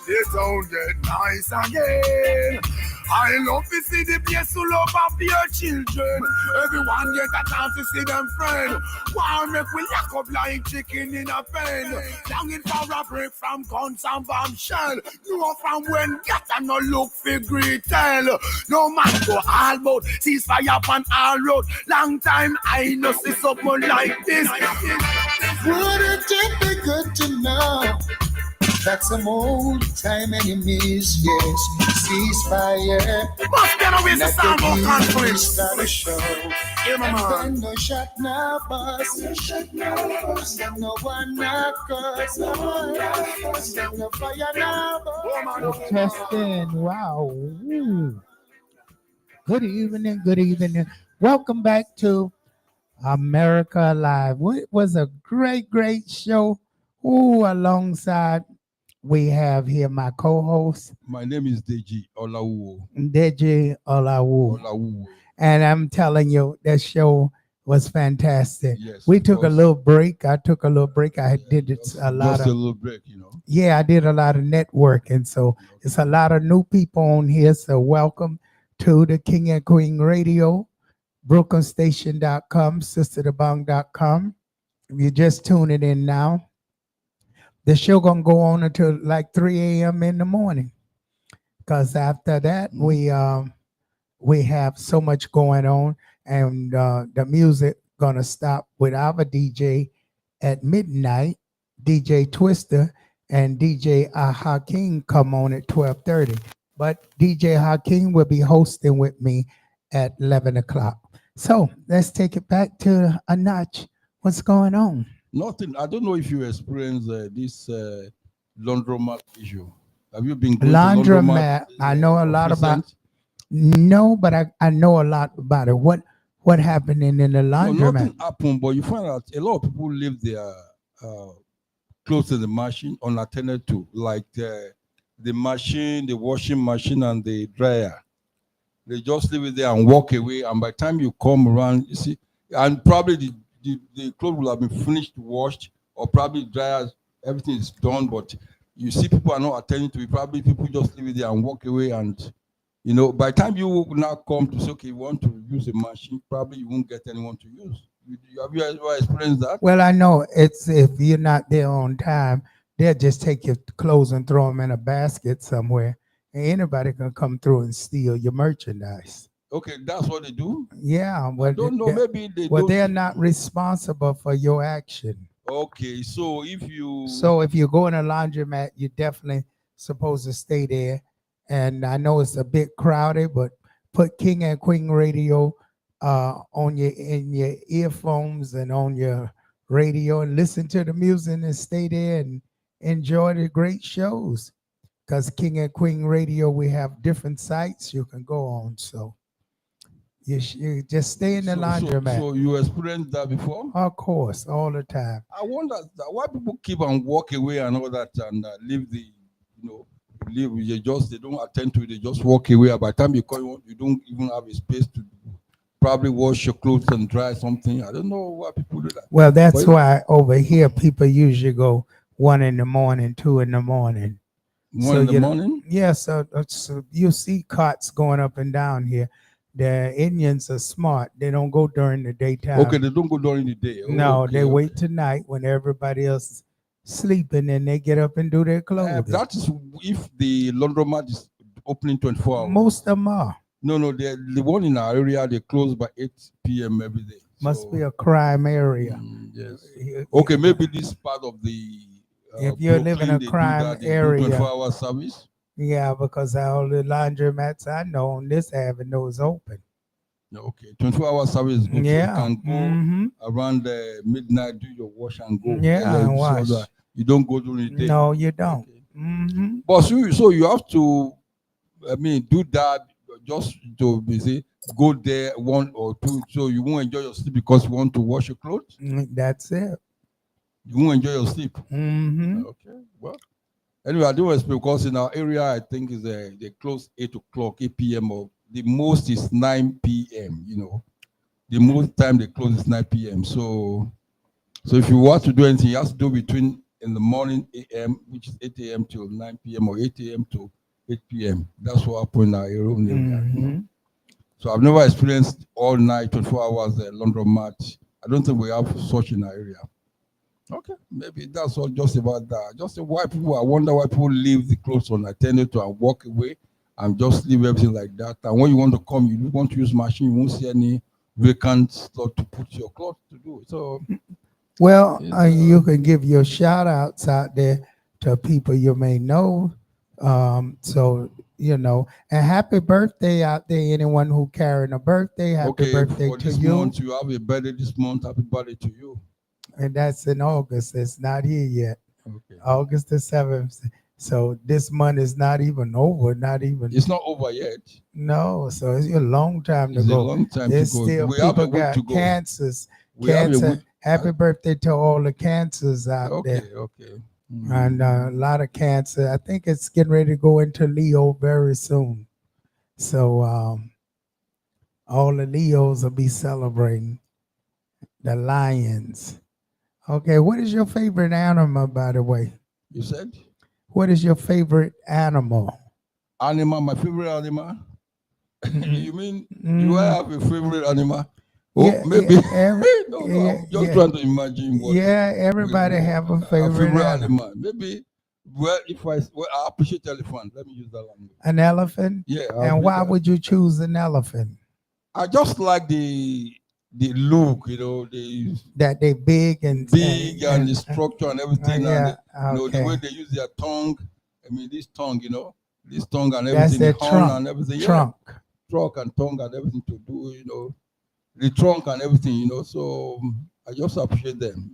[SPEAKER 3] it don't get nice again. I love to see the place full of your children. Everyone get a chance to see them friend. Why make we lock up like chicken in a pen? Longing for a break from guns and bombshell. No from when get and no look for great tell. No man go all about ceasefire on all road. Long time I know see something like this.
[SPEAKER 2] Wouldn't it be good to know that some old time enemies, yes, ceasefire.
[SPEAKER 3] Must get away to sound more conflict.
[SPEAKER 2] Start a show. And then no shot now bus. And then no one now cause. And then no fire now bus.
[SPEAKER 8] Testing. Wow. Ooh. Good evening. Good evening. Welcome back to America Live. It was a great show. Ooh, alongside we have here my co-host.
[SPEAKER 9] My name is Deji Olawu.
[SPEAKER 8] Deji Olawu. And I'm telling you, that show was fantastic.
[SPEAKER 9] Yes,
[SPEAKER 8] we took a little break. I took a little break. I did it a lot.
[SPEAKER 9] Just a little break, you know.
[SPEAKER 8] Yeah, I did a lot of networking. So it's a lot of new people on here. So welcome to the King and Queen Radio, BrooklynStation.com, SisterTheBong.com. If you're just tuning in now, the show gonna go on until like 3 a.m. in the morning, because after that we have so much going on, and the music gonna stop with our DJ at midnight. DJ Twister and DJ Hakeem come on at 12:30, but DJ Hakeem will be hosting with me at 11 o'clock. So let's take it back to a notch. What's going on?
[SPEAKER 9] Nothing. I don't know if you experience this laundromat issue. Have you been going
[SPEAKER 8] laundromat?
[SPEAKER 9] To
[SPEAKER 8] I know a lot about. No, but I know a lot about it. What happened in the laundromat?
[SPEAKER 9] No, nothing happened, but you find out a lot of people leave their clothes in the machine unattended to, like the machine, the washing machine, and the dryer. They just leave it there and walk away. And by the time you come around, you see, and probably the clothes will have been finished, washed, or probably dryers, everything is done, but you see people are not attending to it. Probably people just leave it there and walk away, and you know, by the time you now come to say, okay, you want to use a machine, probably you won't get anyone to use. Have you ever experienced that?
[SPEAKER 8] Well, I know it's, if you're not there on time, they'll just take your clothes and throw them in a basket somewhere, and anybody can come through and steal your merchandise.
[SPEAKER 9] Okay, that's what they do?
[SPEAKER 8] Yeah.
[SPEAKER 9] Well, I don't know, maybe they
[SPEAKER 8] well,
[SPEAKER 9] don't.
[SPEAKER 8] they're not responsible for your action.
[SPEAKER 9] Okay, so if you
[SPEAKER 8] go in a laundromat, you're definitely supposed to stay there. And I know it's a bit crowded, but put King and Queen Radio in your earphones and on your radio, and listen to the music and stay there and enjoy the great shows. Because King and Queen Radio, we have different sites you can go on. So you just stay in the laundromat.
[SPEAKER 9] So you experienced that before?
[SPEAKER 8] Of course, all the time.
[SPEAKER 9] I wonder why people keep and walk away and all that, and leave the, they don't attend to it, they just walk away. By the time you call, you don't even have a space to probably wash your clothes and dry something. I don't know why people do that.
[SPEAKER 8] Well, that's why over here people usually go 1 in the morning, 2 in the morning.
[SPEAKER 9] 1 in the morning?
[SPEAKER 8] Yeah, so you see carts going up and down here. The Indians are smart. They don't go during the daytime.
[SPEAKER 9] Okay, they don't go during the day.
[SPEAKER 8] No,
[SPEAKER 9] okay,
[SPEAKER 8] they wait tonight when everybody else is sleeping and they get up and do their clothing.
[SPEAKER 9] That is if the laundromat is opening 24 hours.
[SPEAKER 8] Most of them are.
[SPEAKER 9] No, the one in our area, they close by 8 p.m. every day.
[SPEAKER 8] Must be a crime area.
[SPEAKER 9] Yes. Okay, maybe this part of the
[SPEAKER 8] if you live in a crime area,
[SPEAKER 9] 24-hour service.
[SPEAKER 8] Yeah, because all the laundromats I know on this avenue is open.
[SPEAKER 9] Okay, 24-hour service is good.
[SPEAKER 8] Yeah.
[SPEAKER 9] So you can go around midnight, do your wash and go.
[SPEAKER 8] Yeah, and wash.
[SPEAKER 9] So you don't go during the day.
[SPEAKER 8] No, you don't.
[SPEAKER 9] Okay. But so you have to, do that just to say go there 1 or 2, so you won't enjoy your sleep because you want to wash your clothes.
[SPEAKER 8] That's it.
[SPEAKER 9] You won't enjoy your sleep.
[SPEAKER 8] Okay.
[SPEAKER 9] Well, anyway, I do expect because in our area, I think is they close 8 p.m. or the most is 9 p.m. The most time they close is 9 p.m. So if you want to do anything, you have to do between in the morning a.m., which is 8 a.m. till 9 p.m. or 8 a.m. to 8 p.m. That's what happened in our area. So I've never experienced all night 24 hours laundromat. I don't think we have such in our area. Okay, maybe that's all just about that. Just why people, I wonder why people leave the clothes unattended to and walk away and just leave everything like that. And when you want to come, you want to use machine, you won't see any vacant stuff to put your clothes to do. So,
[SPEAKER 8] well, you can give your shout outs out there to people you may know. So, and happy birthday out there. Anyone who carrying a birthday, happy birthday
[SPEAKER 9] for
[SPEAKER 8] to
[SPEAKER 9] this
[SPEAKER 8] you.
[SPEAKER 9] Month, you have a birthday this month. Happy birthday to you.
[SPEAKER 8] And that's in August. It's not here yet.
[SPEAKER 9] Okay.
[SPEAKER 8] August the 7th. So this month is not even over.
[SPEAKER 9] It's not over yet.
[SPEAKER 8] No. So it's a long time to go.
[SPEAKER 9] A long time
[SPEAKER 8] There's
[SPEAKER 9] to go.
[SPEAKER 8] Still
[SPEAKER 9] We have
[SPEAKER 8] people
[SPEAKER 9] a week
[SPEAKER 8] got
[SPEAKER 9] to go.
[SPEAKER 8] cancers.
[SPEAKER 9] We have a week.
[SPEAKER 8] Happy birthday to all the cancers out there.
[SPEAKER 9] Okay.
[SPEAKER 8] And a lot of cancer. I think it's getting ready to go into Leo very soon. So all the Leos will be celebrating. The lions. Okay, what is your favorite animal, by the way?
[SPEAKER 9] You said?
[SPEAKER 8] What is your favorite animal?
[SPEAKER 9] Animal, my favorite animal? You mean, do I have a favorite animal? Oh,
[SPEAKER 8] Yeah,
[SPEAKER 9] maybe.
[SPEAKER 8] No,
[SPEAKER 9] I'm just trying to imagine what.
[SPEAKER 8] Yeah, everybody have a favorite
[SPEAKER 9] animal. Maybe, I appreciate elephant. Let me use that language.
[SPEAKER 8] An elephant?
[SPEAKER 9] Yeah.
[SPEAKER 8] And why would you choose an elephant?
[SPEAKER 9] I just like the look,
[SPEAKER 8] that they big and
[SPEAKER 9] the structure and everything,
[SPEAKER 8] yeah,
[SPEAKER 9] and the way they use their tongue. This tongue, this tongue and everything,
[SPEAKER 8] that's their
[SPEAKER 9] the horn
[SPEAKER 8] trunk,
[SPEAKER 9] and everything,
[SPEAKER 8] trunk
[SPEAKER 9] and tongue and everything to do, the trunk and everything, So I just appreciate them,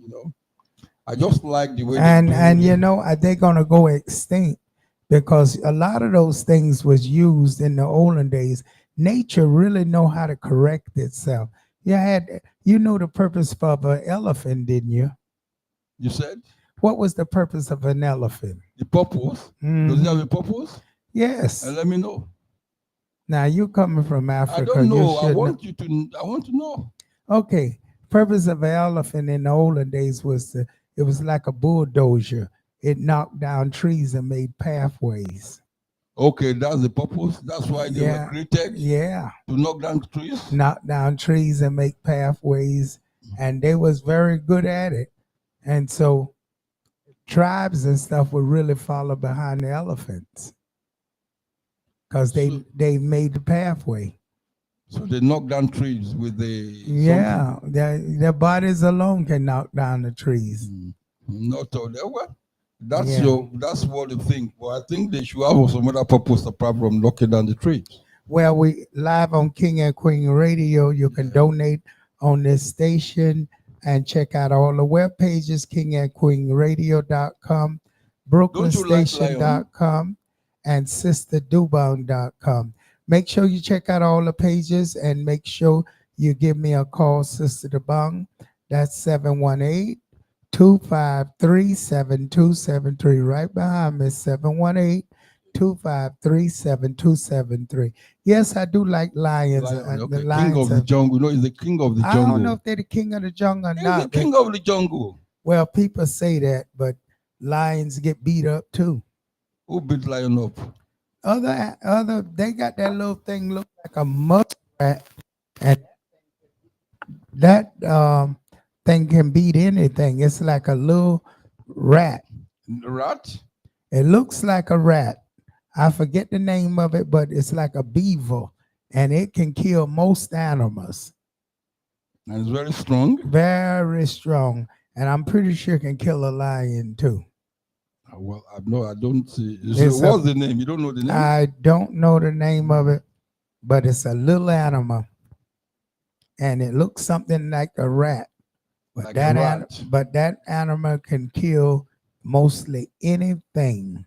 [SPEAKER 9] I just like the way
[SPEAKER 8] and
[SPEAKER 9] they do
[SPEAKER 8] are they gonna go extinct? Because a lot of those things was used in the olden days. Nature really know how to correct itself. You know the purpose of an elephant, didn't you?
[SPEAKER 9] You said?
[SPEAKER 8] What was the purpose of an elephant?
[SPEAKER 9] The purpose? Does it have a purpose?
[SPEAKER 8] Yes.
[SPEAKER 9] And let me know.
[SPEAKER 8] Now you coming from Africa.
[SPEAKER 9] I don't know. I want to know.
[SPEAKER 8] Okay. Purpose of an elephant in the olden days was it was like a bulldozer. It knocked down trees and made pathways.
[SPEAKER 9] Okay, that's the purpose. That's why they were created.
[SPEAKER 8] Yeah.
[SPEAKER 9] To knock down trees.
[SPEAKER 8] Knock down trees and make pathways, and they was very good at it. And so, tribes and stuff would really follow behind the elephants because they made the pathway.
[SPEAKER 9] So they knock down trees with the
[SPEAKER 8] their bodies alone can knock down the trees.
[SPEAKER 9] Not all that. Well, that's what they think. But I think they should have some other purpose apart from knocking down the trees.
[SPEAKER 8] Well, we live on King and Queen Radio. You can donate on this station and check out all the web pages, kingandqueenradio.com, brooklynstation.com, and sisterdubong.com. Make sure you check out all the pages and make sure you give me a call, Sister Dubong. That's 718-253-7273. Right behind me, 825-373-7273. Yes, I do like lions.
[SPEAKER 9] Okay.
[SPEAKER 8] The lions
[SPEAKER 9] king of the jungle. No, he's the king of the jungle.
[SPEAKER 8] I don't know if they're the king of the jungle or
[SPEAKER 9] He's
[SPEAKER 8] not.
[SPEAKER 9] the king of the jungle.
[SPEAKER 8] Well, people say that, but lions get beat up too.
[SPEAKER 9] Who beat lion up?
[SPEAKER 8] Other, they got that little thing look like a muskrat, and that thing can beat anything. It's like a little rat.
[SPEAKER 9] Rat?
[SPEAKER 8] It looks like a rat. I forget the name of it, but it's like a beaver, and it can kill most animals.
[SPEAKER 9] And it's very strong?
[SPEAKER 8] Very strong. And I'm pretty sure it can kill a lion too.
[SPEAKER 9] Well, I don't see. So what's the name? You don't know the name?
[SPEAKER 8] I don't know the name of it, but it's a little animal. And it looks something like a rat. But
[SPEAKER 9] like
[SPEAKER 8] that
[SPEAKER 9] a rat.
[SPEAKER 8] But that animal can kill mostly anything.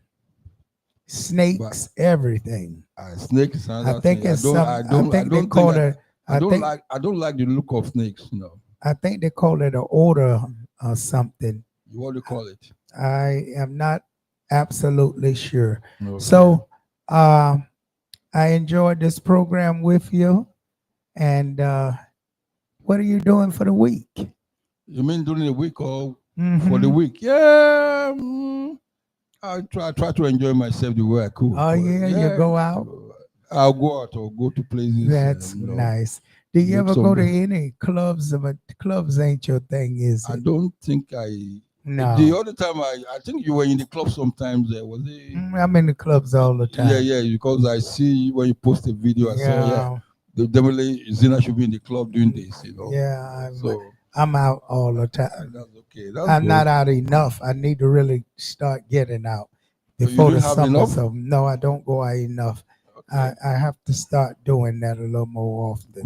[SPEAKER 8] Snakes, everything.
[SPEAKER 9] Snakes.
[SPEAKER 8] I think it's I think they call it.
[SPEAKER 9] I don't like the look of snakes. No.
[SPEAKER 8] I think they call it an odor or something.
[SPEAKER 9] What do you call it?
[SPEAKER 8] I am not absolutely sure.
[SPEAKER 9] Okay.
[SPEAKER 8] So I enjoyed this program with you. And what are you doing for the week?
[SPEAKER 9] You mean during the week or
[SPEAKER 8] Mm-hmm.
[SPEAKER 9] for the week? Yeah. I try to enjoy myself the way I could.
[SPEAKER 8] Oh, yeah, you go out?
[SPEAKER 9] I'll go out or go to places.
[SPEAKER 8] That's nice. Do you ever go to any clubs? But clubs ain't your thing, is it?
[SPEAKER 9] I don't think
[SPEAKER 8] No.
[SPEAKER 9] The other time, I think you were in the club sometimes. Was it?
[SPEAKER 8] I'm in the clubs all the time.
[SPEAKER 9] Yeah, because I see when you post a video, I say, definitely Zina should be in the club doing this,
[SPEAKER 8] Yeah, I'm out all the time.
[SPEAKER 9] That's okay.
[SPEAKER 8] I'm not out enough. I need to really start getting out before the summer. So no, I don't go out enough. Okay. I have to start doing that a little more often.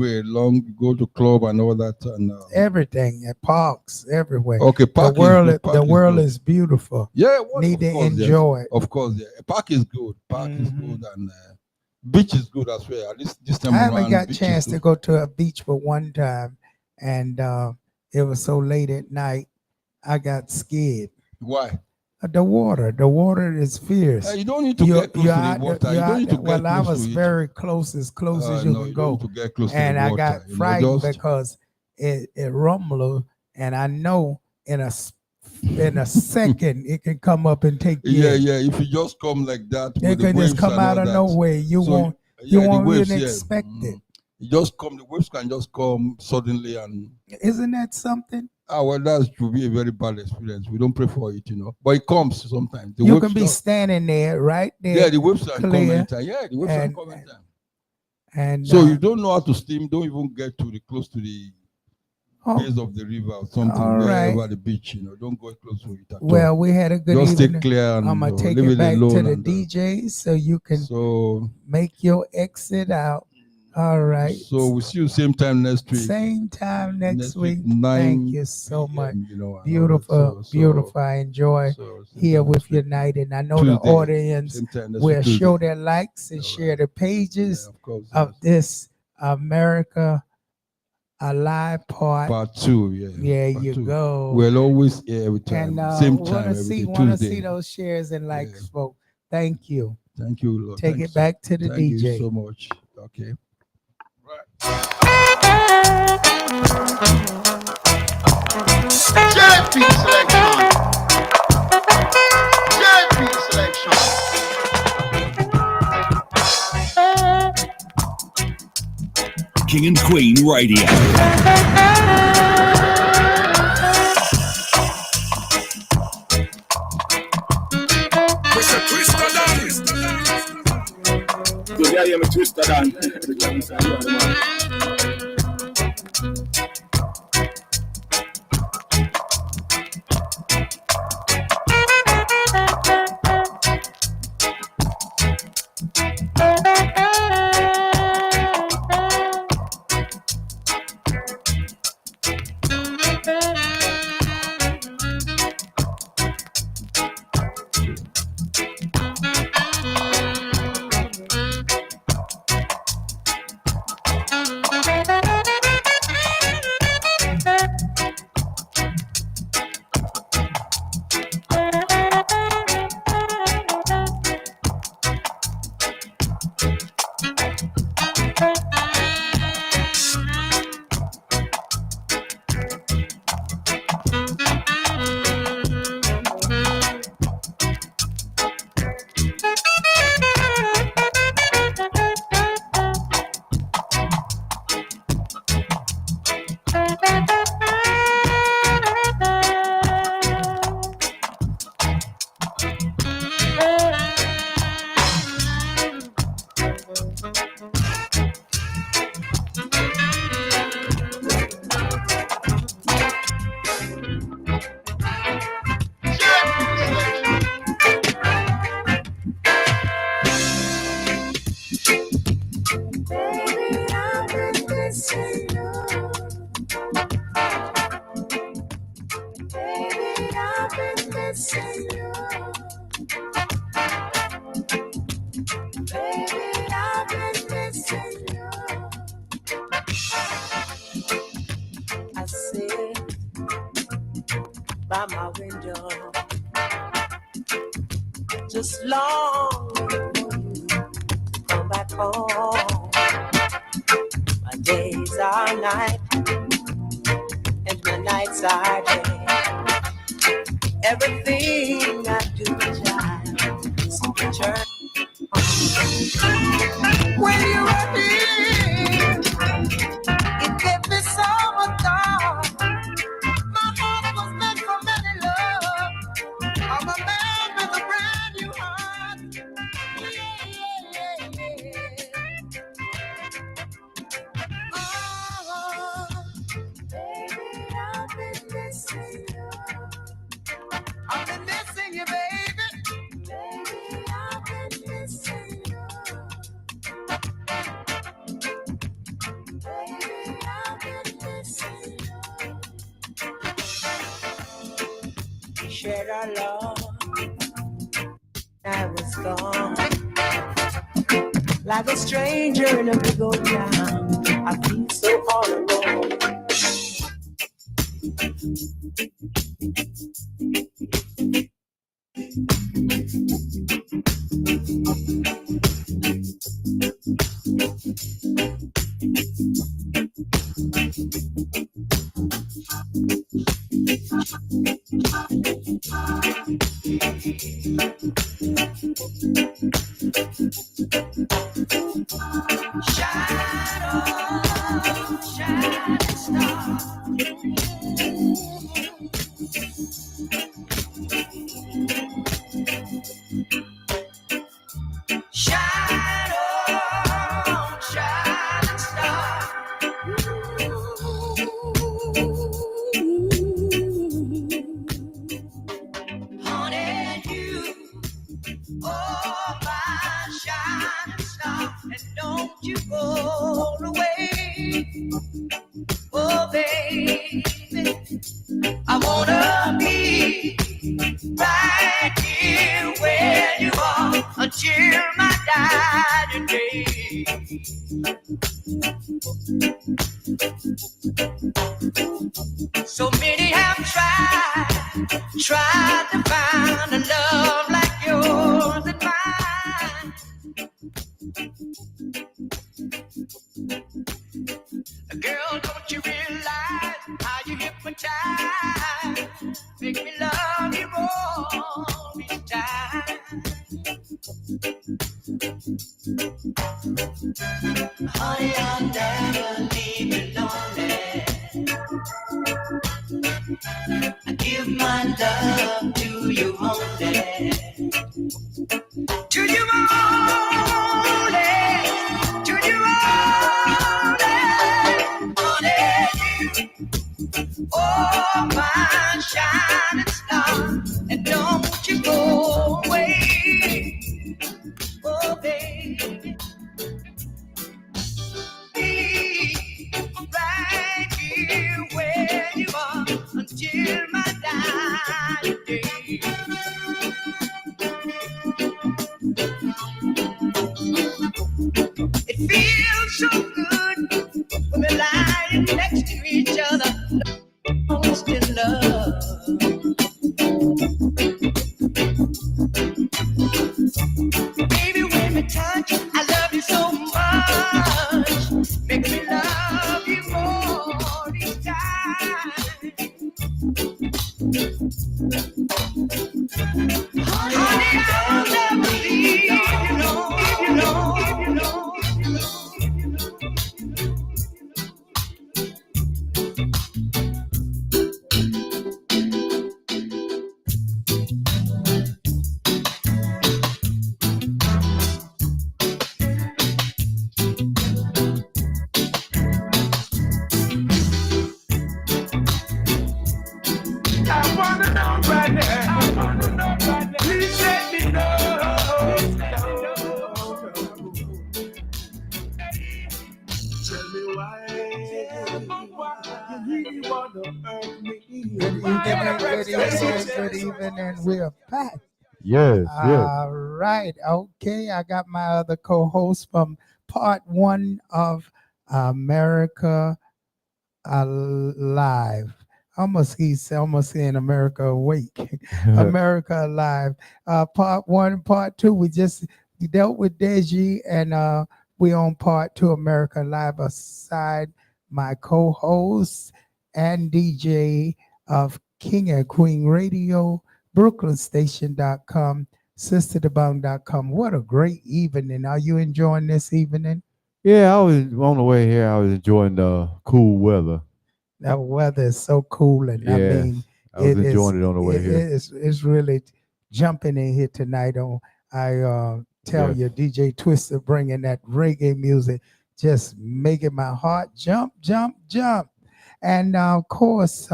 [SPEAKER 9] Go to club and all that, and
[SPEAKER 8] everything at parks everywhere.
[SPEAKER 9] Okay, park.
[SPEAKER 8] The world is beautiful.
[SPEAKER 9] Yeah,
[SPEAKER 8] need to enjoy it.
[SPEAKER 9] Of course, yeah. Park is good. Park is good, and beach is good as well. At least this time
[SPEAKER 8] I
[SPEAKER 9] around,
[SPEAKER 8] haven't got a chance to go to a beach for one time, and it was so late at night, I got scared.
[SPEAKER 9] Why?
[SPEAKER 8] The water is fierce.
[SPEAKER 9] You don't need to get close to the water. You don't need to get close
[SPEAKER 8] I was
[SPEAKER 9] to
[SPEAKER 8] very close as you can go.
[SPEAKER 9] To get close
[SPEAKER 8] and
[SPEAKER 9] to the
[SPEAKER 8] I
[SPEAKER 9] water.
[SPEAKER 8] got frightened because it rumbled, and I know in a second it can come up and take you.
[SPEAKER 9] Yeah. If you just come like that,
[SPEAKER 8] it can just come out of nowhere. You won't even expect it.
[SPEAKER 9] You just come. The waves can just come suddenly, and
[SPEAKER 8] isn't that something?
[SPEAKER 9] Well, that should be a very bad experience. We don't pray for it, but it comes sometimes.
[SPEAKER 8] You can be standing there, right there.
[SPEAKER 9] Yeah, the waves are coming anytime. Yeah, the waves are coming anytime. And so you don't know how to swim. Don't even get close to the base of the river or something. Over the beach, don't go close to it at all.
[SPEAKER 8] We had a good evening.
[SPEAKER 9] Just stay clear, and
[SPEAKER 8] I'm gonna take it back to the DJs so you can make your exit out. All right.
[SPEAKER 9] So we'll see you same time next week.
[SPEAKER 8] Same time next week.
[SPEAKER 9] 9
[SPEAKER 8] Thank you so much. Beautiful. I enjoy here with you night. And I know Tuesday, the audience will show their likes and share the pages of this America Alive Part
[SPEAKER 9] 2.
[SPEAKER 8] Yeah, part you 2. Go.
[SPEAKER 9] We'll always here every time.
[SPEAKER 8] And
[SPEAKER 9] same time.
[SPEAKER 8] Want to see those shares and likes, folks. Thank you.
[SPEAKER 9] Thank you, Lord.
[SPEAKER 8] Take it back to the DJ.
[SPEAKER 9] Thank you so much. Okay.
[SPEAKER 3] JP selection. JP selection.
[SPEAKER 12] King and Queen Radio.
[SPEAKER 3] Mr. Twister Dan. Good day, I'm a Twister Dan.
[SPEAKER 2] missing you. Baby, I've been missing you. I sit by my window, just long for you to come back home. My days are night and my nights are day. Everything I do, child, is to turn on. When you were here, it gave me so much thought. My heart was meant for many love. I'm a man with a brand new heart. Yeah, yeah, yeah. Oh, baby, I've been missing you. I've been missing you, baby. Baby, I've been missing you. Baby, I've been missing you. Shared our love, I was gone. Like a stranger in a big old town, I feel so all alone. So many have tried to find a love like yours and mine. Girl, don't you realize how you hypnotize? Make me love you all each time. Honey, I'll never leave you lonely. I give my love to you only. To you only. To you only. Only you. Oh, my shining star. And don't you go away. Oh, baby. Be right here where you are until my dying day. It feels so good when we're lying next to each other, lost in love. Baby, when we touch
[SPEAKER 8] Good evening. We're back.
[SPEAKER 15] Yes, yes.
[SPEAKER 8] All right. Okay. I got my other co-host from part one of America Alive. He's almost saying America Awake. America Alive. Part one, part two. We just dealt with Deji, and we on part two, America Alive, aside my co-host and DJ of King and Queen Radio, BrooklynStation.com, SisterTheBone.com. What a great evening. Are you enjoying this evening?
[SPEAKER 15] Yeah, I was on the way here. I was enjoying the cool weather.
[SPEAKER 8] The weather is so cool, and I
[SPEAKER 15] Yes,
[SPEAKER 8] mean,
[SPEAKER 15] I was enjoying it on the way here.
[SPEAKER 8] It's really jumping in here tonight. Tell
[SPEAKER 15] Yes.
[SPEAKER 8] you, DJ Twister bringing that reggae music, just making my heart jump, jump, jump. And of course,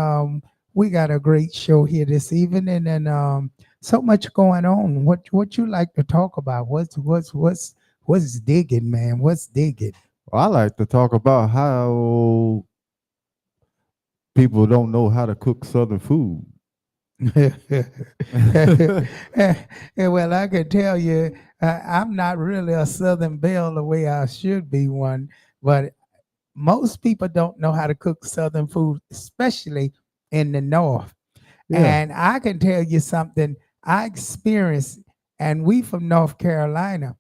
[SPEAKER 8] we got a great show here this evening, and so much going on. What you like to talk about? What's digging, man? What's digging?
[SPEAKER 15] Well, I like to talk about how people don't know how to cook Southern food.
[SPEAKER 8] Well, I can tell you, I'm not really a Southern belle the way I should be one, but most people don't know how to cook Southern food, especially in the North.
[SPEAKER 15] Yeah.
[SPEAKER 8] And I can tell you something I experienced, and we from North Carolina,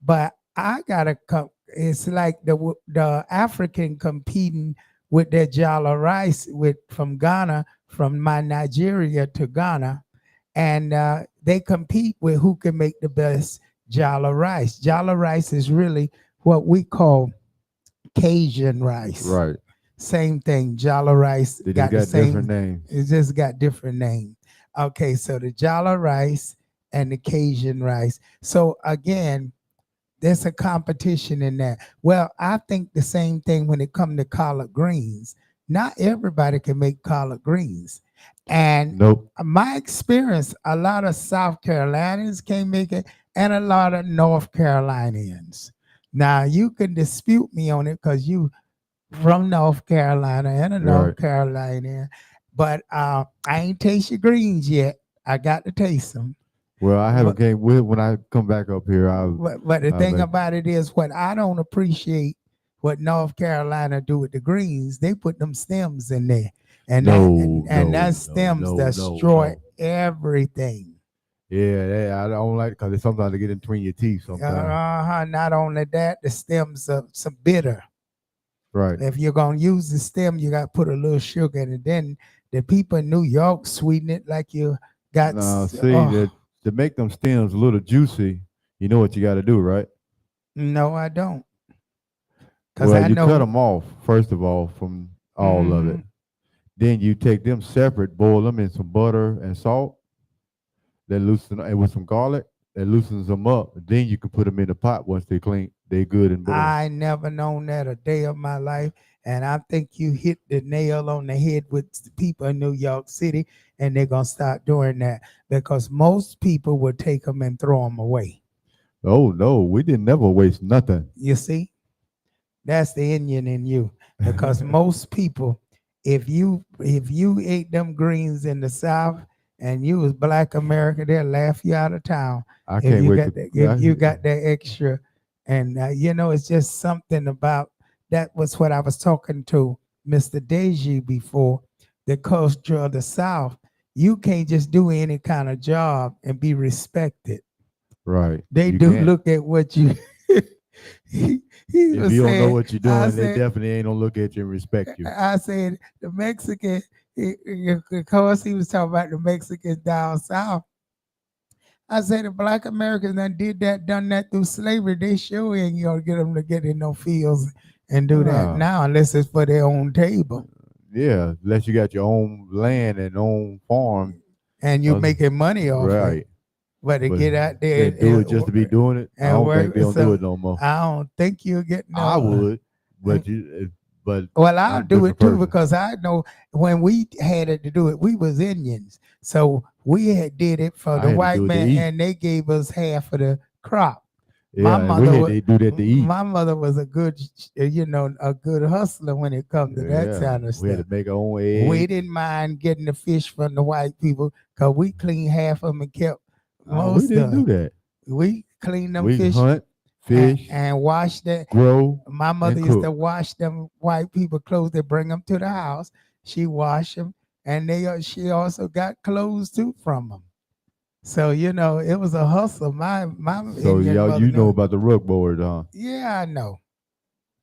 [SPEAKER 8] but I gotta come. It's like the African competing with their jollof rice from Ghana, from my Nigeria to Ghana, and they compete with who can make the best jollof rice. Jollof rice is really what we call Cajun rice.
[SPEAKER 15] Right.
[SPEAKER 8] Same thing. Jollof rice
[SPEAKER 15] They just got different names.
[SPEAKER 8] It just got different names. Okay, so the jollof rice and the Cajun rice. So again, there's a competition in that. Well, I think the same thing when it comes to collard greens. Not everybody can make collard greens. And
[SPEAKER 15] Nope.
[SPEAKER 8] my experience, a lot of South Carolinians can't make it, and a lot of North Carolinians. Now, you can dispute me on it because you from North Carolina and a North Carolinian, but I ain't taste your greens yet. I got to taste them.
[SPEAKER 15] Well, I haven't came with when I come back up here.
[SPEAKER 8] But the thing about it is, what I don't appreciate what North Carolina do with the greens, they put them stems in there, and that stems destroy everything.
[SPEAKER 15] Yeah, I don't like it because sometimes they get in between your teeth. Sometimes.
[SPEAKER 8] Not only that, the stems are some bitter.
[SPEAKER 15] Right.
[SPEAKER 8] If you're gonna use the stem, you got to put a little sugar in it. Then the people in New York sweeten it like you got.
[SPEAKER 15] To make them stems a little juicy, you know what you got to do, right?
[SPEAKER 8] No, I don't.
[SPEAKER 15] Well, you cut them off first of all from all of it. Then you take them separate, boil them in some butter and salt. Then loosen and with some garlic. That loosens them up. Then you can put them in the pot once they clean. They good and boiled.
[SPEAKER 8] I never known that a day of my life, and I think you hit the nail on the head with the people in New York City, and they're gonna start doing that because most people would take them and throw them away.
[SPEAKER 15] Oh no, we didn't never waste nothing.
[SPEAKER 8] You see, that's the Indian in you, because most people, if you ate them greens in the South and you was Black America, they'll laugh you out of town.
[SPEAKER 15] I can't wait.
[SPEAKER 8] If you got that extra, and it's just something about that. Was what I was talking to Mr. Deji before. The culture of the South, you can't just do any kind of job and be respected.
[SPEAKER 15] Right.
[SPEAKER 8] They can't look at what you.
[SPEAKER 15] If you don't know what you're doing, they definitely ain't gonna look at you and respect you.
[SPEAKER 8] I said the Mexican, of course, he was talking about the Mexicans down south. I said the Black Americans done that through slavery. They sure ain't gonna get them to get in no fields and do that now unless it's for their own table.
[SPEAKER 15] Yeah, unless you got your own land and own farm.
[SPEAKER 8] And you're making money off it. But to get out there
[SPEAKER 15] and do it just to be doing it, I don't think they'll do it no more.
[SPEAKER 8] I don't think you'll get no.
[SPEAKER 15] I would, but
[SPEAKER 8] I'll do it too because I know when we had it to do it, we was Indians, so we did it for the white man, and they gave us half of the crop. My mother
[SPEAKER 15] they do that to eat.
[SPEAKER 8] My mother was a good, a good hustler when it comes to that kind of
[SPEAKER 15] We had
[SPEAKER 8] stuff.
[SPEAKER 15] to make our own eggs.
[SPEAKER 8] We didn't mind getting the fish from the white people because we cleaned half of them and kept most.
[SPEAKER 15] We didn't do that.
[SPEAKER 8] We cleaned them
[SPEAKER 15] We
[SPEAKER 8] fish.
[SPEAKER 15] hunt, fish,
[SPEAKER 8] and wash that.
[SPEAKER 15] grow.
[SPEAKER 8] My mother used to wash them white people clothes. They bring them to the house. She washed them, and she also got clothes too from them. So it was a hustle. My
[SPEAKER 15] So
[SPEAKER 8] Indian
[SPEAKER 15] y'all,
[SPEAKER 8] mother
[SPEAKER 15] you know about the rug board, huh?
[SPEAKER 8] Yeah, I know.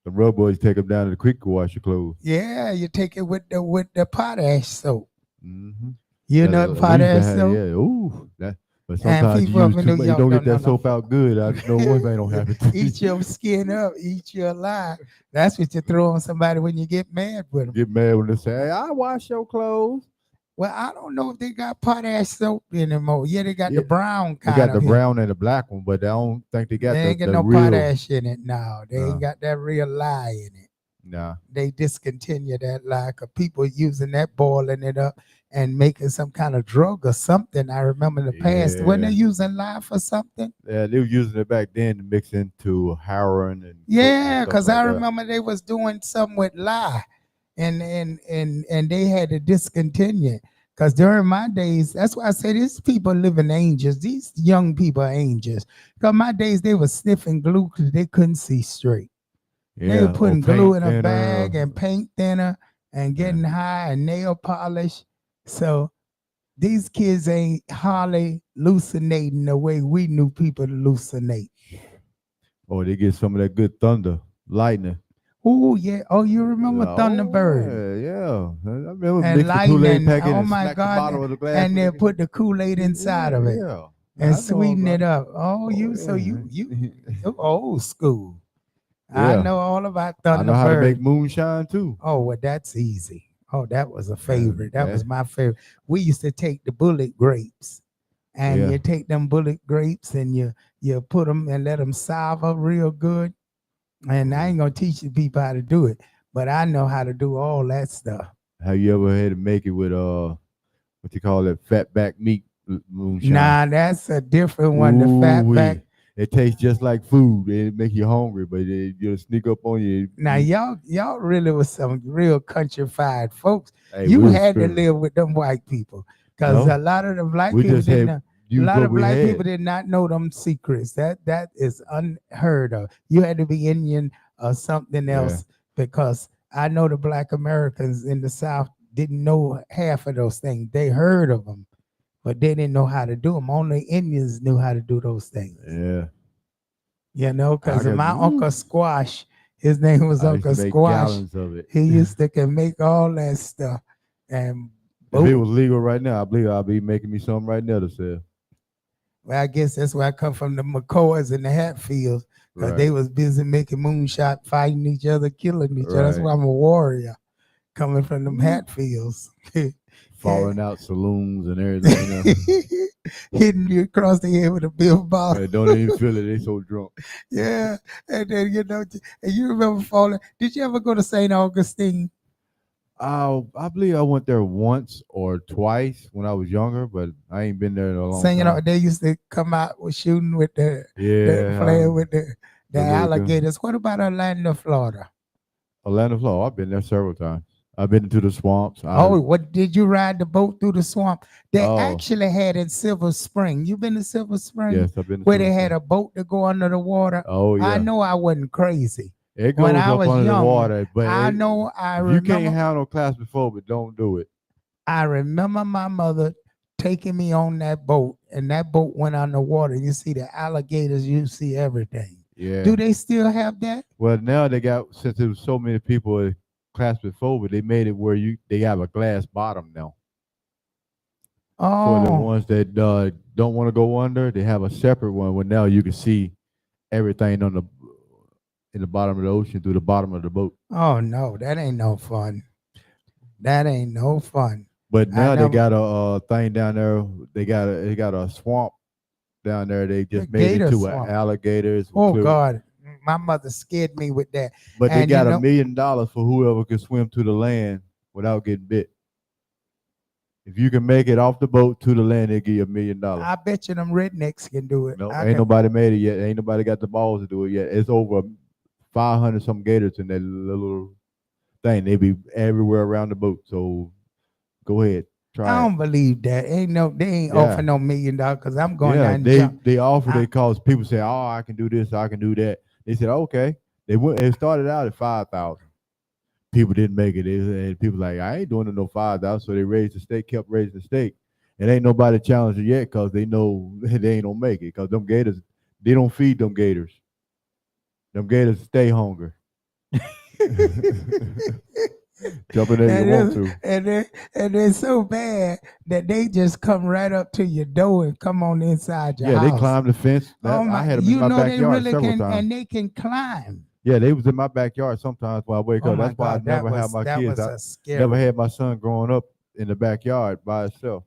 [SPEAKER 15] The rug boys take them down to the creek to wash your clothes.
[SPEAKER 8] Yeah, you take it with the potash soap.
[SPEAKER 15] Mm-hmm.
[SPEAKER 8] You know the potash soap.
[SPEAKER 15] Yeah. Ooh, that. But sometimes you use too much. You don't get that soap out good. I know one thing don't happen.
[SPEAKER 8] Eat your skin up. Eat your alive. That's what you throw on somebody when you get mad with them.
[SPEAKER 15] Get mad when they say, "Hey, I wash your clothes."
[SPEAKER 8] Well, I don't know if they got potash soap anymore. Yeah, they got the brown kind.
[SPEAKER 15] They got the brown and the black one, but I don't think they got
[SPEAKER 8] ain't got no
[SPEAKER 15] real
[SPEAKER 8] potash in it now. They ain't got that real lye in it.
[SPEAKER 15] Nah.
[SPEAKER 8] They discontinued that lye because people using that, boiling it up and making some kind of drug or something. I remember in the past when they using lye for something.
[SPEAKER 15] Yeah, they were using it back then to mix into heroin and
[SPEAKER 8] because I remember they was doing something with lye, and they had to discontinue. Because during my days, that's why I say these people living angels. These young people are angels. Because my days, they were sniffing glue because they couldn't see straight.
[SPEAKER 15] Yeah,
[SPEAKER 8] they were putting glue in a
[SPEAKER 15] thinner,
[SPEAKER 8] bag and paint thinner and getting high and nail polish. So these kids ain't hardly hallucinating the way we knew people hallucinate.
[SPEAKER 15] Oh, they get some of that good thunder, lightning.
[SPEAKER 8] Oh yeah. Oh, you remember Thunderbird?
[SPEAKER 15] Yeah. I remember
[SPEAKER 8] and
[SPEAKER 15] mix the Kool-Aid packet
[SPEAKER 8] oh
[SPEAKER 15] and
[SPEAKER 8] my
[SPEAKER 15] smack
[SPEAKER 8] God!
[SPEAKER 15] the bottom of the glass
[SPEAKER 8] And they'll put the Kool-Aid inside of it and sweeten it up. So you old school. I know all about Thunderbird.
[SPEAKER 15] I know how to make moonshine too.
[SPEAKER 8] Oh, well, that's easy. Oh, that was a favorite. That was my favorite. We used to take the bullet grapes, and you take them bullet grapes and you put them and let them sour real good. And I ain't gonna teach you people how to do it, but I know how to do all that stuff.
[SPEAKER 15] Have you ever had to make it with what you call it, fat back meat moonshine?
[SPEAKER 8] Nah, that's a different one. The fat back.
[SPEAKER 15] It tastes just like food. It make you hungry, but it'll sneak up on you.
[SPEAKER 8] Now y'all really was some real countrified folks. Hey, you had to live with them white people because a lot of the black people didn't. A lot of black people did not know them secrets. That is unheard of. You had to be Indian or something else because I know the Black Americans in the South didn't know half of those things. They heard of them, but they didn't know how to do them. Only Indians knew how to do those things.
[SPEAKER 15] Yeah.
[SPEAKER 8] Because my Uncle Squash, his name was Uncle Squash. He used to make all that stuff. And
[SPEAKER 15] if it was legal right now, I believe I'll be making me something right now to sell.
[SPEAKER 8] Well, I guess that's where I come from, the McCoys and the Hatfields, because they was busy making moonshot, fighting each other, killing each other. That's why I'm a warrior, coming from them Hatfields.
[SPEAKER 15] Falling out saloons and everything.
[SPEAKER 8] Hitting you across the head with a bill bottle.
[SPEAKER 15] Don't even feel it. They so drunk.
[SPEAKER 8] Yeah. And then, and you remember falling. Did you ever go to St. Augustine?
[SPEAKER 15] I believe I went there once or twice when I was younger, but I ain't been there in a long time.
[SPEAKER 8] They used to come out with shooting with playing with the alligators. What about Orlando, Florida?
[SPEAKER 15] Orlando, Florida. I've been there several times. I've been into the swamps.
[SPEAKER 8] What did you ride the boat through the swamp? They actually had in Silver Spring. You been to Silver Spring?
[SPEAKER 15] Yes, I've been.
[SPEAKER 8] Where they had a boat to go under the water.
[SPEAKER 15] Oh yeah.
[SPEAKER 8] I know I wasn't crazy.
[SPEAKER 15] It goes up under the water, but
[SPEAKER 8] I remember.
[SPEAKER 15] You can't handle class before, but don't do it.
[SPEAKER 8] I remember my mother taking me on that boat, and that boat went underwater. You see the alligators, you see everything.
[SPEAKER 15] Yeah.
[SPEAKER 8] Do they still have that?
[SPEAKER 15] Well, now they got, since there was so many people in class before, but they made it where they have a glass bottom now. For the ones that don't want to go under, they have a separate one where now you can see everything in the bottom of the ocean through the bottom of the boat.
[SPEAKER 8] Oh no, that ain't no fun. That ain't no fun.
[SPEAKER 15] But now they got a thing down there. They got a swamp down there. They just made it to alligators.
[SPEAKER 8] Oh God, my mother scared me with that.
[SPEAKER 15] But they got $1 million for whoever can swim to the land without getting bit. If you can make it off the boat to the land, they give you $1 million.
[SPEAKER 8] I bet you them rednecks can do it.
[SPEAKER 15] No, ain't nobody made it yet. Ain't nobody got the balls to do it yet. It's over 500 some gators in that little thing. They be everywhere around the boat. So go ahead, try
[SPEAKER 8] I
[SPEAKER 15] it.
[SPEAKER 8] don't believe that. They ain't offer no $1 million because I'm going down and
[SPEAKER 15] they
[SPEAKER 8] jump.
[SPEAKER 15] they offered it because people say, "Oh, I can do this, I can do that." They said, "Okay." They went. It started out at 5,000. People didn't make it. And people like, I ain't doing it no 5,000. So they raised the stake, kept raising the stake. And ain't nobody challenged it yet because they know they ain't gonna make it. Because them gators, they don't feed them gators. Them gators stay hungry. Jump in there if you want to.
[SPEAKER 8] And they're so bad that they just come right up to your door and come on inside your house.
[SPEAKER 15] Yeah, they climb the fence. I had them in my backyard several times.
[SPEAKER 8] And they can climb.
[SPEAKER 15] Yeah, they was in my backyard sometimes when I wake up. That's why I never had my kids. I never had my son growing up in the backyard by himself.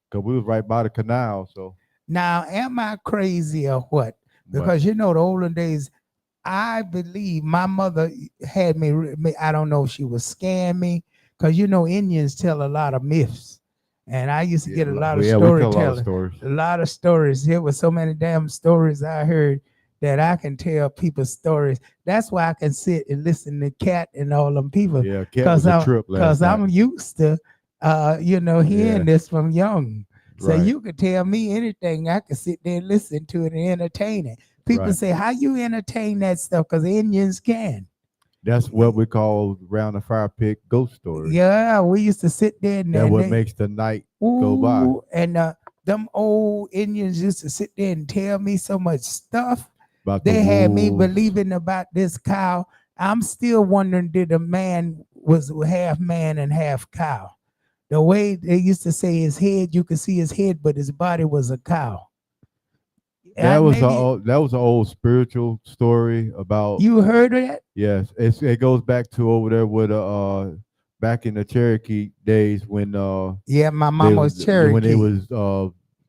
[SPEAKER 15] Because we was right by the canal. So
[SPEAKER 8] now, am I crazy or what? Because the olden days, I believe my mother had me. I don't know if she was scamming me, because Indians tell a lot of myths, and I used to get a lot of storytelling. A lot of stories. There were so many damn stories I heard that I can tell people stories. That's why I can sit and listen to Cat and all them people.
[SPEAKER 15] Yeah, Cat was a trip last night.
[SPEAKER 8] I'm used to, hearing this from young. So you could tell me anything. I could sit there and listen to it and entertain it. People say, how you entertain that stuff? Because Indians can.
[SPEAKER 15] That's what we call around the fire pit ghost stories.
[SPEAKER 8] Yeah, we used to sit there and
[SPEAKER 15] that's what makes the night go by.
[SPEAKER 8] And them old Indians used to sit there and tell me so much stuff.
[SPEAKER 15] They
[SPEAKER 8] had me believing about this cow. I'm still wondering, did a man was half man and half cow? The way they used to say his head, you could see his head, but his body was a cow.
[SPEAKER 15] That was an old spiritual story about.
[SPEAKER 8] You heard of that?
[SPEAKER 15] Yes, it goes back to over there with back in the Cherokee days when
[SPEAKER 8] my mama was Cherokee
[SPEAKER 15] when they was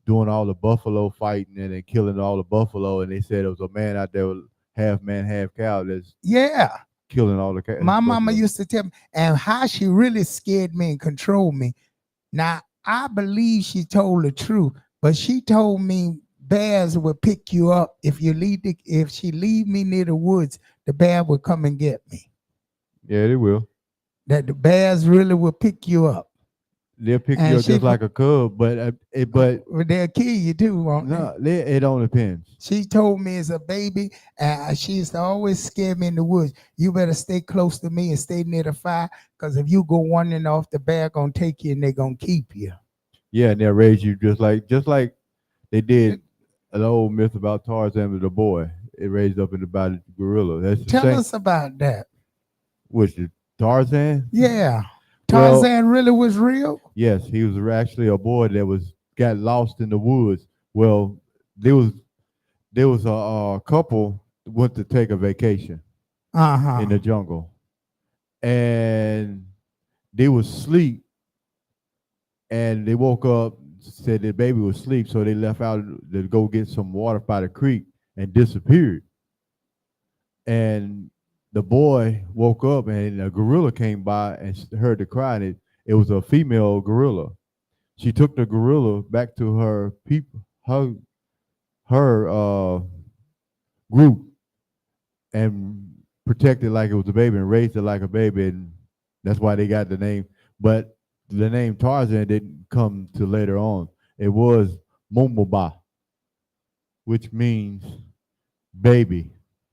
[SPEAKER 15] doing all the buffalo fighting and then killing all the buffalo, and they said it was a man out there with half man half cow that's killing all the cows.
[SPEAKER 8] My mama used to tell me, and how she really scared me and controlled me. Now I believe she told the truth, but she told me bears will pick you up if she leave me near the woods. The bear will come and get me.
[SPEAKER 15] Yeah, they will.
[SPEAKER 8] That the bears really will pick you up.
[SPEAKER 15] They'll pick you up just like a cub, but
[SPEAKER 8] they'll kill you too, won't
[SPEAKER 15] they? It all depends.
[SPEAKER 8] She told me as a baby, and she used to always scare me in the woods. You better stay close to me and stay near the fire, because if you go wandering off, the bear gonna take you and they gonna keep you.
[SPEAKER 15] Yeah, and they'll raise you just like they did an old myth about Tarzan with the boy. It raised up in the body of the gorilla.
[SPEAKER 8] Tell us about that.
[SPEAKER 15] Which is Tarzan?
[SPEAKER 8] Yeah. Tarzan really was real?
[SPEAKER 15] Yes, he was actually a boy that got lost in the woods. Well, there was a couple went to take a vacation in the jungle, and they was asleep, and they woke up, said their baby was asleep, so they left out to go get some water by the creek and disappeared. And the boy woke up and a gorilla came by and heard the cry, and it was a female gorilla. She took the gorilla back to her people, her group, and protected like it was a baby and raised it like a baby, and that's why they got the name. But the name Tarzan didn't come till later on. It was Momoba, which means baby.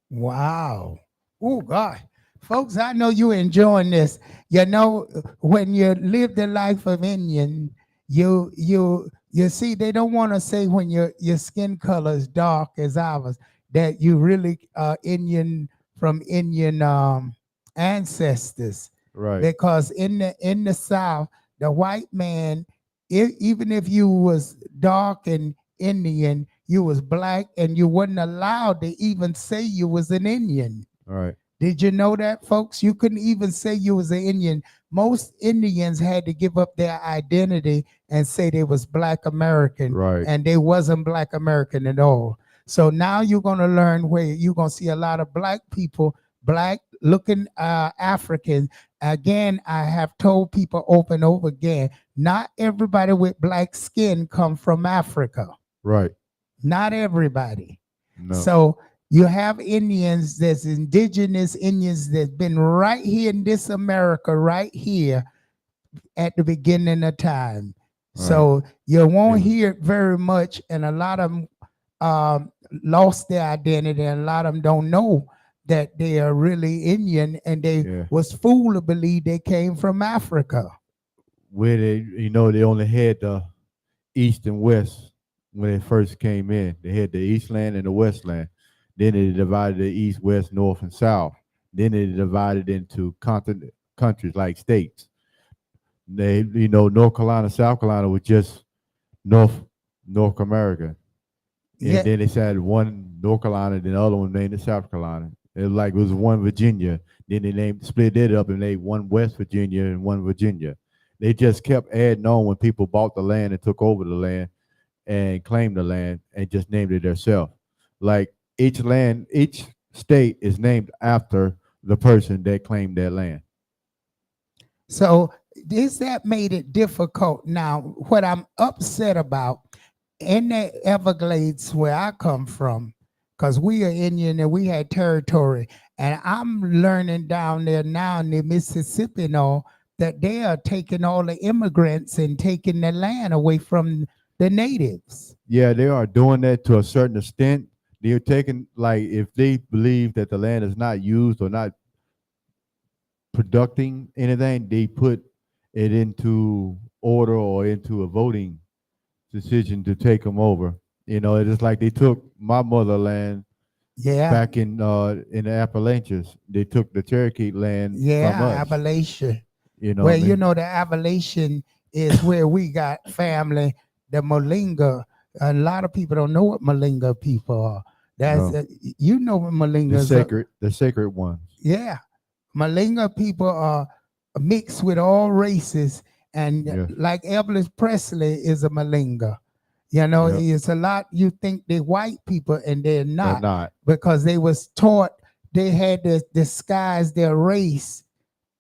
[SPEAKER 8] Wow. Oh, God. Folks, I know you're enjoying this. When you live the life of Indian, you see, they don't want to say when your skin color is dark as ours, that you really Indian from Indian ancestors.
[SPEAKER 15] Right.
[SPEAKER 8] Because in the South, the white man, even if you was dark and Indian, you was black, and you wasn't allowed to even say you was an Indian.
[SPEAKER 15] All right.
[SPEAKER 8] Did you know that, folks? You couldn't even say you was an Indian. Most Indians had to give up their identity and say they was Black American, and they wasn't Black American at all. So now you're going to learn where you're going to see a lot of black people, black looking Africans, Again, I have told people over and over again, not everybody with black skin come from Africa.
[SPEAKER 15] Right.
[SPEAKER 8] Not everybody.
[SPEAKER 15] No.
[SPEAKER 8] So you have Indians, there's indigenous Indians that's been right here in this America, right here at the beginning of time. So you won't hear it very much, and a lot of them lost their identity, and a lot of them don't know that they are really Indian, and they was fooled to believe they came from Africa.
[SPEAKER 15] Where they, they only had the east and west when they first came in. They had the east land and the west land. Then they divided the east, west, north, and south. Then they divided into countries like states. They, North Carolina, South Carolina was just North America. And then they said one North Carolina, then the other one named it South Carolina. It was one Virginia. Then they split it up and made one West Virginia and one Virginia. They just kept adding on when people bought the land and took over the land and claimed the land and just named it themselves. Like each state is named after the person that claimed that land.
[SPEAKER 8] So that made it difficult. Now, what I'm upset about in the Everglades where I come from, because we are Indian and we had territory, and I'm learning down there now in the Mississippi and all that they are taking all the immigrants and taking the land away from the natives.
[SPEAKER 15] Yeah, they are doing that to a certain extent. They're taking, like, if they believe that the land is not used or not producing anything, they put it into order or into a voting decision to take them over. It's like they took my motherland back in the Appalachians. They took the Cherokee land from us.
[SPEAKER 8] Appalachia. The Appalachian is where we got family, the Malinga. A lot of people don't know what Malinga people are. That's what Malingas
[SPEAKER 15] the sacred ones.
[SPEAKER 8] Yeah. Malinga people are mixed with all races, and like Elvis Presley is a Malinga. It's a lot. You think they're white people, and they're not, because they was taught they had to disguise their race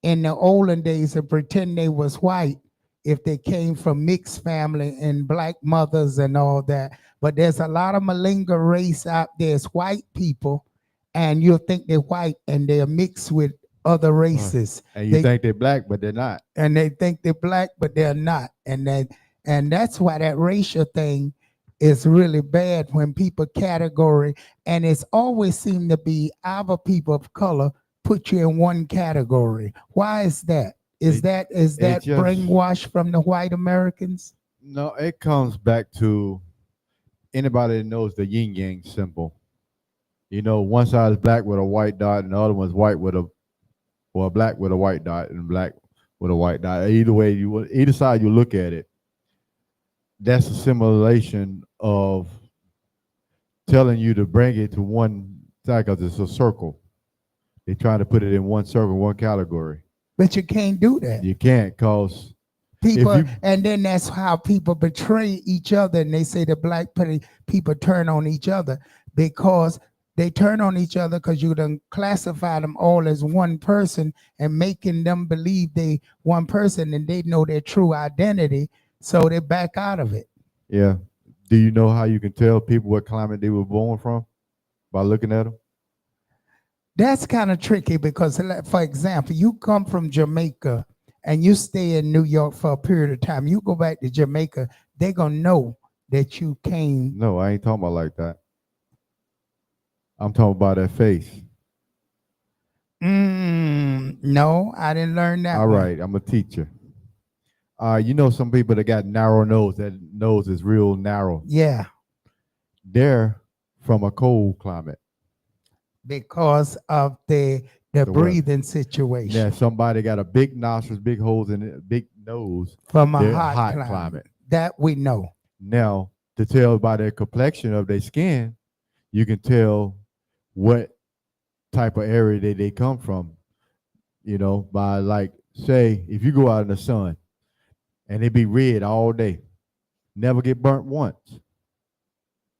[SPEAKER 8] in the olden days and pretend they was white if they came from mixed family and black mothers and all that. But there's a lot of Malinga race out there. It's white people, and you'll think they're white, and they're mixed with other races.
[SPEAKER 15] And you think they're black, but they're not.
[SPEAKER 8] And they think they're black, but they're not. And that's why that racial thing is really bad when people category, and it's always seemed to be our people of color put you in one category. Why is that? Is that brainwashed from the white Americans?
[SPEAKER 15] No, it comes back to anybody that knows the yin yang symbol. One side is black with a white dot, and the other one's white with black with a white dot and black with a white dot. Either side you look at it, that's a simulation of telling you to bring it to one side because it's a circle. They're trying to put it in one circle, one category.
[SPEAKER 8] But you can't do that.
[SPEAKER 15] You can't, because
[SPEAKER 8] people, and then that's how people betray each other, and they say the black people turn on each other, because they turn on each other because you done classify them all as one person and making them believe they one person, and they know their true identity, so they back out of it.
[SPEAKER 15] Yeah. Do you know how you can tell people what climate they were born from? By looking at them?
[SPEAKER 8] That's kind of tricky because, for example, you come from Jamaica and you stay in New York for a period of time. You go back to Jamaica, they're going to know that you came.
[SPEAKER 15] No, I ain't talking about like that. I'm talking about that face.
[SPEAKER 8] No, I didn't learn that.
[SPEAKER 15] All right, I'm a teacher. Some people that got narrow nose, that nose is real narrow.
[SPEAKER 8] Yeah.
[SPEAKER 15] They're from a cold climate.
[SPEAKER 8] Because of the breathing situation.
[SPEAKER 15] Yeah, somebody got a big nostrils, big holes in it, big nose.
[SPEAKER 8] From a hot climate. That we know.
[SPEAKER 15] Now, to tell by the complexion of their skin, you can tell what type of area they come from. By, like, say, if you go out in the sun and it be red all day, never get burnt once.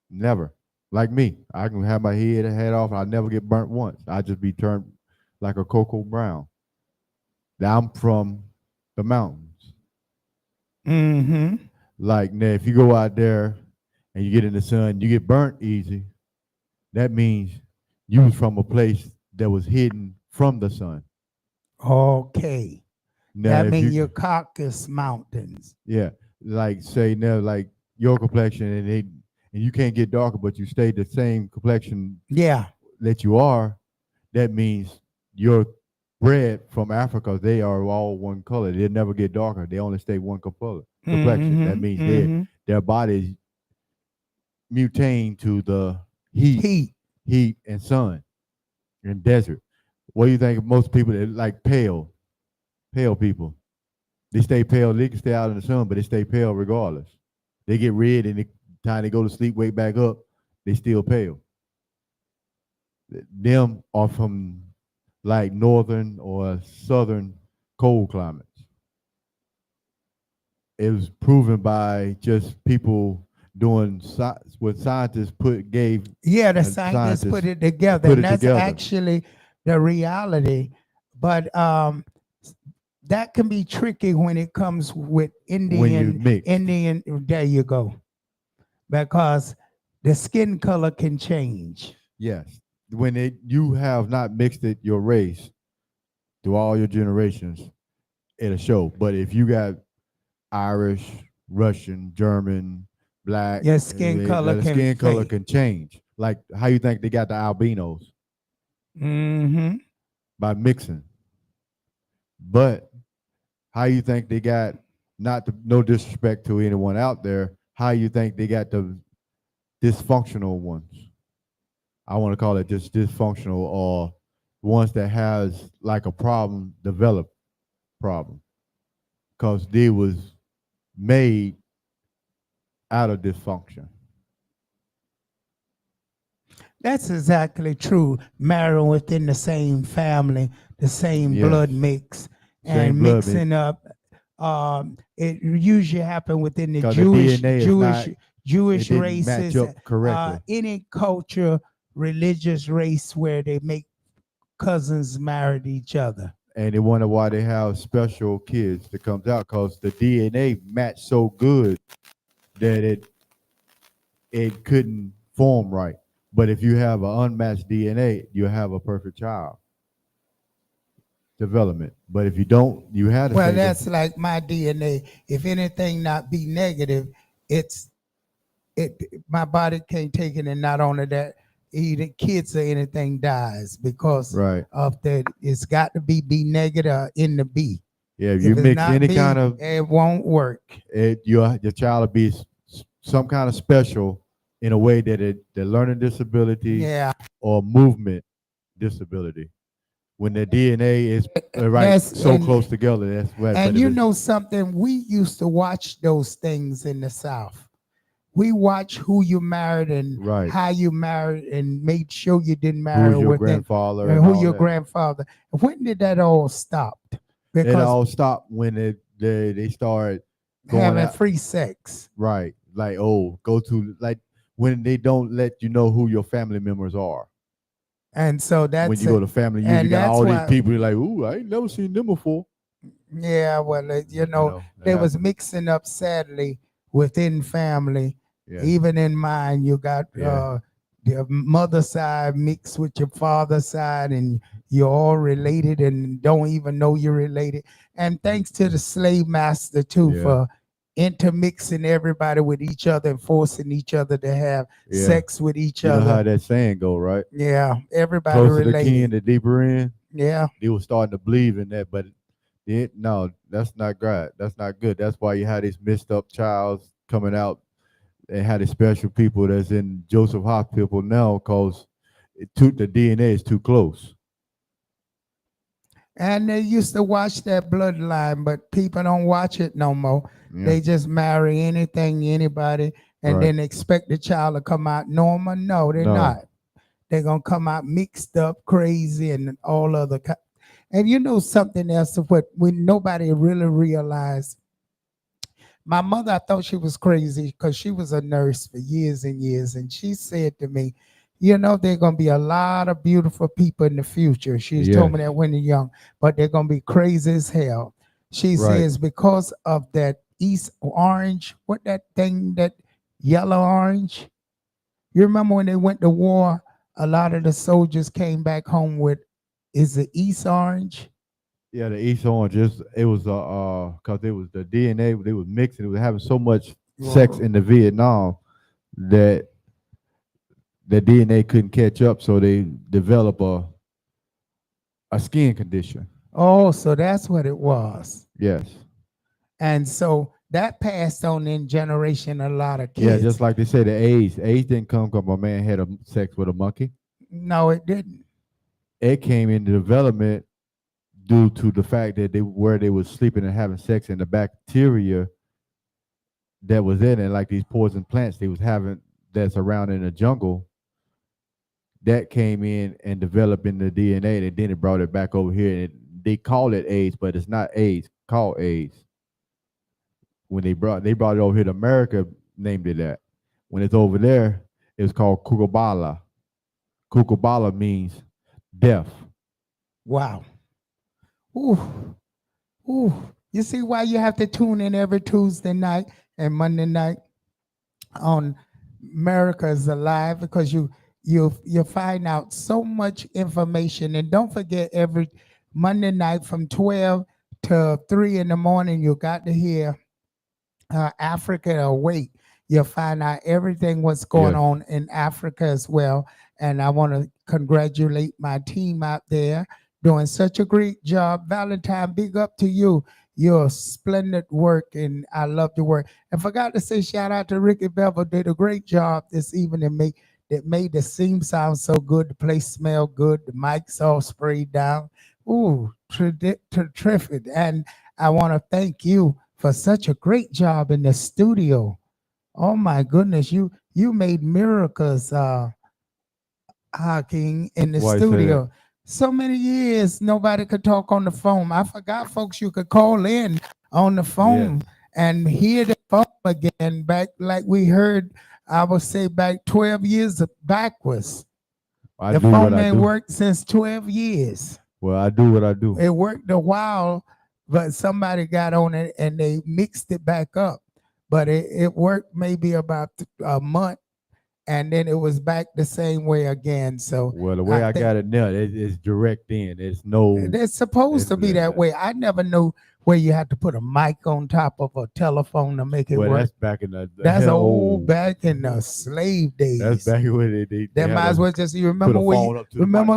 [SPEAKER 15] Never. Like me, I can have my head off. I never get burnt once. I just be turned like a cocoa brown. that I'm from the mountains.
[SPEAKER 8] Mm-hmm.
[SPEAKER 15] Like now, if you go out there and you get in the sun, you get burnt easy. That means you was from a place that was hidden from the sun.
[SPEAKER 8] Okay.
[SPEAKER 15] Now,
[SPEAKER 8] That
[SPEAKER 15] if
[SPEAKER 8] means
[SPEAKER 15] you,
[SPEAKER 8] your Caucasus Mountains.
[SPEAKER 15] yeah, like say now, like your complexion, and you can't get darker, but you stay the same complexion
[SPEAKER 8] Yeah.
[SPEAKER 15] that you are. That means you're bred from Africa. They are all one color. They never get darker. They only stay one color complexion. That means their bodies mutate to the heat and sun and desert. What do you think of most people that like pale people? They stay pale. They can stay out in the sun, but they stay pale regardless. They get red, and the time they go to sleep, wake back up, they still pale. Them are from like northern or southern cold climates. It was proven by just people doing what scientists gave.
[SPEAKER 8] Yeah, the scientists put it together, and that's actually the reality. But that can be tricky when it comes with Indian. There you go, because the skin color can change.
[SPEAKER 15] Yes, when you have not mixed it your race through all your generations, it'll show. But if you got Irish, Russian, German, black,
[SPEAKER 8] your skin color
[SPEAKER 15] the skin color can change. Like how you think they got the albinos?
[SPEAKER 8] Mm-hmm.
[SPEAKER 15] By mixing. But how you think they got, no disrespect to anyone out there, how you think they got the dysfunctional ones? I want to call it just dysfunctional, or ones that has like a problem, developed problem, because they was made out of dysfunction.
[SPEAKER 8] That's exactly true. Marrying within the same family, the same blood mix, and mixing up. It usually happen within the Jewish races,
[SPEAKER 15] match up correctly.
[SPEAKER 8] Any culture, religious race where they make cousins married each other.
[SPEAKER 15] And they wonder why they have special kids that comes out, because the DNA matched so good that it couldn't form right. But if you have an unmatched DNA, you have a perfect child development. But if you don't, you have
[SPEAKER 8] well, that's like my DNA. If anything not be negative, my body can't take it, and not only that, either kids or anything dies because of that. It's got to be negative or in the B.
[SPEAKER 15] Yeah, if you mix any kind of,
[SPEAKER 8] it won't work.
[SPEAKER 15] Your child will be some kind of special in a way that the learning disability or movement disability. When the DNA is close together, that's right.
[SPEAKER 8] And you know something, we used to watch those things in the South. We watch who you married and how you married, and made sure you didn't marry
[SPEAKER 15] who's your grandfather
[SPEAKER 8] and who your grandfather. When did that all stop?
[SPEAKER 15] Because it all stopped when they started
[SPEAKER 8] having free sex.
[SPEAKER 15] Right. Like, go to, like, when they don't let you know who your family members are.
[SPEAKER 8] And so that's
[SPEAKER 15] when you go to family, you got all these people. You're like, ooh, I ain't never seen them before.
[SPEAKER 8] Yeah, well, they was mixing up, sadly, within family. Yeah. Even in mine, you got your mother side mixed with your father side, and you're all related and don't even know you're related. And thanks to the slave master too for intermixing everybody with each other and forcing each other to have sex with each other.
[SPEAKER 15] You know how that saying go, right?
[SPEAKER 8] Yeah, everybody
[SPEAKER 15] closer
[SPEAKER 8] related.
[SPEAKER 15] The kin, the deeper in.
[SPEAKER 8] Yeah,
[SPEAKER 15] they were starting to believe in that, but no, that's not good. That's not good. That's why you had these messed up childs coming out, and had these special people that's in Joseph Hospital now, because the DNA is too close.
[SPEAKER 8] And they used to watch that bloodline, but people don't watch it no more. Yeah. They just marry anything, anybody, and then expect the child to come out normal. No, they're not. They're going to come out mixed up, crazy, and all other. And you know something else, when nobody really realized. My mother, I thought she was crazy because she was a nurse for years and years. And she said to me, You know, there are going to be a lot of beautiful people in the future. She's told me
[SPEAKER 15] Yes.
[SPEAKER 8] that when they're young, but they're going to be crazy as hell. She
[SPEAKER 15] Right.
[SPEAKER 8] says because of that East Orange, what that thing, that yellow orange. You remember when they went to war, a lot of the soldiers came back home with, is it East Orange?
[SPEAKER 15] Yeah, the East Orange. It was because it was the DNA. They was mixing. It was having so much sex in the Vietnam that the DNA couldn't catch up, so they developed a skin condition.
[SPEAKER 8] Oh, so that's what it was.
[SPEAKER 15] Yes.
[SPEAKER 8] And so that passed on in generation a lot of
[SPEAKER 15] Yeah,
[SPEAKER 8] kids.
[SPEAKER 15] just like they say the AIDS. AIDS didn't come because a man had a sex with a monkey.
[SPEAKER 8] No, it didn't.
[SPEAKER 15] It came into development due to the fact that they were sleeping and having sex, and the bacteria that was in it, like these poison plants they was having that's around in the jungle, that came in and developed in the DNA, and then it brought it back over here, and they call it AIDS, but it's not AIDS called AIDS. When they brought it over here to America, named it that. When it's over there, it's called Kukabala. Kukabala means death.
[SPEAKER 8] Wow. Ooh. Ooh. You see why you have to tune in every Tuesday night and Monday night on America is Alive, because you find out so much information. And don't forget, every Monday night from 12 to 3 in the morning, you got to hear Africa Awake. You'll find out everything what's going
[SPEAKER 15] Yes.
[SPEAKER 8] on in Africa as well. And I want to congratulate my team out there doing such a great job. Valentine, big up to you. Your splendid work, and I love the work. And forgot to say shout out to Ricky Bevel, did a great job this evening. That made the scene sound so good. The place smell good. The mics all sprayed down. Ooh, terrific. And I want to thank you for such a great job in the studio. Oh my goodness, you made miracles, King, in the
[SPEAKER 15] Why you say that?
[SPEAKER 8] studio. So many years nobody could talk on the phone. I forgot, folks, you could call in on the phone and hear the phone again, back like we heard, I would say back 12 years backwards. The phone ain't worked since 12 years.
[SPEAKER 15] Well, I do what I do.
[SPEAKER 8] It worked a while, but somebody got on it and they mixed it back up. But it worked maybe about a month, and then it was back the same way again. So
[SPEAKER 15] Well, the way I got it now, it's direct in. It's no.
[SPEAKER 8] it's supposed to be that way. I never knew where you had to put a mic on top of a telephone to make it
[SPEAKER 15] Well,
[SPEAKER 8] work.
[SPEAKER 15] that's back in the.
[SPEAKER 8] That's
[SPEAKER 15] hell
[SPEAKER 8] old back in the slave days.
[SPEAKER 15] That's back when they
[SPEAKER 8] That might as well just, you remember when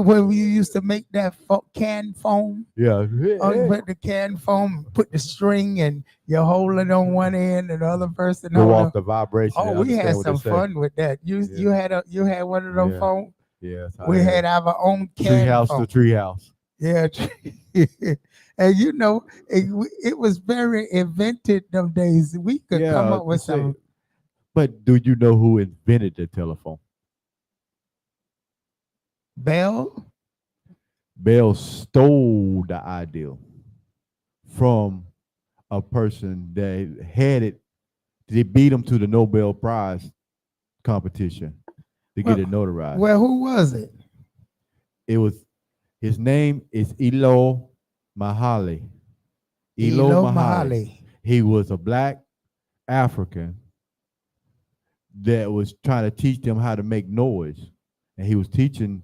[SPEAKER 8] when you used to make that canned foam?
[SPEAKER 15] Yeah.
[SPEAKER 8] Oh, you put the canned foam, put the string, and you hold it on one end, and the other person
[SPEAKER 15] Go
[SPEAKER 8] hold
[SPEAKER 15] off
[SPEAKER 8] it.
[SPEAKER 15] the vibration.
[SPEAKER 8] Oh, we had some fun with that. You had one of those phones.
[SPEAKER 15] Yes.
[SPEAKER 8] We had our own
[SPEAKER 15] tree
[SPEAKER 8] canned
[SPEAKER 15] house
[SPEAKER 8] foam.
[SPEAKER 15] to tree house.
[SPEAKER 8] Yeah, and you know, it was very invented them days. We could come up with some.
[SPEAKER 15] But do you know who invented the telephone?
[SPEAKER 8] Bell.
[SPEAKER 15] Bell stole the idea from a person that had it. They beat him to the Nobel Prize competition to get it notarized.
[SPEAKER 8] Well, who was it?
[SPEAKER 15] It was, his name is Elo Mahali.
[SPEAKER 8] Elo Mahali.
[SPEAKER 15] He was a black African that was trying to teach them how to make noise. And he was teaching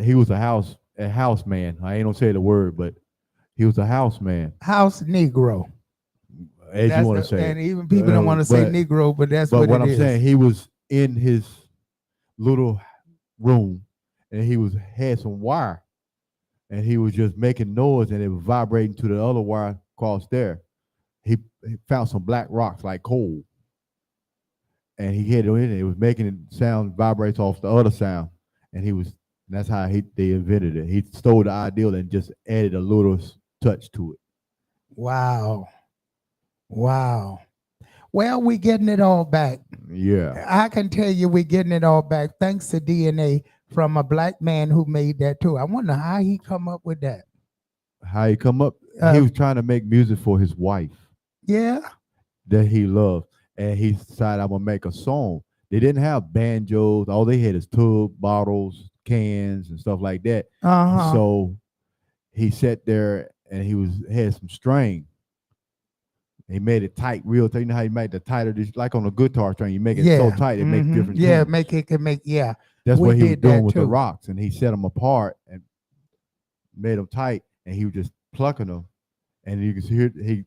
[SPEAKER 15] he was a house man. I ain't gonna say the word, but he was a house man.
[SPEAKER 8] House Negro.
[SPEAKER 15] As you want to say.
[SPEAKER 8] And even people don't want to say Negro, but that's what it is.
[SPEAKER 15] But what I'm saying, he was in his little room and he had some wire and he was just making noise and it was vibrating to the other wire across there. He found some black rocks like coal. And he hit it in it. It was making it sound vibrates off the other sound. And that's how they invented it. He stole the idea and just added a little touch to it.
[SPEAKER 8] Wow. Wow. Well, we're getting it all back.
[SPEAKER 15] Yeah.
[SPEAKER 8] I can tell you we're getting it all back thanks to DNA from a black man who made that too. I wonder how he come up with that.
[SPEAKER 15] How he come up? He was trying to make music for his wife.
[SPEAKER 8] Yeah.
[SPEAKER 15] That he loved. And he decided, I'm going to make a song They didn't have banjos. All they had is tub, bottles, cans, and stuff like that. So he sat there and had some string. He made it tight, real tight. You know how you make the tighter, like on a guitar string, you make it so tight it makes different tunes. That's what he was doing with the rocks, and he set them apart and made them tight, and he was just plucking them, and you can hear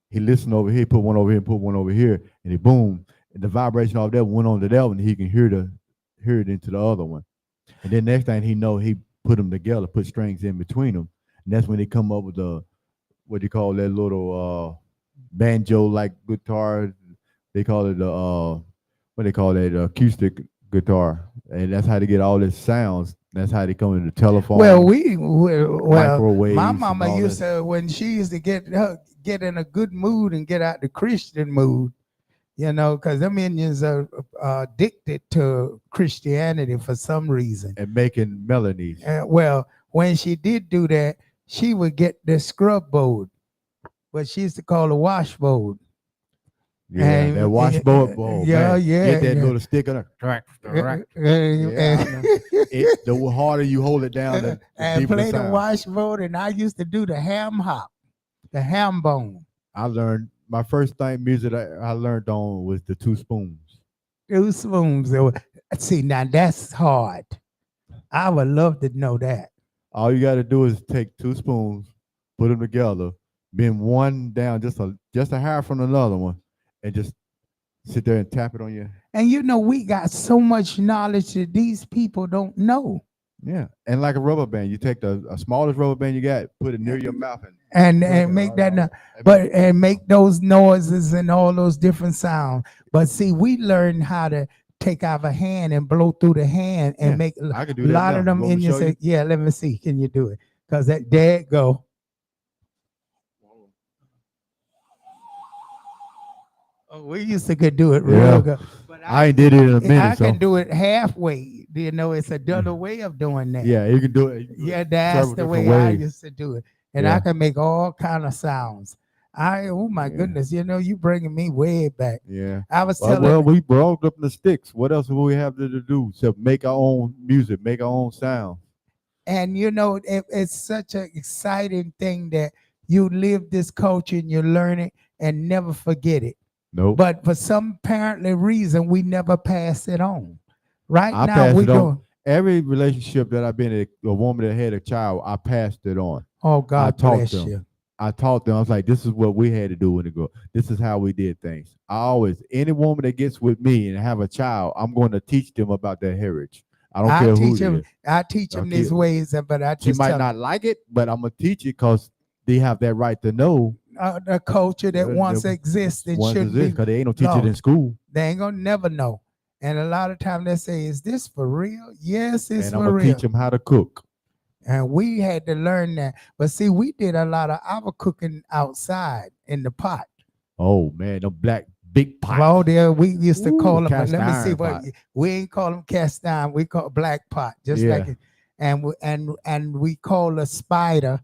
[SPEAKER 15] he listened over here, put one over here, put one over here, and he boom, and the vibration of that went on to that one, and he can hear it into the other one, and then next thing he know, he put them together, put strings in between them, and that's when they come up with the what do you call that little banjo like guitar. They call it what they call that acoustic guitar, and that's how they get all these sounds. That's how they come into the telephone.
[SPEAKER 8] Well,
[SPEAKER 15] microwaves.
[SPEAKER 8] My mama used to, when she used to get in a good mood and get out the Christian mood, you know, because them Indians are addicted to Christianity for some reason.
[SPEAKER 15] And making melodies.
[SPEAKER 8] Well, when she did do that, she would get the scrub board, but she used to call it washboard.
[SPEAKER 15] Yeah, and that washboard bowl. Get that little stick on it. The harder you hold it down, the
[SPEAKER 8] and play the washboard. And I used to do the ham hop, the ham bone.
[SPEAKER 15] I learned my first thing music I learned on was the 2 spoons.
[SPEAKER 8] 2 spoons. See, now that's hard. I would love to know that.
[SPEAKER 15] All you got to do is take 2 spoons, put them together, bend one down just a hair from another one, and just sit there and tap it on your.
[SPEAKER 8] And you know, we got so much knowledge that these people don't know.
[SPEAKER 15] Yeah, and like a rubber band, you take the smallest rubber band you got, put it near your mouth,
[SPEAKER 8] and make that, and make those noises and all those different sounds. But see, we learned how to take out a hand and blow through the hand and make a lot of them in your. Yeah, let me see. Can you do it? Because there it go. Oh, we used to could do it real good. But
[SPEAKER 15] I did it in a minute.
[SPEAKER 8] I can do it halfway. You know, it's another way of doing that.
[SPEAKER 15] Yeah, you can do it.
[SPEAKER 8] Yeah, that's the way I used to do it. And I can make all kind of sounds. Oh my goodness, you know, you bringing me way back.
[SPEAKER 15] Yeah.
[SPEAKER 8] I was telling.
[SPEAKER 15] Well, we brought up the sticks. What else will we have to do? So make our own music, make our own sound.
[SPEAKER 8] And you know, it's such an exciting thing that you live this culture and you learn it and never forget it.
[SPEAKER 15] Nope.
[SPEAKER 8] But for some apparently reason, we never pass it on. Right now, we doing
[SPEAKER 15] every relationship that I've been in, a woman that had a child, I passed it on.
[SPEAKER 8] Oh, God bless you.
[SPEAKER 15] I taught them. I was like, this is what we had to do when it go. This is how we did things. Any woman that gets with me and have a child, I'm going to teach them about their heritage. I don't care who it is.
[SPEAKER 8] I teach them these ways, but I just
[SPEAKER 15] she might not like it, but I'm gonna teach it because they have that right to know.
[SPEAKER 8] The culture that once existed should be,
[SPEAKER 15] because they ain't no teach it in school.
[SPEAKER 8] They ain't gonna never know. And a lot of times they say, "Is this for real?" Yes, it's for real.
[SPEAKER 15] And I'm gonna teach them how to cook.
[SPEAKER 8] And we had to learn that. But see, we did a lot of our cooking outside in the pot.
[SPEAKER 15] Oh man, the black big pot.
[SPEAKER 8] Well, there we used to call them. Let me see what we ain't call them cast iron. We call black pot, just like it. And we call a spider.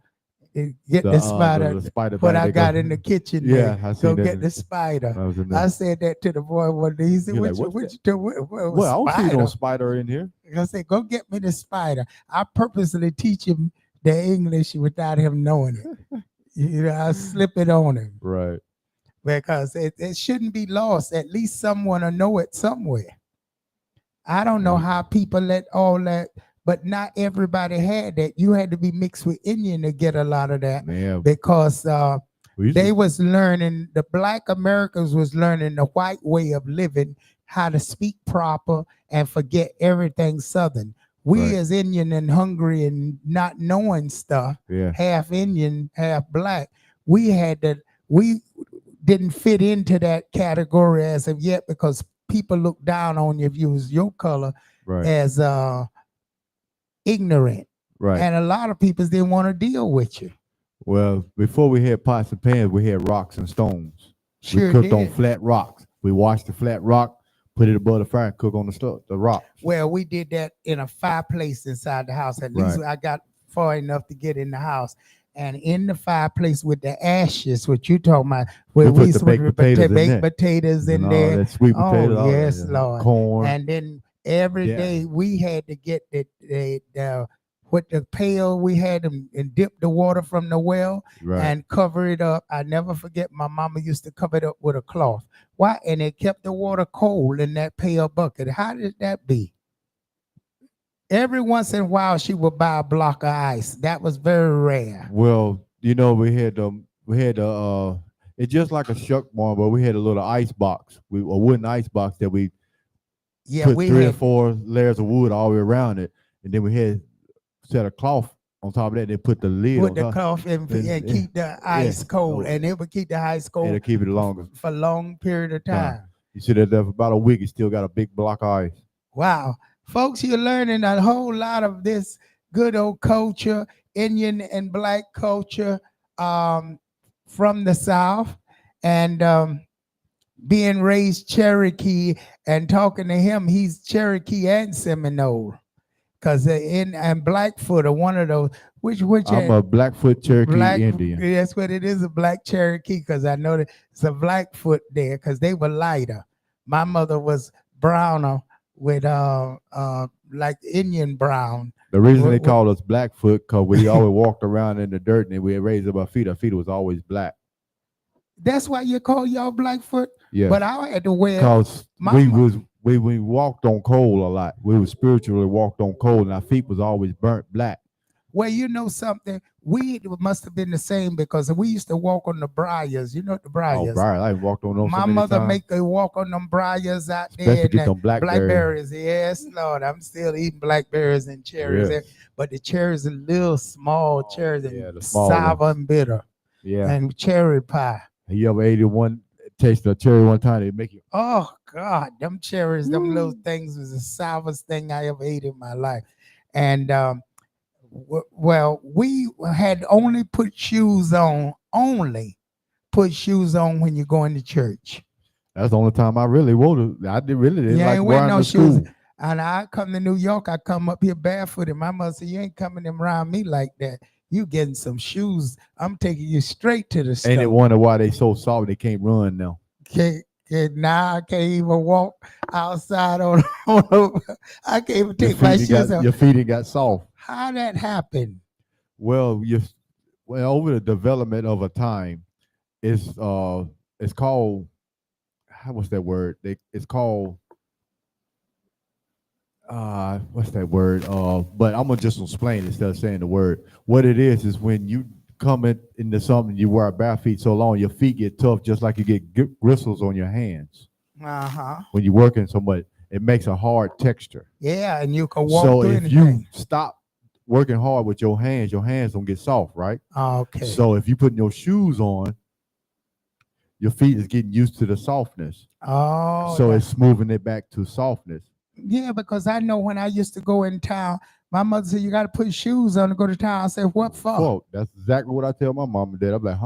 [SPEAKER 8] Get the spider. What I got in the kitchen.
[SPEAKER 15] Yeah,
[SPEAKER 8] I go get the spider. I said that to the boy one day. He said, "What you do?
[SPEAKER 15] Well, I don't see no spider in here."
[SPEAKER 8] I said, "Go get me the spider." I purposely teach him the English without him knowing it. You know, I slip it on him.
[SPEAKER 15] Right.
[SPEAKER 8] Because it shouldn't be lost. At least someone will know it somewhere. I don't know how people let all that. But not everybody had that. You had to be mixed with Indian to get a lot of that.
[SPEAKER 15] Yeah.
[SPEAKER 8] Because they was learning, the Black Americans was learning the white way of living, how to speak proper and forget everything Southern. We as Indian and hungry and not knowing stuff, half Indian, half Black, we didn't fit into that category as of yet because people look down on you if you was your color as ignorant, and a lot of people didn't want to deal with you.
[SPEAKER 15] Well, before we had pots and pans, we had rocks and stones. We cooked on flat rocks. We washed the flat rock, put it above the fire, and cook on the rock.
[SPEAKER 8] Well, we did that in a fireplace inside the house. At least I got far enough to get in the house, and in the fireplace with the ashes, what you talking about, where
[SPEAKER 15] We
[SPEAKER 8] we
[SPEAKER 15] put
[SPEAKER 8] used
[SPEAKER 15] the
[SPEAKER 8] to
[SPEAKER 15] baked
[SPEAKER 8] put
[SPEAKER 15] potatoes in
[SPEAKER 8] baked
[SPEAKER 15] there.
[SPEAKER 8] potatoes in
[SPEAKER 15] And all
[SPEAKER 8] there.
[SPEAKER 15] that sweet
[SPEAKER 8] Oh,
[SPEAKER 15] potatoes, all that,
[SPEAKER 8] yes,
[SPEAKER 15] yeah.
[SPEAKER 8] Lord.
[SPEAKER 15] Corn.
[SPEAKER 8] And then every
[SPEAKER 15] Yeah.
[SPEAKER 8] day we had to get the with the pail, we had them and dip the water from the well
[SPEAKER 15] Right.
[SPEAKER 8] and cover it up. I never forget my mama used to cover it up with a cloth. Why? And it kept the water cold in that pail bucket. How did that be? Every once in a while she would buy a block of ice. That was very rare.
[SPEAKER 15] Well, we had it's just like a shuck one, but we had a little ice box, a wooden ice box that we put
[SPEAKER 8] we
[SPEAKER 15] 3 or
[SPEAKER 8] had
[SPEAKER 15] 4 layers of wood all the way around it, and then we had set a cloth on top of that. They put the lid
[SPEAKER 8] put
[SPEAKER 15] on
[SPEAKER 8] the
[SPEAKER 15] top,
[SPEAKER 8] cloth and keep the ice cold, and it would keep the ice cold.
[SPEAKER 15] It'll keep it longer
[SPEAKER 8] for a long period of time.
[SPEAKER 15] You see that there for about a week, it still got a big block of ice.
[SPEAKER 8] Wow. Folks, you're learning a whole lot of this good old culture, Indian and Black culture from the South, and being raised Cherokee and talking to him, he's Cherokee and Seminole. Because and Blackfoot are one of those, which
[SPEAKER 15] I'm a Blackfoot Cherokee Indian.
[SPEAKER 8] That's what it is, a Black Cherokee, because I know that it's a Blackfoot there, because they were lighter. My mother was browner with like Indian brown.
[SPEAKER 15] The reason they called us Blackfoot, because we always walked around in the dirt and we raised up our feet. Our feet was always black.
[SPEAKER 8] That's why you call y'all Blackfoot?
[SPEAKER 15] Yeah.
[SPEAKER 8] But I had to wear.
[SPEAKER 15] Because we walked on coal a lot. We were spiritually walked on coal, and our feet was always burnt black.
[SPEAKER 8] Well, you know something? We must have been the same, because we used to walk on the briars. You know the briars?
[SPEAKER 15] Oh, briars. I walked on those.
[SPEAKER 8] My mother make us walk on them briars out there.
[SPEAKER 15] Especially get them blackberries.
[SPEAKER 8] Yes, Lord. I'm still eating blackberries and cherries.
[SPEAKER 15] Yes.
[SPEAKER 8] But the cherries are little small cherries,
[SPEAKER 15] the small
[SPEAKER 8] sour
[SPEAKER 15] ones.
[SPEAKER 8] and bitter.
[SPEAKER 15] Yeah.
[SPEAKER 8] And cherry pie.
[SPEAKER 15] You ever ate taste a cherry one time? They make you.
[SPEAKER 8] Oh God, them cherries, them little things was the sourest thing I ever ate in my life. And well, we had only put shoes on when you go into church.
[SPEAKER 15] That's the only time I really wore it. I didn't like wearing no shoes.
[SPEAKER 8] And I come to New York, I come up here barefooted. My mother said, "You ain't coming around me like that. You getting some shoes. I'm taking you straight to the store."
[SPEAKER 15] And they wonder why they so soft they can't run now.
[SPEAKER 8] Now I can't even walk outside on I can't even take my shoes off.
[SPEAKER 15] Your feet got soft.
[SPEAKER 8] How that happened?
[SPEAKER 15] Well, over the development of a time, it's called, what's that word? It's called what's that word? But I'm gonna just explain instead of saying the word. What it is when you come into something, you wear bare feet so long, your feet get tough, just like you get gristles on your hands. When you're working so much, it makes a hard texture.
[SPEAKER 8] Yeah, and you can walk.
[SPEAKER 15] So
[SPEAKER 8] through
[SPEAKER 15] if
[SPEAKER 8] anything.
[SPEAKER 15] you stop working hard with your hands don't get soft, right?
[SPEAKER 8] Okay.
[SPEAKER 15] So if you putting your shoes on, your feet is getting used to the softness.
[SPEAKER 8] Oh.
[SPEAKER 15] So it's smoothing it back to softness.
[SPEAKER 8] Yeah, because I know when I used to go in town, my mother said, "You got to put shoes on to go to town." I said, "What for?"
[SPEAKER 15] Well, that's exactly what I tell my mom and dad. I'm like,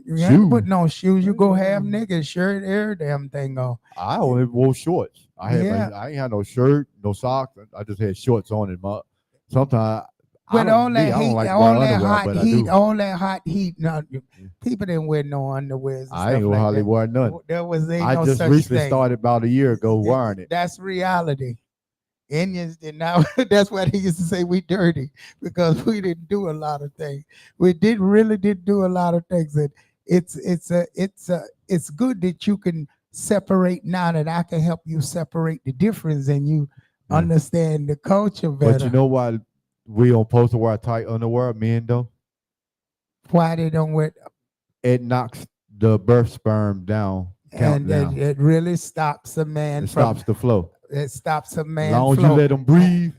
[SPEAKER 8] You ain't put no shoes. You go half naked, shirt, every damn thing on.
[SPEAKER 15] I only wore shorts. I ain't had no shirt, no socks. I just had shorts on and sometimes.
[SPEAKER 8] With all that heat, all that hot heat, people didn't wear no underwear.
[SPEAKER 15] I ain't gonna hardly wear none.
[SPEAKER 8] I
[SPEAKER 15] just recently started about a year ago wearing it.
[SPEAKER 8] That's reality. Indians did not. That's why they used to say we dirty, because we didn't do a lot of things. We really did do a lot of things. And it's good that you can separate now, that I can help you separate the difference and you understand the culture better.
[SPEAKER 15] But you know why we don't supposed to wear tight underwear, men though?
[SPEAKER 8] Why they don't wear?
[SPEAKER 15] It knocks the birth sperm down.
[SPEAKER 8] It really stops a man.
[SPEAKER 15] Stops the flow.
[SPEAKER 8] It stops a man.
[SPEAKER 15] As long as you let them breathe,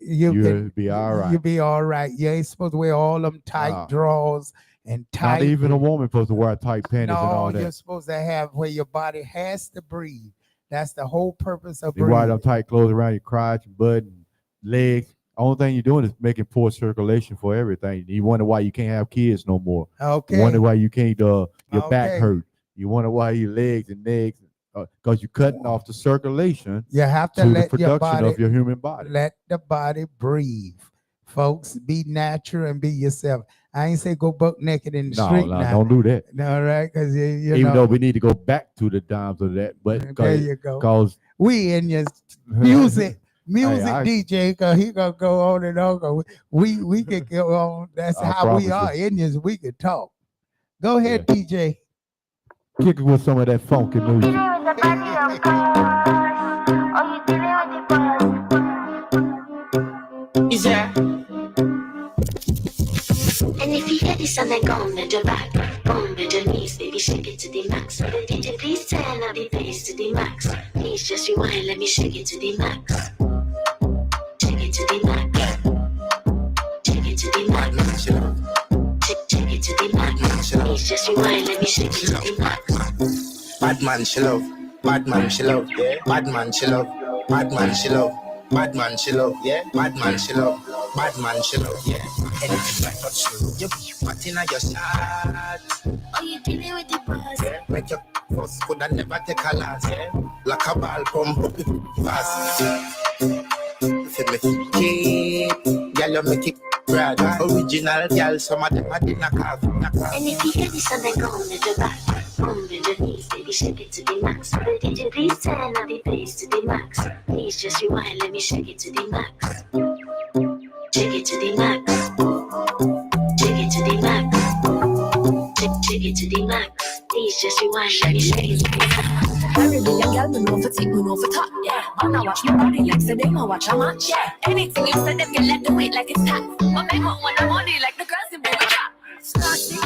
[SPEAKER 15] you'll be all right.
[SPEAKER 8] You'll be all right. You ain't supposed to wear all them tight drawers and tight.
[SPEAKER 15] Not even a woman supposed to wear tight panties and all that.
[SPEAKER 8] No, you're supposed to have where your body has to breathe. That's the whole purpose of
[SPEAKER 15] breathing. You wear them tight clothes around your crotch, butt, and legs. Only thing you're doing is making poor circulation for everything. You wonder why you can't have kids no more.
[SPEAKER 8] Okay.
[SPEAKER 15] You wonder why you can't. Your back hurt. You wonder why your legs, because you're cutting off the circulation.
[SPEAKER 8] You have to
[SPEAKER 15] the
[SPEAKER 8] let
[SPEAKER 15] production
[SPEAKER 8] your body,
[SPEAKER 15] of your human body.
[SPEAKER 8] Let the body breathe, folks. Be natural and be yourself. I ain't say go buck naked in the
[SPEAKER 15] No,
[SPEAKER 8] street
[SPEAKER 15] no,
[SPEAKER 8] now.
[SPEAKER 15] don't do that.
[SPEAKER 8] No, right? Because you
[SPEAKER 15] Even
[SPEAKER 8] know,
[SPEAKER 15] though we need to go back to the times of that, but
[SPEAKER 8] there you go.
[SPEAKER 15] Cause
[SPEAKER 8] we in your music
[SPEAKER 15] I-
[SPEAKER 8] DJ, cause he gonna go on and on. 'Cause we could go on. That's
[SPEAKER 15] I
[SPEAKER 8] how
[SPEAKER 15] promise
[SPEAKER 8] we are
[SPEAKER 15] you.
[SPEAKER 8] Indians. We could talk. Go ahead, DJ.
[SPEAKER 15] Kick it with some of that funky music.
[SPEAKER 11] Is there? And if you hear this on the gong at your back, boom at your knees, baby, shake it to the max. DJ, please turn up the bass to the max. Please just rewind, let me shake it to the max. Shake it to the max. Shake it to the max. Shake it to the max. Please just rewind, let me shake it to the max.
[SPEAKER 1] Bad man she love, bad man she love, yeah. Bad man she love, bad man she love, bad man she love, yeah. Bad man she love, bad man she love, yeah. Anything I touch you be fat inna your shot.
[SPEAKER 11] Are you dealing with the boss?
[SPEAKER 1] Yeah. Make your first could I never take a last, yeah. Like a ball pump up fast. If me keep, girl you make it brag. Original girl, some of them I did not have.
[SPEAKER 11] And if you hear this on the gong at your back, boom at your knees, baby, shake it to the max. DJ, please turn up the bass to the max. Please just rewind, let me shake it to the max. Shake it to the max. Shake it to the max. Shake it to the max. Please just rewind, let me shake it to the max.
[SPEAKER 16] Caribbean girl, me know for tick, me know for top, yeah. Man, I watch your body like say they know watch a match, yeah. Anything you say, them get let do it like it's tax. But make more when I'm money like the girls in the trap. Starty,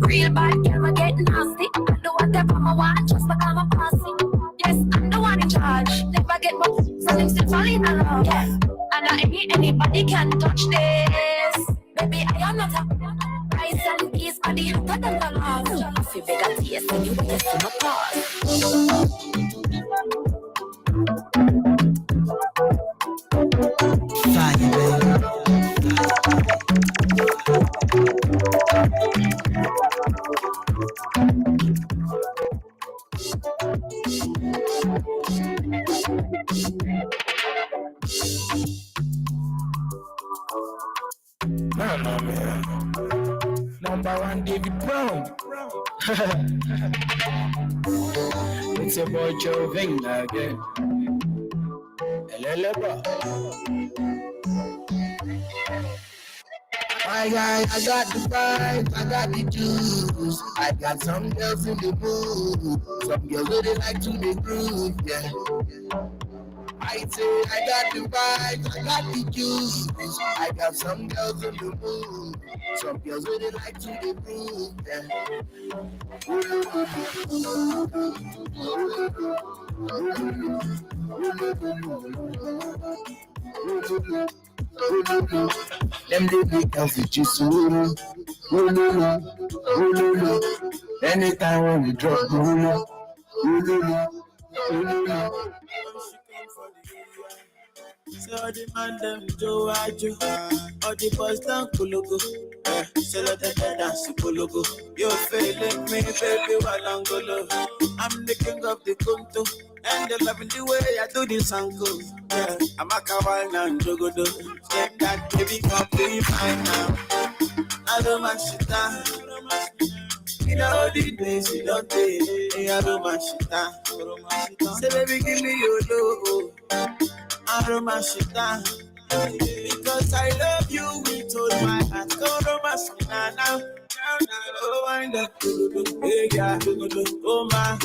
[SPEAKER 16] real bad girl, I get nasty. I do whatever I want, just because I'm a posse. Yes, I'm the one in charge. Never get more, so them still falling in love, yeah. And not anybody can touch this. Baby, I am not a rice and peas, body hotter than the love. If you beg a taste, then you waste my pause.
[SPEAKER 1] Fire, baby.
[SPEAKER 10] Mama, man. Number one, David Brown. It's your boy Joe Vinga again. Hello, bro. My guy, I got the vibe, I got the juice. I got some girls in the mood. Some girls really like to be groove, yeah. I say I got the vibe, I got the juice. I got some girls in the mood. Some girls really like to be groove, yeah. Them little girls is just roll. Anytime when we drop, roll.
[SPEAKER 1] So all the man them do I do, all the boys down Kulugu. So let them dance Kulugu. You're failing me, baby, while I'm golo. I'm the king of the Kunto, and they loving the way I do this uncle. Yeah, I'm a kawal and jogodo. Step that baby, come be fine now. I don't mind shit down. In all the days you don't take, I don't mind shit down. Say baby, give me your love. Aroma Shita, because I love you with all my heart. Aroma Shita now, oh wind up, yeah, oh my.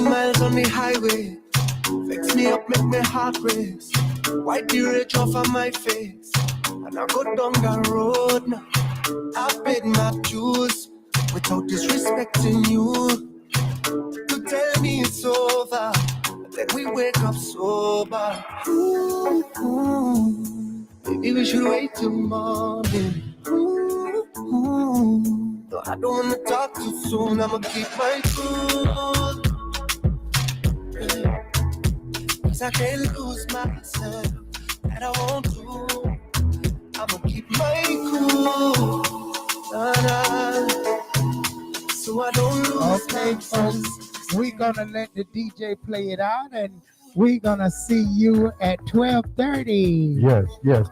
[SPEAKER 6] Miles on the highway, vex me up, make my heart race. Wipe the rage off of my face, and I go down the road now. I paid my dues without disrespecting you. You tell me it's over,
[SPEAKER 2] Then we wake up sober. Maybe we should wait till morning. Though I don't wanna talk too soon, I'ma keep my cool. Cause I can't lose myself, that I won't do. I'ma keep my cool. So I don't lose.
[SPEAKER 8] Okay, folks, we're gonna let the DJ play it out, and we're gonna see you at 12:30.
[SPEAKER 15] Yes,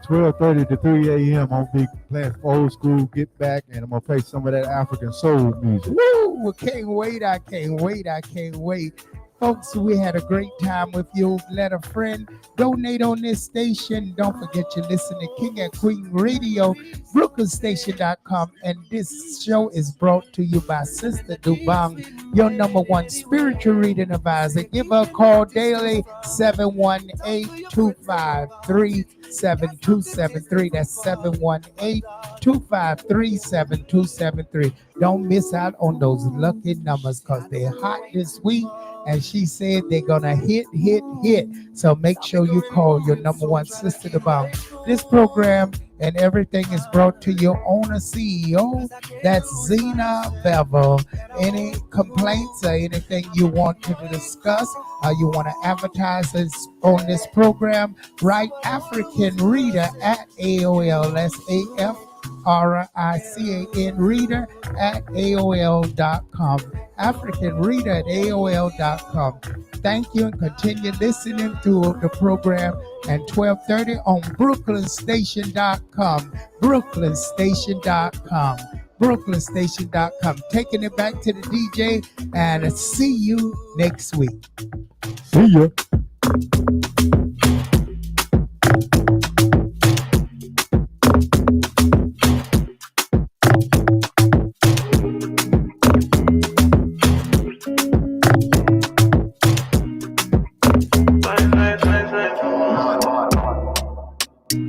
[SPEAKER 15] 12:30 to 3 a.m. I'll be playing old school Get Back, and I'm gonna play some of that African soul music.
[SPEAKER 8] Woo! Can't wait, I can't wait. Folks, we had a great time with you. Let a friend donate on this station. Don't forget you listen to King and Queen Radio, BrooklynStation.com. And this show is brought to you by Sister Dubang, your number one spiritual reading advisor. Give her a call daily, 718-253-7273. That's 718-253-7273. Don't miss out on those lucky numbers because they're hot this week. And she said they're gonna hit. So make sure you call your number one Sister Dubang. This program and everything is brought to your owner CEO. That's Zena Bevel. Any complaints or anything you want to discuss or you want to advertise on this program, write African Reader at AOL. That's AFRICAN Reader at AOL.com. African Reader at AOL.com. Thank you and continue listening to the program at 12:30 on BrooklynStation.com. BrooklynStation.com. Taking it back to the DJ and see you next week.
[SPEAKER 15] See ya.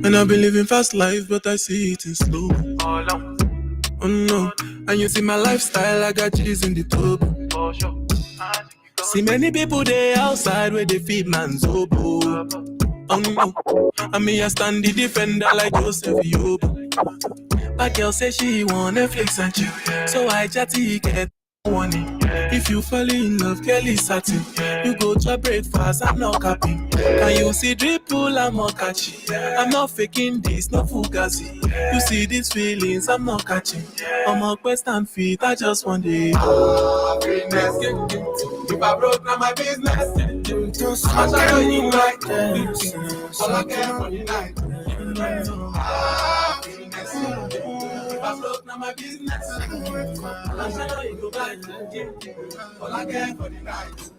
[SPEAKER 17] And I've been living fast life, but I see it in slow. Oh no, and you see my lifestyle, I got cheese in the tub. See many people there outside where they feed man's oboe. Oh no, and me I stand the defender like Joseph Yobo. But girl say she want Netflix and chill, so I chatty get warning. If you fall in love, Kelly satin. You go to breakfast, I'm not capping. Can you see dripple, I'm not catching. I'm not faking this, no fugazi. You see these feelings, I'm not catching. I'm a quest and feet, I just want it. Happiness. If I broke, now my business. I'm showing you like this. All I care for the night. Happiness. If I broke, now my business. I'm showing you like this. All I care for the night.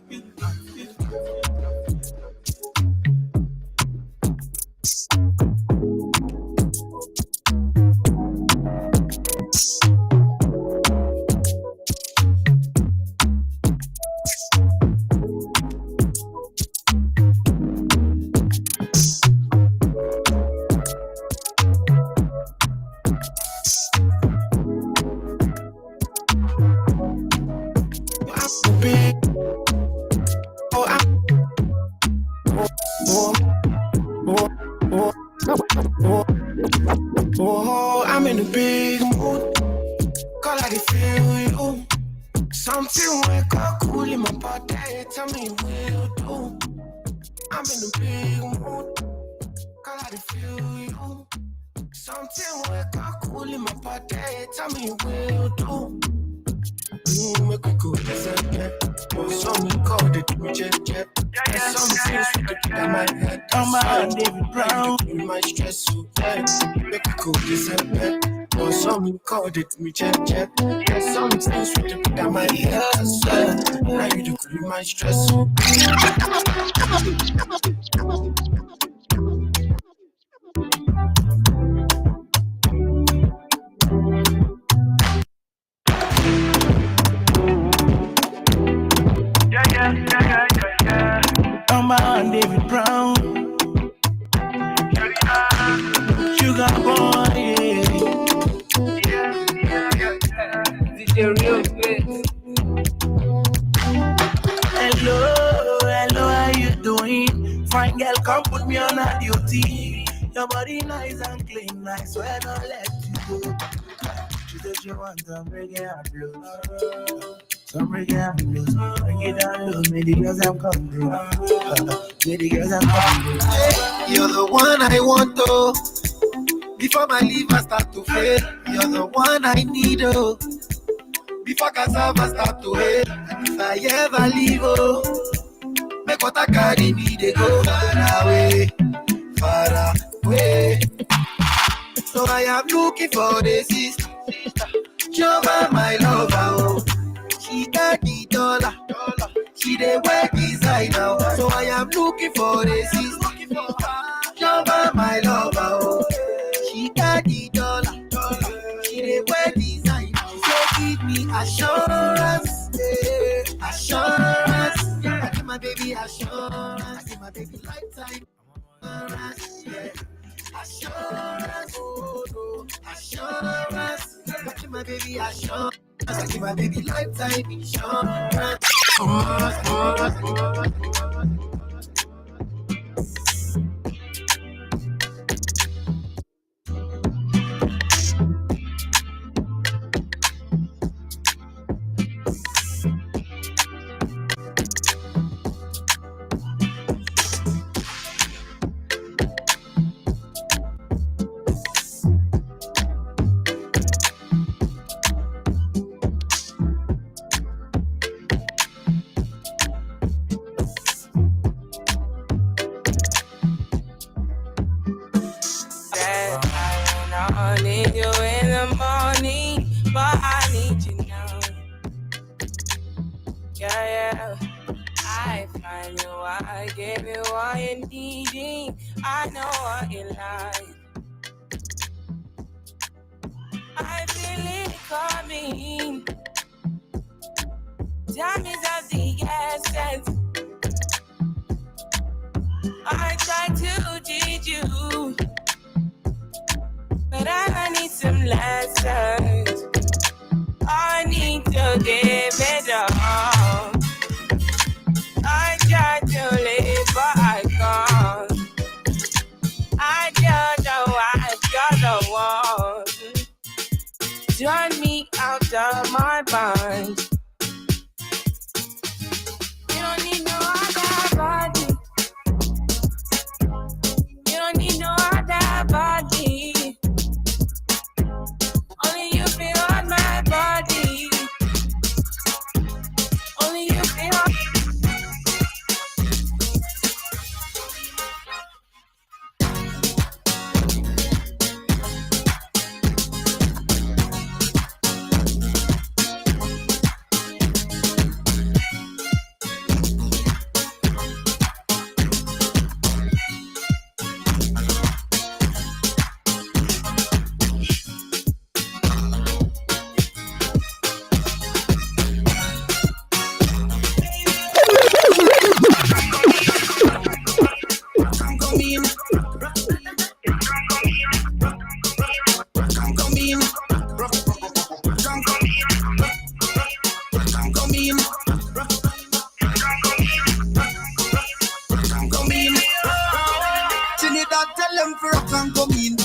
[SPEAKER 17] Oh, I'm in a big mood. Call I feel you. Something wake up cool in my body. Tell me what you do. I'm in a big mood. Call I feel you. Something wake up cool in my body. Tell me what you do. Make we go listen. So me call it me check. There's some things with the kid in my head. I'm David Brown. In my stress, so make we go listen. So me call it me check. There's some things with the kid in my head. Now you do cool my stress.
[SPEAKER 1] I'm on David Brown. Sugar boy, DJ real good. Hello, how you me on a duty. Your body nice and clean, I swear not let you go. She said she want some reggae and blues. Some reggae and blues. Bring it down low, me the girls I'm coming. Me the girls I'm coming. Hey, you're the one I want to. Before my liver start to fail, you're the one I need oh. Before cassava start to hail, and if I ever leave oh, make what I carry me they go far away, far away. So I am looking for the sister, Jehovah my lover oh. She got the dollar, she dey wear designer. So I am looking for the sister, Jehovah my lover oh. She got the dollar, she dey wear designer. So give me assurance, yeah. Assurance. Yeah. I give my baby assurance. I give my baby lifetime assurance. Yeah. Assurance, oh no, assurance. I give my baby assurance. I give my baby lifetime insurance.
[SPEAKER 18] I need you in the morning, but I need you now. Yeah. I find you, I give you what you're needing. I know what you like. I feel it coming. Time is of the essence. I try to teach you, but I need some lessons. I need to give it all. I try to live, but I can't. I just know I've got the one. Turn me out of my mind. You don't need no other body. You don't need no other body. Only you feel on my body. Only you feel on.
[SPEAKER 1] Tell them for rock and come in.